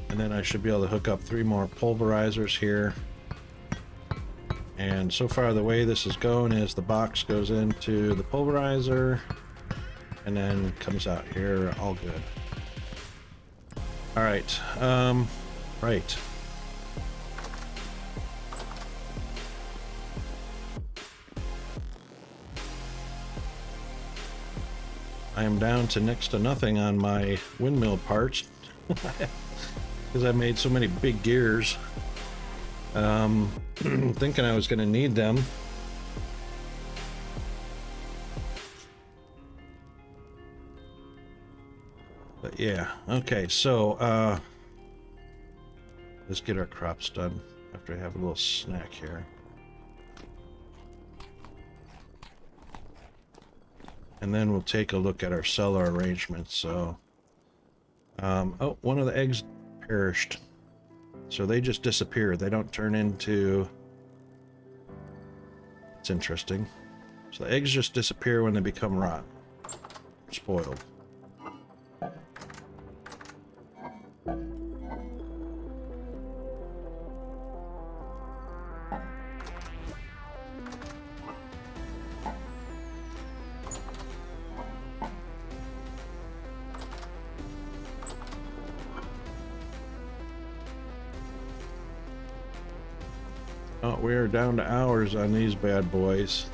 And then I should be able to hook up 3 more pulverizers here. And so far the way this is going is the box goes into the pulverizer and then comes out here all good. All right. Right. I am down to next to nothing on my windmill parts because I made so many big gears, thinking I was going to need them. But yeah, okay, so let's get our crops done after I have a little snack here. And then we'll take a look at our cellar arrangements. So, oh, one of the eggs perished. So they just disappear. They don't turn into... It's interesting. So the eggs just disappear when they become rotten. Spoiled. Oh, we're down to hours on these bad boys.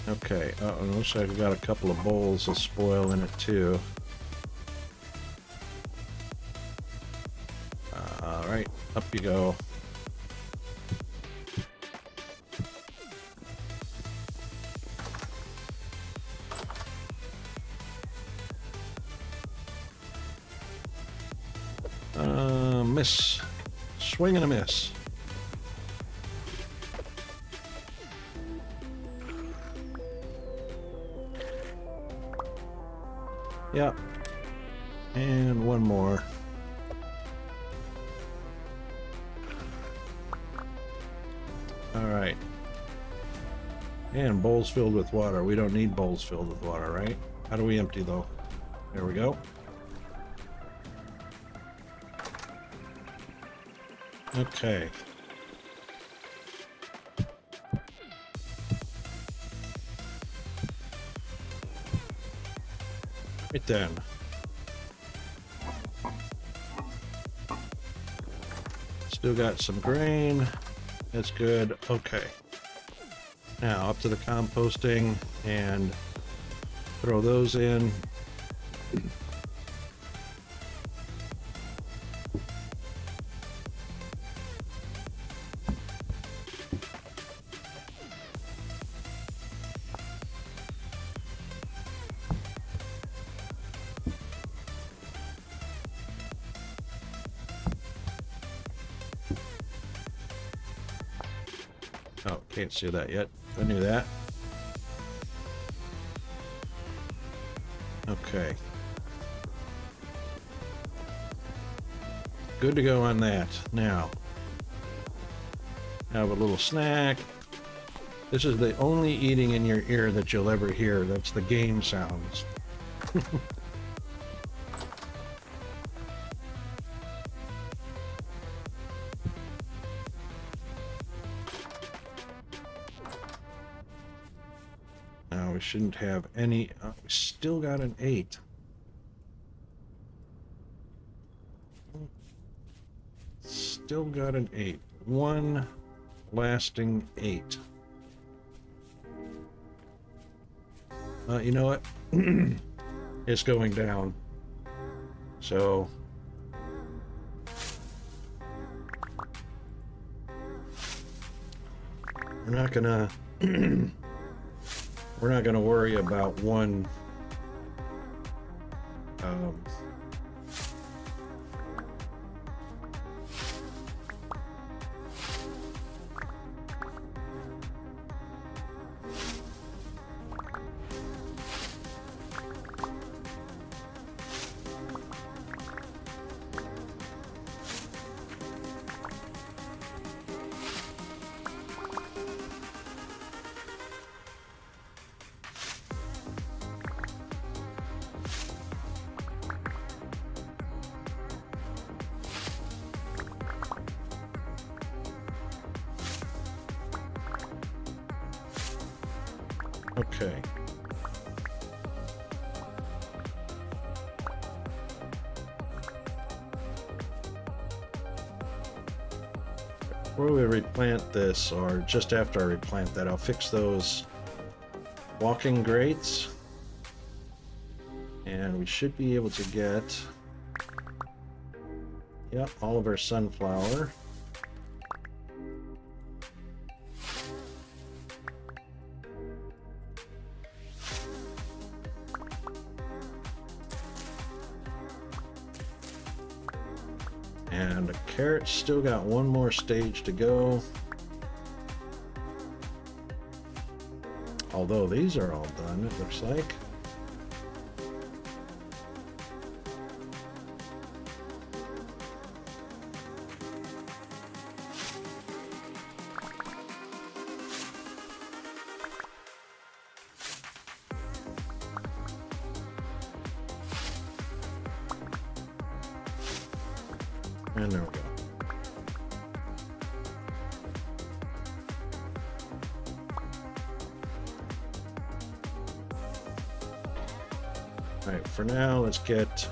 Okay, and looks like I've got a couple of bowls of spoil in it too. All right, up you go. Miss. Swing and a miss. Yep. And one more. All right. And bowls filled with water. We don't need bowls filled with water, right? How do we empty though? There we go. Okay. Right then. Still got some grain. That's good. Okay. Now up to the composting and throw those in. Oh, can't see that yet. I knew that. Okay. Good to go on that. Now, have a little snack. This is the only eating in your ear that you'll ever hear. That's the game sounds. Now we shouldn't have any. We still got an 8. Still got an 8. One lasting 8. You know what? It's going down. So we're not gonna we're not gonna worry about one okay. Before we replant this, or just after I replant that, I'll fix those walking grates. And we should be able to get, yep, all of our sunflower. And the carrots still got one more stage to go. Although these are all done, it looks like. And there we go. All right, for now, let's get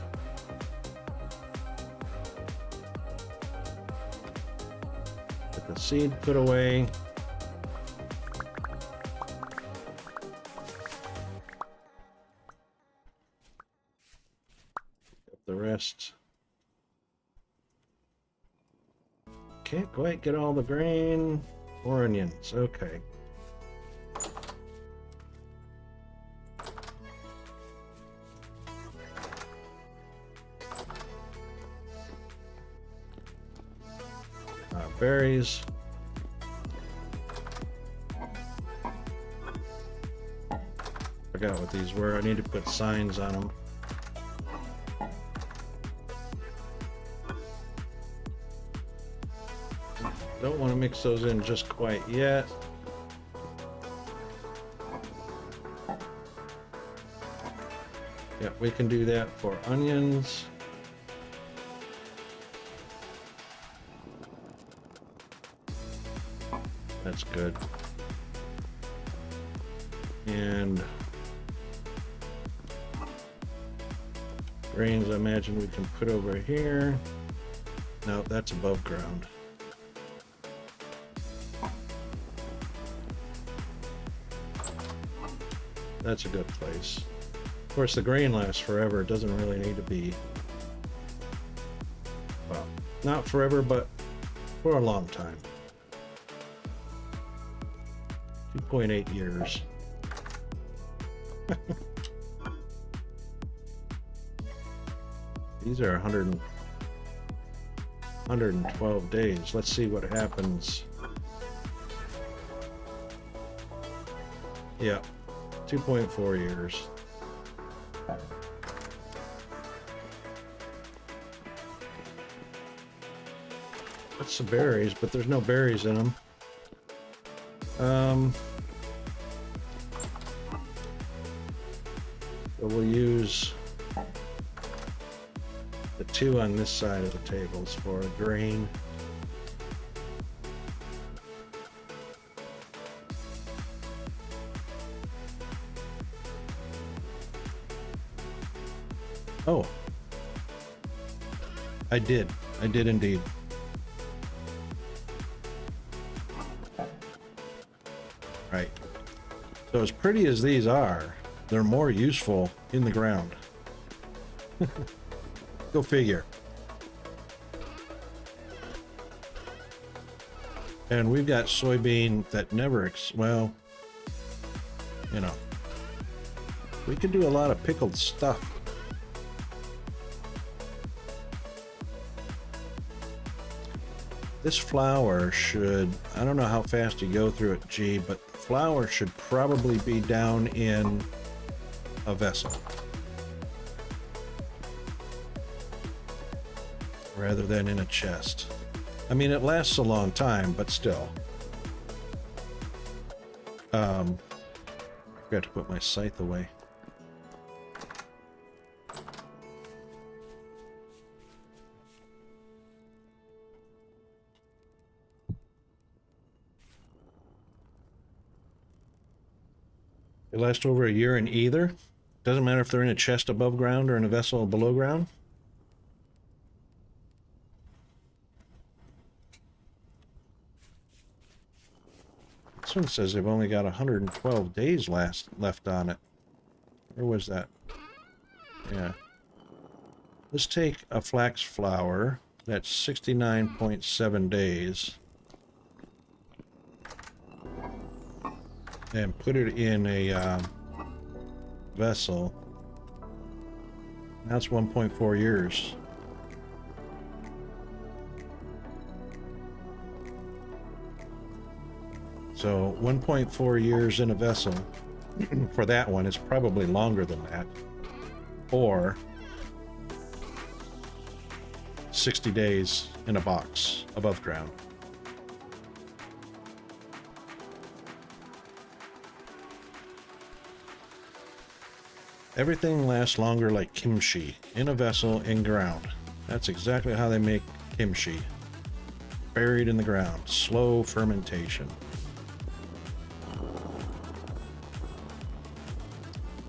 the seed put away. the rest. Can't quite get all the grain or onions. Okay. Berries. Forgot what these were. I need to put signs on them. Don't want to mix those in just quite yet. Yeah, we can do that for onions. That's good. And grains, I imagine we can put over here. No, that's above ground. That's a good place. Of course, the grain lasts forever. It doesn't really need to be, well, not forever, but for a long time. 2.8 years. These are 112 days. Let's see what happens. Yeah, 2.4 years. That's some berries, but there's no berries in them. So we'll use the two on this side of the tables for a grain. Oh, I did indeed. Right. So as pretty as these are, they're more useful in the ground. Go figure. And we've got soybean that never, well, you know, we could do a lot of pickled stuff. This flour should, I don't know how fast you go through it, G, but the flour should probably be down in a vessel rather than in a chest. I mean, it lasts a long time, but still. I forgot to put my scythe away. They last over a year in either. Doesn't matter if they're in a chest above ground or in a vessel below ground. This one says they've only got 112 days left on it. Where was that? Yeah. Let's take a flax flour. That's 69.7 days. And put it in a vessel. That's 1.4 years. So 1.4 years in a vessel for that one is probably longer than that. Or 60 days in a box above ground. Everything lasts longer like kimchi, in a vessel, in ground. That's exactly how they make kimchi. Buried in the ground, slow fermentation.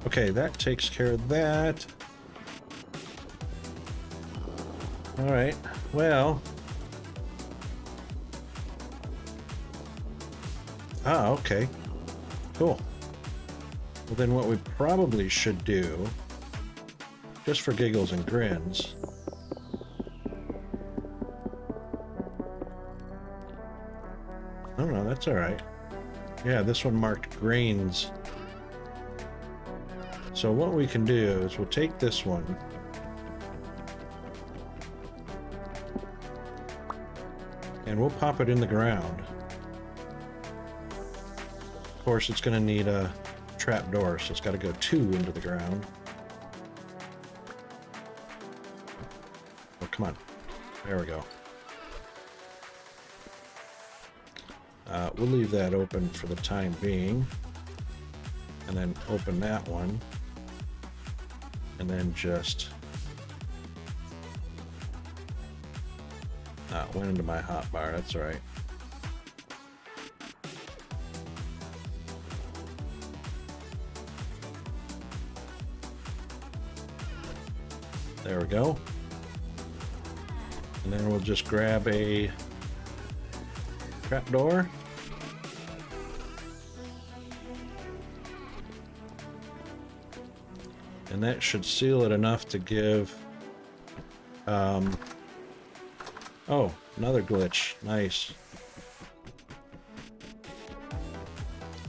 Okay, that takes care of that. All right, well. Okay, cool. Well, then what we probably should do just for giggles and grins. Oh no, that's all right. Yeah, this one marked grains. So what we can do is we'll take this one. And we'll pop it in the ground. Of course, it's going to need a trap door, so it's got to go 2 into the ground. Oh, come on. There we go. We'll leave that open for the time being. And then open that one. And then just... went into my hotbar, that's all right. There we go. And then we'll just grab a trapdoor. And that should seal it enough to give... oh, another glitch. Nice.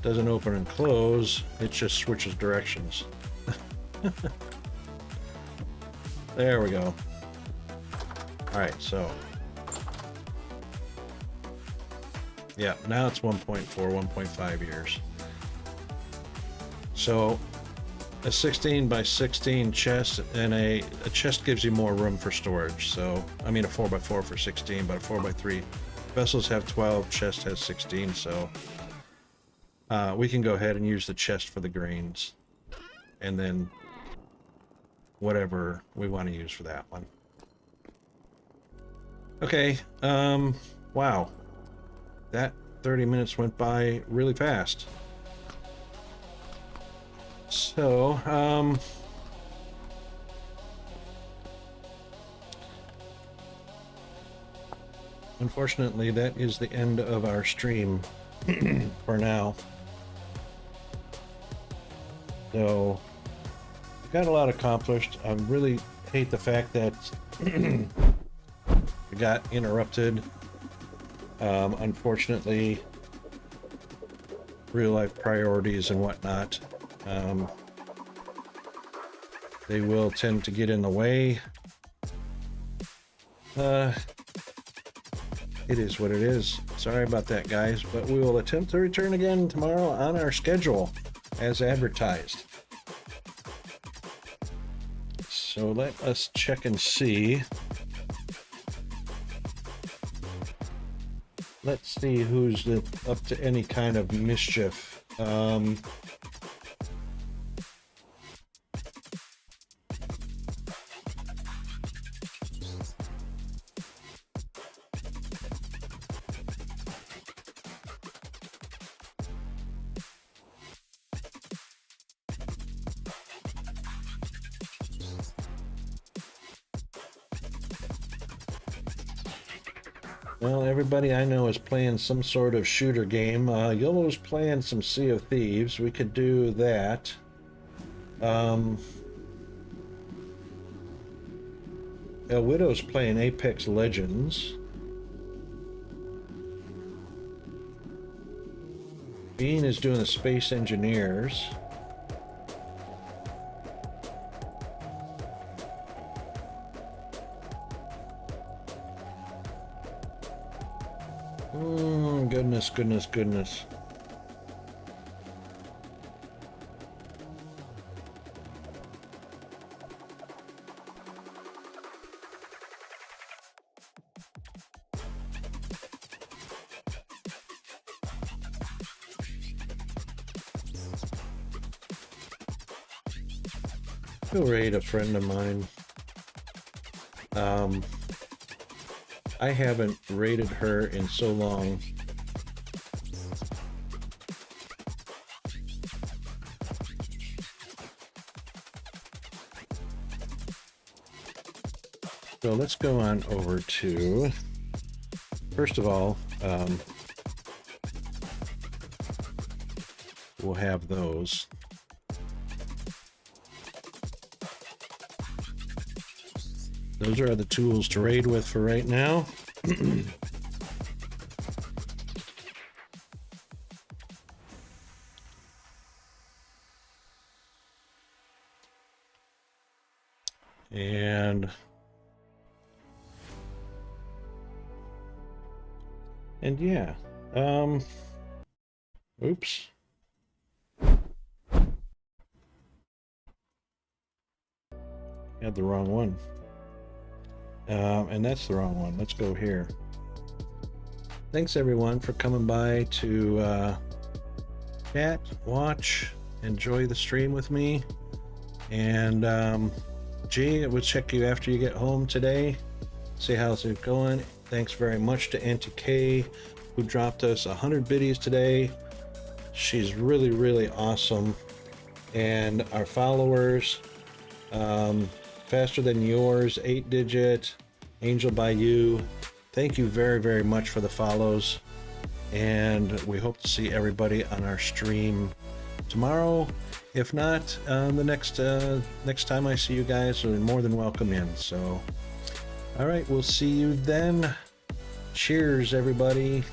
Doesn't open and close, it just switches directions. There we go. Alright, so. Yeah, now it's 1.4, 1.5 years. So, a 16 by 16 chest, and a chest gives you more room for storage. So, I mean a 4x4 for 16, but a 4x3. Vessels have 12, chest has 16, so we can go ahead and use the chest for the grains. And then whatever we want to use for that one. Okay, wow. That 30 minutes went by really fast. So, unfortunately, that is the end of our stream for now. So, got a lot accomplished. I really hate the fact that we got interrupted. Unfortunately, real life priorities and whatnot. They will tend to get in the way. It is what it is. Sorry about that, guys, but we will attempt to return again tomorrow on our schedule as advertised. So let us check and see. Let's see who's up to any kind of mischief. Well, everybody I know is playing some sort of shooter game. Yellow's playing some Sea of Thieves. We could do that. El Widow's playing Apex Legends. Bean is doing the Space Engineers. Goodness. Go raid a friend of mine. I haven't raided her in so long. So let's go on over to, first of all, we'll have those. those are the tools to raid with for right now. And yeah, oops. Had the wrong one. And that's the wrong one. Let's go here. Thanks everyone for coming by to chat, watch, enjoy the stream with me. And G, we'll check you after you get home today. See how's it going. Thanks very much to Auntie K, who dropped us 100 biddies today. She's really, really awesome. And our followers, Faster Than Yours, 8-Digit, Angel by You, thank you very, very much for the follows. And we hope to see everybody on our stream tomorrow. If not, the next time I see you guys, you're more than welcome in. So, all right, we'll see you then. Cheers, everybody.